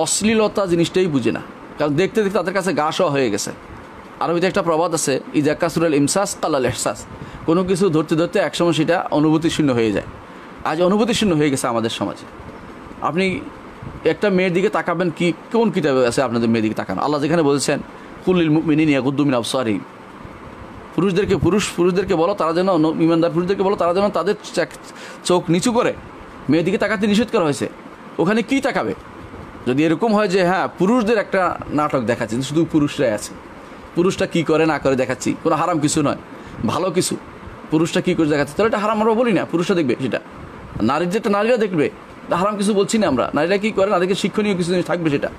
[SPEAKER 1] অশ্লীলতা জিনিসটাই বুঝে না, কারণ দেখতে দেখতে তাদের কাছে গা শোয়া হয়ে গেছে। আরবিতে একটা প্রবাদ আছে, ইজা কাসুরাল ইমসাস কালাল এহসাস। কোনো কিছু ধরতে ধরতে একসময় সেটা অনুভূতিশূন্য হয়ে যায়। আজ অনুভূতিশূন্য হয়ে গেছে আমাদের সমাজে। আপনি একটা মেয়ের দিকে তাকাবেন, কোন কিতাবে আছে আপনাদের মেয়ের দিকে তাকানো? আল্লাহ যেখানে বলছেন কুল্লিল মুমিনিনা ইয়াগুদ্দু মিন আবসারিহিম, পুরুষদেরকে বলো তারা যেন, ইমানদার পুরুষদেরকে বলো তারা যেন তাদের চোখ নিচু করে। মেয়ের দিকে তাকাতে নিষেধ করা হয়েছে, ওখানে কি তাকাবে? যদি এরকম হয় যে হ্যাঁ পুরুষদের একটা নাটক দেখাচ্ছি, শুধু পুরুষরাই আছে, পুরুষটা কি করে না করে দেখাচ্ছি, কোনো হারাম কিছু নয়, ভালো কিছু, পুরুষটা কী করে দেখাচ্ছি, তাহলে এটা হারাম আমরা বলি না, পুরুষরা দেখবে সেটা। নারীরা দেখবে, হারাম কিছু বলছি না আমরা। নারীরা কী করে, নারীকে শিক্ষণীয় কিছু জিনিস থাকবে, সেটা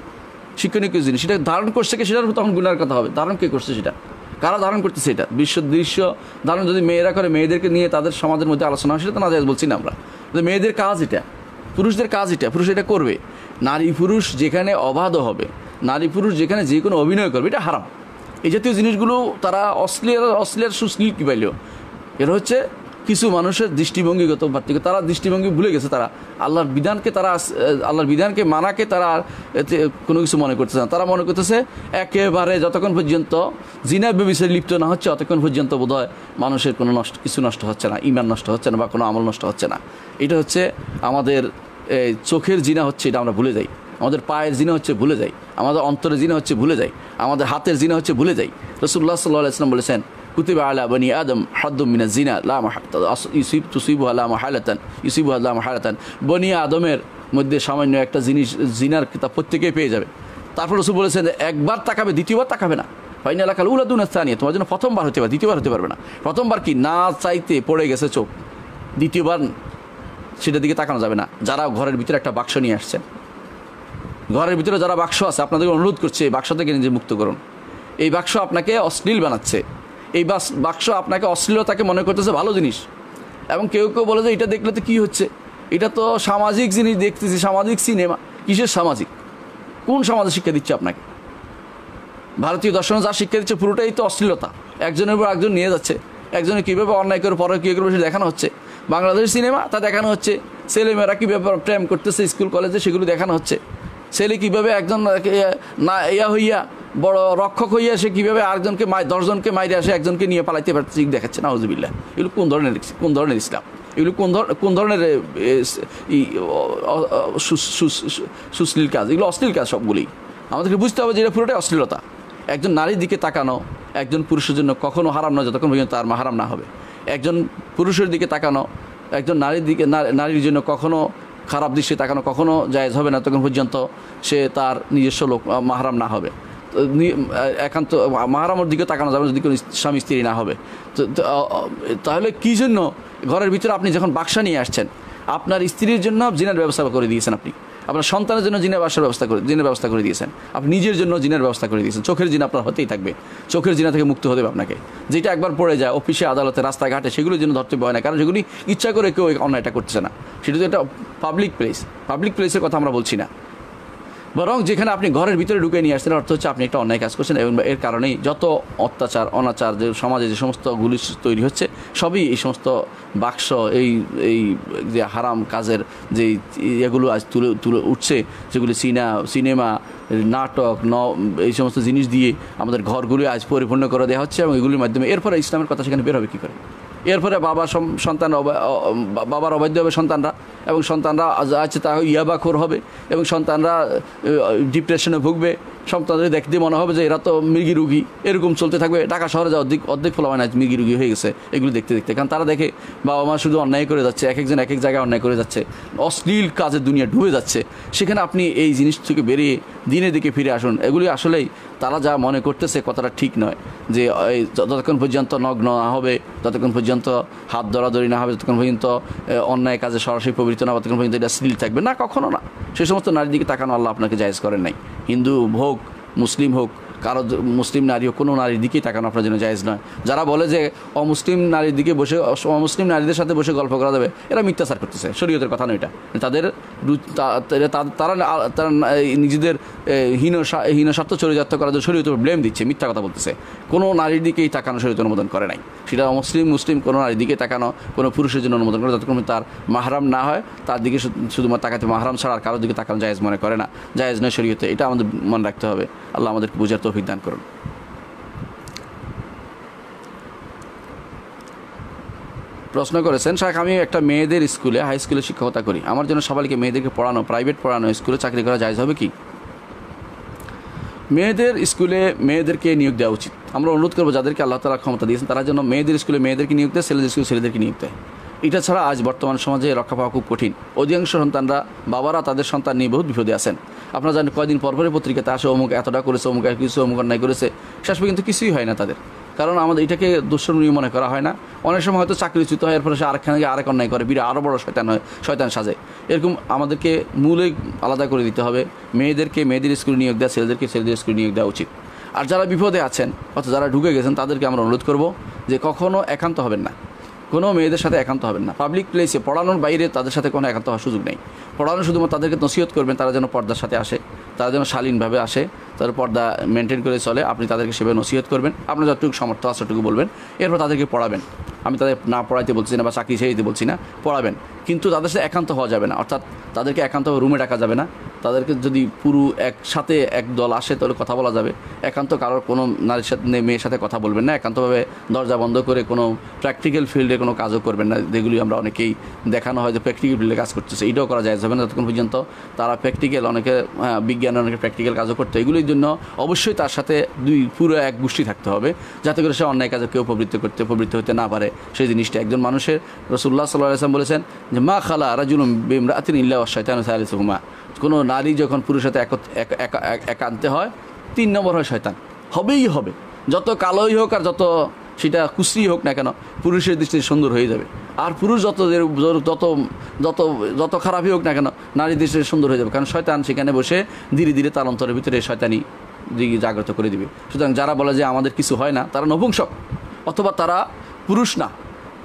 [SPEAKER 1] শিক্ষণীয় কিছু জিনিস, সেটা ধারণ করছে কে, সেটার তখন গুনার কথা হবে। ধারণ কে করছে সেটা, কারা ধারণ করতেছে, এটা দৃশ্য ধারণ যদি মেয়েরা করে, মেয়েদেরকে নিয়ে তাদের সমাজের মধ্যে আলোচনা হয়, সেটা তো না যায় বলছি না আমরা। মেয়েদের কাজ এটা, পুরুষদের কাজ এটা, পুরুষ এটা করবে। নারী পুরুষ যেখানে অবাধ হবে, নারী পুরুষ যেখানে যে কোনো অভিনয় করবে, এটা হারাম। এই জাতীয় জিনিসগুলো তারা অশ্লীল সুশ্লীল কী পাইল, এর হচ্ছে কিছু মানুষের দৃষ্টিভঙ্গিগত পার্থক্য। তারা দৃষ্টিভঙ্গি ভুলে গেছে, তারা আল্লাহর বিধানকে মানাকে তারা কোনো কিছু মনে করতেছে না। তারা মনে করতেছে একেবারে যতক্ষণ পর্যন্ত জিনা ব্যভিচারে লিপ্ত না হচ্ছে ততক্ষণ পর্যন্ত বোধহয় মানুষের কোনো কিছু নষ্ট হচ্ছে না, ঈমান নষ্ট হচ্ছে না, বা কোনো আমল নষ্ট হচ্ছে না। এটা হচ্ছে আমাদের চোখের জিনা হচ্ছে, এটা আমরা ভুলে যাই। আমাদের পায়ের জিনা হচ্ছে ভুলে যাই, আমাদের অন্তরের জিনা হচ্ছে ভুলে যাই, আমাদের হাতের জিনা হচ্ছে ভুলে যাই। রাসূলুল্লাহ সাল্লাল্লাহু আলাইহি ওয়াসাল্লাম বলেছেন, কুতিবা আলা বনি আদম হাদ্দুম মিনাজ জিনা লা ইউসিবুহা লা মাহালাতান। বনি আদমের মধ্যে সামান্য একটা জিনিস, জিনার কিতাব প্রত্যেকেই পেয়ে যাবে। তারপর রাসূল বলেছেন, একবার তাকাবে, দ্বিতীয়বার তাকাবে না। ফাইনা লাকাল উলা দুনা সানিয়া, তোমার জন্য প্রথমবার হতে পারে, দ্বিতীয়বার হতে পারবে না। প্রথমবার কি না চাইতে পড়ে গেছে চোখ, দ্বিতীয়বার সেটার দিকে তাকানো যাবে না। যারা ঘরের ভিতরে একটা বাক্স নিয়ে আসছেন, ঘরের ভিতরে যারা বাক্স আছে, আপনাদেরকে অনুরোধ করছে এই বাক্স থেকে নিজে মুক্ত করুন। এই বাক্স আপনাকে অশ্লীল বানাচ্ছে, এই বাক্স আপনাকে অশ্লীলতাকে মনে করতেছে ভালো জিনিস। এবং কেউ কেউ বলে যে এটা দেখলে তো কী হচ্ছে, এটা তো সামাজিক জিনিস দেখতেছি, সামাজিক সিনেমা। কিসের সামাজিক? কোন সমাজে শিক্ষা দিচ্ছে আপনাকে? ভারতীয় দর্শনে যা শিক্ষা দিচ্ছে পুরোটাই তো অশ্লীলতা, একজনের উপর একজন নিয়ে যাচ্ছে, একজনে কীভাবে অন্যায় করে পরে কী করবে সেটা দেখানো হচ্ছে। বাংলাদেশ সিনেমা তা দেখানো হচ্ছে, ছেলেমেয়েরা কীভাবে প্রেম করতেছে স্কুল কলেজে সেগুলো দেখানো হচ্ছে। ছেলে কীভাবে একজন না ইয়া হইয়া বড় রক্ষক হইয়া সে কীভাবে আরেকজনকে 10জনকে মাইরে আসে একজনকে নিয়ে পালাইতে পারছে দেখাচ্ছে নাউজুবিল্লাহ। এগুলো কোন ধরনের ইসলাম? এগুলো কোন ধরনের সুশ্লীল কাজ? এগুলো অশ্লীল কাজ সবগুলি। আমাদেরকে বুঝতে হবে যে এটা পুরোটাই অশ্লীলতা। একজন নারীর দিকে তাকানো একজন পুরুষের জন্য কখনো হারাম নয় যতক্ষণ পর্যন্ত তার মাহারাম না হবে। একজন পুরুষের দিকে তাকানো একজন নারীর জন্য কখনো খারাপ দৃষ্টি তাকানো কখনো জায়েজ হবে না তখন পর্যন্ত সে তার নিজস্ব লোক মাহারাম না হবে। একান্ত মাহারামের দিকে তাকানো যাবে যদি কোনো স্বামী স্ত্রী না হবে। তাহলে কী জন্য ঘরের ভিতরে আপনি যখন বাক্সা নিয়ে আসছেন আপনার স্ত্রীর জন্য জিনার ব্যবস্থা করে দিয়েছেন, আপনি আপনার সন্তানের জন্য জিনের ব্যবস্থা করে দিয়েছেন, আপনি নিজের জন্য জিনের ব্যবস্থা করে দিয়েছেন। চোখের জিনা আপনার হতেই থাকবে, চোখের জিনা থেকে মুক্ত হতে হবে আপনাকে। যেটা একবার পড়ে যায় অফিসে আদালতে রাস্তাঘাটে সেগুলোর জন্য ধরতে হয় না, কারণ সেগুলি ইচ্ছা করে কেউ অন্যায়টা করছে না। সেটা তো একটা পাবলিক প্লেসের কথা আমরা বলছি না, বরং যেখানে আপনি ঘরের ভিতরে ঢুকে নিয়ে আসছেন অর্থ হচ্ছে আপনি একটা অন্যায় কাজ করছেন। এবং এর কারণেই যত অত্যাচার অনাচার যে সমাজে যে সমস্ত গুলি তৈরি হচ্ছে সবই এই সমস্ত বাক্স এই যে হারাম কাজের যে এগুলো আজ তুলে উঠছে, যেগুলি সিনেমা নাটক এই সমস্ত জিনিস দিয়ে আমাদের ঘরগুলি আজ পরিপূর্ণ করে দেওয়া হচ্ছে। এবং এগুলির মাধ্যমে এরপরে ইসলামের কথা সেখানে বের হবে কী করে? এরপরে বাবার অবাধ্য হবে সন্তানরা, এবং সন্তানরা আছে তা ইয়াবাখোর হবে, এবং সন্তানরা ডিপ্রেশনে ভুগবে। সন্তানদের দেখতে মনে হবে যে এরা তো মৃগী রুগী, এরকম চলতে থাকবে। ঢাকা শহরে যা অর্ধেক ফলাবান আছে মৃগী রুগী হয়ে গেছে এগুলো দেখতে। কারণ তারা দেখে বাবা মা শুধু অন্যায় করে যাচ্ছে, এক একজন এক এক জায়গায় অন্যায় করে যাচ্ছে, অশ্লীল কাজের দুনিয়া ডুবে যাচ্ছে। সেখানে আপনি এই জিনিস থেকে বেরিয়ে দিনের দিকে ফিরে আসুন। এগুলি আসলেই তারা যা মনে করতেছে কথাটা ঠিক নয়, যে যতক্ষণ পর্যন্ত নগ্ন না হবে, যতক্ষণ পর্যন্ত হাত ধরাধরি না হবে, ততক্ষণ পর্যন্ত অন্যায় কাজে সরাসরি প্রবৃত্ত না হবে, ততক্ষণ পর্যন্ত এটা শ্লীল থাকবে না, কখনো না। সেই সমস্ত নারীর দিকে তাকানো আল্লাহ আপনাকে জায়েজ করেন নাই। হিন্দু হোক মুসলিম হোক, কারো মুসলিম নারী হোক, কোনো নারীর দিকেই তাকানো আপনার জন্য জায়েজ নয়। যারা বলে যে অমুসলিম নারীর দিকে বসে অমুসলিম নারীদের সাথে বসে গল্প করা যাবে, এরা মিথ্যাচার করতেছে, শরীয়তের কথা নয় এটা। তারা নিজেদের হীন স্বার্থ চরিতার্থ করার জন্য শরীয়তের ব্লেম দিচ্ছে, মিথ্যা কথা বলতেছে। কোনো নারীর দিকেই তাকানো শরীয়ত অনুমোদন করে নাই। সেটা মুসলিম কোনো নারীর দিকে তাকানো কোনো পুরুষের জন্য অনুমোদন করে যতক্ষণ তার মাহরাম না হয়, তার দিকে শুধুমাত্র তাকাতে মাহরাম ছাড়া আর কারোর দিকে তাকানো জায়েজ মনে করে না, জায়েজ নয় শরীয়তে। এটা আমাদের মনে রাখতে হবে। আল্লাহ আমাদেরকে বুঝার তৌফিক দান করুন। প্রশ্ন করেছেন, শাহ আমি একটা মেয়েদের স্কুলে হাই স্কুলে শিক্ষকতা করি, আমার জন্য সবাইকে মেয়েদেরকে পড়ানো, প্রাইভেট পড়ানো, স্কুলে চাকরি করা জায়েজ হবে কি? মেয়েদের স্কুলে মেয়েদেরকে নিয়োগ দেওয়া উচিত। আমরা অনুরোধ করবো যাদেরকে আল্লাহ তাআলা ক্ষমতা দিয়েছেন তারা যেন মেয়েদের স্কুলে মেয়েদেরকে নিয়োগ দেয়, ছেলেদের স্কুলে ছেলেদেরকে নিয়োগ দেয়। এটা ছাড়া আজ বর্তমান সমাজে রক্ষা পাওয়া খুব কঠিন। অধিকাংশ সন্তানরা বাবারা তাদের সন্তান নিয়ে বহুত বিপদে আছেন। আপনারা জানেন কয়েকদিন পরপরই পত্রিকাতে আসে অমুক এতটা করেছে, অমুক কিছু অমুক অন্যায় করেছে, শেষ পর্যন্ত কিছুই হয় না তাদের। কারণ আমাদের এটাকে দুঃসরণীয় মনে করা হয় না। অনেক সময় হয়তো চাকরিচ্যুত হয়, এরপরে সে আরেকখানে গিয়ে আরেক অন্যায় করে, বিরাট আরও বড় শয়তান সাজে। এরকম আমাদেরকে মূলে আলাদা করে দিতে হবে। মেয়েদেরকে মেয়েদের স্কুলে নিয়োগ দেওয়া, ছেলেদেরকে ছেলেদের স্কুলে নিয়োগ দেওয়া উচিত। আর যারা বিপদে আছেন অর্থাৎ যারা ঢুকে গেছেন তাদেরকে আমরা অনুরোধ করব যে কখনও একান্ত হবেন না, কোনো মেয়েদের সাথে একান্ত হবেন না। পাবলিক প্লেসে পড়ানোর বাইরে তাদের সাথে কোনো একান্ত হওয়ার সুযোগ নেই। পড়ানো শুধুমাত্র তাদেরকে নসিহত করবেন, তারা যেন পর্দার সাথে আসে, তারা যেন শালীনভাবে আসে, তাদের পর্দা মেনটেন করে চলে। আপনি তাদেরকে সেভাবে নসিহত করবেন, আপনার যতটুকু সামর্থ্য আছে ততটুকু বলবেন, এরপর তাদেরকে পড়াবেন। আমি তাদের না পড়াইতে বলছি না বা চাকরি ছেড়ে দিতে বলছি না, পড়াবেন, কিন্তু তাদের সাথে একান্ত হওয়া যাবে না। অর্থাৎ তাদেরকে একান্ত রুমে ডাকা যাবে না। তাদেরকে যদি পুরো একসাথে এক দল আসে তাহলে কথা বলা যাবে। একান্ত কারোর কোনো নারীর সাথে মেয়ের সাথে কথা বলবেন না। একান্তভাবে দরজা বন্ধ করে কোনো প্র্যাকটিক্যাল ফিল্ডে কোনো কাজও করবেন না, যেগুলি আমরা অনেকেই দেখানো হয় যে প্র্যাকটিক্যাল ফিল্ডে কাজ করতেছে, এইটাও করা যায় যাবে না যতক্ষণ পর্যন্ত তারা প্র্যাকটিক্যাল, অনেকে বিজ্ঞান, অনেকে প্র্যাকটিক্যাল কাজও করতে। এগুলির জন্য অবশ্যই তার সাথে পুরো এক গোষ্ঠী থাকতে হবে, যাতে করে সে অন্যায় কাজে কেউ প্রবৃত্ত হতে না পারে। সেই জিনিসটা একজন মানুষের, রাসূলুল্লাহ সাল্লাল্লাহু আলাইহি ওয়াসাল্লাম বলেছেন যে মা খালা রাজুলুম বিমরাআতিন ইল্লা ওয়াশ-শাইতানু সালিসুহুমা, কোনো নারী যখন পুরুষের সাথে একান্তে হয় 3 নম্বর হয় শয়তান, হবেই হবে। যত কালোই হোক আর যত সেটা কুশ্রী হোক না কেন, পুরুষের দৃষ্টিতে সুন্দর হয়ে যাবে। আর পুরুষ যত যত যত খারাপই হোক না কেন, নারীর দৃষ্টিতে সুন্দর হয়ে যাবে, কারণ শয়তান সেখানে বসে ধীরে ধীরে তার অন্তরের ভিতরে শয়তানি দিকে জাগ্রত করে দিবে। সুতরাং যারা বলে যে আমাদের কিছু হয় না, তারা নপুংসক, অথবা তারা পুরুষ না,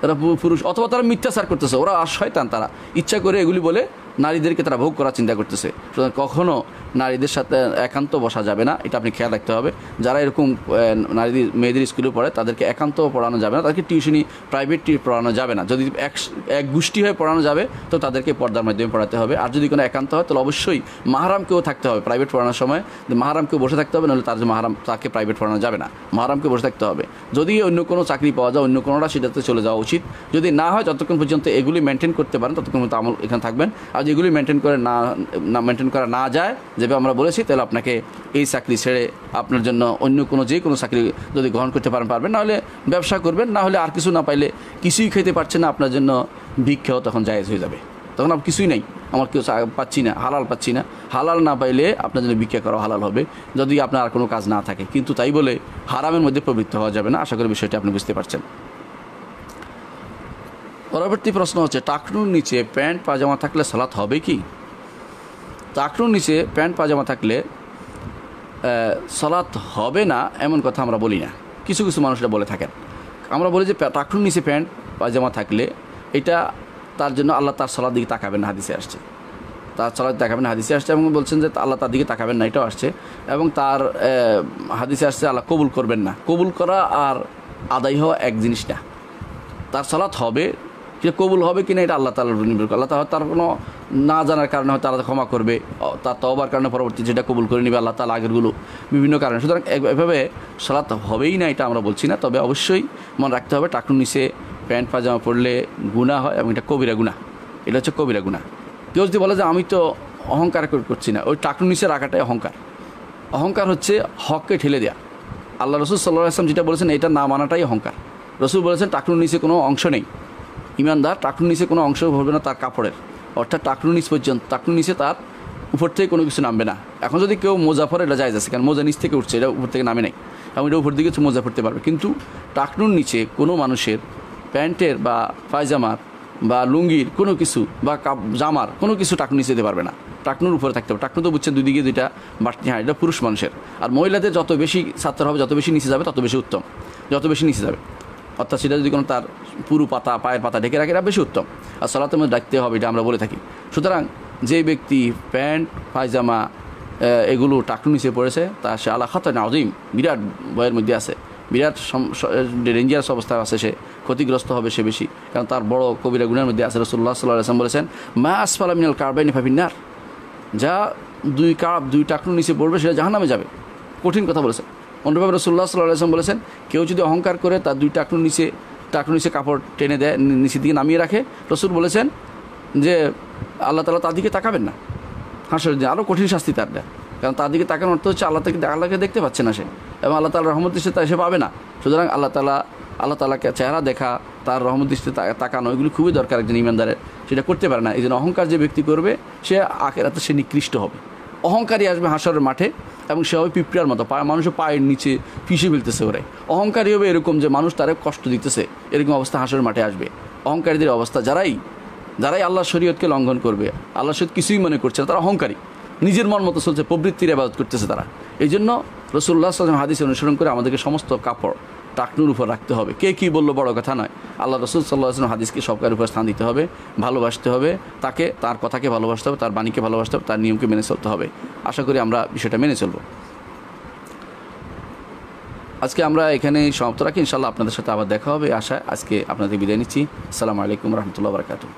[SPEAKER 1] তারা পুরুষ, অথবা তারা মিথ্যাচার করতেছে, ওরা আর শয়তান। তারা ইচ্ছা করে এগুলি বলে নারীদেরকে তারা ভোগ করার চিন্তা করতেছে। সুতরাং কখনও নারীদের সাথে একান্ত বসা যাবে না, এটা আপনি খেয়াল রাখতে হবে। যারা এরকম মেয়েদের স্কুলে পড়ে তাদেরকে একান্ত পড়ানো যাবে না, তাদেরকে টিউশনি প্রাইভেট পড়ানো যাবে না। যদি এক গোষ্ঠী হয়ে পড়ানো যাবে তো তাদেরকে পর্দার মাধ্যমে পড়াতে হবে। আর যদি কোনো একান্ত হয় তাহলে অবশ্যই মাহরামকেও থাকতে হবে প্রাইভেট পড়ানোর সময়, মাহরামকেও বসে থাকতে হবে, নাহলে তার যে মাহরাম তাকে প্রাইভেট পড়ানো যাবে না, মাহরামকে বসে থাকতে হবে। যদি অন্য কোনো চাকরি পাওয়া যায় অন্য কোনোটা সেটাতে চলে যাওয়া উচিত। যদি না হয় যতক্ষণ পর্যন্ত এগুলি মেনটেন করতে পারেন ততক্ষণ পর্যন্ত আমল এখানে থাকবেন। আর যেগুলি মেনটেন করা না যায় যেভাবে আমরা বলেছি, তাহলে আপনাকে এই চাকরি ছেড়ে আপনার জন্য অন্য কোনো যে কোনো চাকরি যদি গ্রহণ করতে পারবেন, নাহলে ব্যবসা করবেন, না হলে আর কিছু না পাইলে কিছুই খেতে পারছেন না, আপনার জন্য ভিক্ষাও তখন জায়েজ হয়ে যাবে। তখন আর কিছুই নাই, আমার কেউ পাচ্ছি না, হালাল পাচ্ছি না, হালাল না পাইলে আপনার জন্য ভিক্ষা করা হালাল হবে যদি আপনার আর কোনো কাজ না থাকে। কিন্তু তাই বলে হারামের মধ্যে প্রবৃত্ত হওয়া যাবে না। আশা করি বিষয়টি আপনি বুঝতে পারছেন। পরবর্তী প্রশ্ন হচ্ছে, টাকনুর নিচে প্যান্ট পাজামা থাকলে সালাত হবে কি? টাকনুর নিচে প্যান্ট পাজামা থাকলে সালাত হবে না এমন কথা আমরা বলি না, কিছু কিছু মানুষরা বলে থাকেন। আমরা বলি যে টাকনুর নিচে প্যান্ট পাজামা থাকলে এটা তার জন্য আল্লাহ তার সালার দিকে তাকাবেন না, হাদিসে আসছে। তার সালাত তাকাবেন না, হাদিসে আসছে, এবং বলছেন যে আল্লাহ তার দিকে তাকাবেন না, এটাও আসছে। এবং তার হাদিসে আসছে আল্লাহ কবুল করবেন না। কবুল করা আর আদায় হওয়া এক জিনিস না। তার সালাত হবে, সে কবুল হবে কিনা এটা আল্লাহ তাআলার উপর নির্ভর করে। আল্লাহ তাআলা তার কোনো না জানার কারণে হয়তো আল্লাহ ক্ষমা করবে, তার তওবার কারণে পরবর্তী যেটা কবুল করে নেবে আল্লাহ তাআলা আগেরগুলো বিভিন্ন কারণে। সুতরাং এভাবে সালাত হবেই না এটা আমরা বলছি না। তবে অবশ্যই মনে রাখতে হবে টাকনুর নিচে প্যান্ট পাজামা পরলে গুনাহ হয়, এবং এটা কবিরা গুনাহ, এটা হচ্ছে কবিরা গুনাহ। কেউ যদি বলে যে আমি তো অহংকার করছি না, ওই টাকনুর নিচে রাখাটাই অহংকার। অহংকার হচ্ছে হককে ঠেলে দেয়া। আল্লাহ রসুল সাল্লাল্লাহু আলাইহি ওয়াসাল্লাম যেটা বলেছেন এটা না মানাটাই অহংকার। রসুল বলেছেন টাকনুর নিচে কোনো অংশ নেই, ইমানদার টাকনুর নিচে কোনো অংশ ভরবে না তার কাপড়ের, অর্থাৎ টাকনুর নিচ পর্যন্ত, টাকনুর নিচে তার উপর থেকে কোনো কিছু নামবে না। এখন যদি কেউ মোজা পরে এটা জায়েজ আছে, কারণ মোজা নিচ থেকে উঠছে, এটা উপর থেকে নামে নাই, এবং এটা উপর দিকে মোজা পড়তে পারবে। কিন্তু টাকনুর নিচে কোনো মানুষের প্যান্টের বা পায়জামার বা লুঙ্গির কোনো কিছু বা জামার কোনো কিছু টাকনুর নিচে দিতে পারবে না, টাকনুর উপরে থাকতে হবে। টাকনু তো বুঝছেন দুই দিকে দুইটা বাড়তি, হ্যাঁ এটা পুরুষ মানুষের। আর মহিলাদের যত বেশি ছাত্র হবে, যত বেশি নিচে যাবে তত বেশি উত্তম, যত বেশি নিচে যাবে, অর্থাৎ সেটা যদি কোনো তার পুরো পাতা পায়ের পাতা ঢেকে রাখে এটা বেশি উত্তম। আর সালাতের মধ্যে রাখতে হবে, এটা আমরা বলে থাকি। সুতরাং যে ব্যক্তি প্যান্ট পায়জামা এগুলো টাকনু নিচে পড়েছে তা সে আলা খাতান আযীম, বিরাট ভয়ের মধ্যে আছে, বিরাট ডেঞ্জারাস অবস্থায় আছে, সে ক্ষতিগ্রস্ত হবে সে বেশি, কারণ তার বড় কবিরা গুনাহের মধ্যে আছে। রাসূলুল্লাহ সাল্লাল্লাহু আলাইহি ওয়াসাল্লাম বলেছেন মা আসফালা মিনাল কা'বাইনি ফাফিন্নার, যা দুই টাকনুর নিচে পড়বে সেটা জাহান্নামে যাবে। কঠিন কথা বলেছেন। অন্যভাবে রাসূলুল্লাহ সাল্লাল্লাহু আলাইহি ওয়াসাল্লাম বলেছেন কেউ যদি অহংকার করে তার দুই টাকনুর নিচে কাপড় টেনে দেয়, নিচের দিকে নামিয়ে রাখে, রসুল বলেছেন যে আল্লাহ তাআলা তার দিকে তাকাবেন না, হাসরের দিন আরও কঠিন শাস্তি তার দেয়। কারণ তার দিকে তাকানোর অর্থ হচ্ছে আল্লাহকে দেখতে পাচ্ছে না সে, এবং আল্লাহ তাআলার রহমত দৃষ্টিতে তা সে পাবে না। সুতরাং আল্লাহ তাআলাকে চেহারা দেখা, তার রহমত দৃষ্টিতে তাকানো এগুলি খুবই দরকার একজন ইমানদারের, সেটা করতে পারে না। এই জন্য অহংকার যে ব্যক্তি করবে সে আখিরাতে সে নিকৃষ্ট হবে। অহংকারী আসবে হাসরের মাঠে এবং সে হবে পিঁপড়ার মতো, মানুষের পায়ের নিচে পিষে ফেলতেছে ওরে। অহংকারী হবে এরকম যে মানুষ তারে কষ্ট দিতেছে, এরকম অবস্থা হাসরের মাঠে আসবে। অহংকারীদের অবস্থা যারাই আল্লাহর শরীয়তকে লঙ্ঘন করবে, আল্লাহর শরীয়ত কিছুই মনে করছে না, তারা অহংকারী, নিজের মন মতো চলছে, প্রবৃত্তির ইবাদত করতেছে তারা। এই জন্য রাসূলুল্লাহ সাল্লাল্লাহু আলাইহি ওয়াসাল্লাম হাদিস অনুসরণ করে আমাদেরকে সমস্ত কাপড় টাকনুর উপর রাখতে হবে। কে কী বললো বড় কথা নয়, আল্লাহ রাসূল সাল্লাল্লাহু আলাইহি ওয়াসাল্লাম হাদিসকে সবকার উপর স্থান দিতে হবে, ভালোবাসতে হবে তাকে, তার কথাকে ভালোবাসতে হবে, তার বাণীকে ভালোবাসতে হবে, তার নিয়মকে মেনে চলতে হবে। আশা করি আমরা বিষয়টা মেনে চলব। আজকে আমরা এখানে সমাপ্ত রাখি, ইনশাআল্লাহ আপনাদের সাথে আবার দেখা হবে আশা। আজকে আপনাদের বিদায় নিচ্ছি। আসসালামু আলাইকুম রহমতুল্লাহ বারাকাতুহু।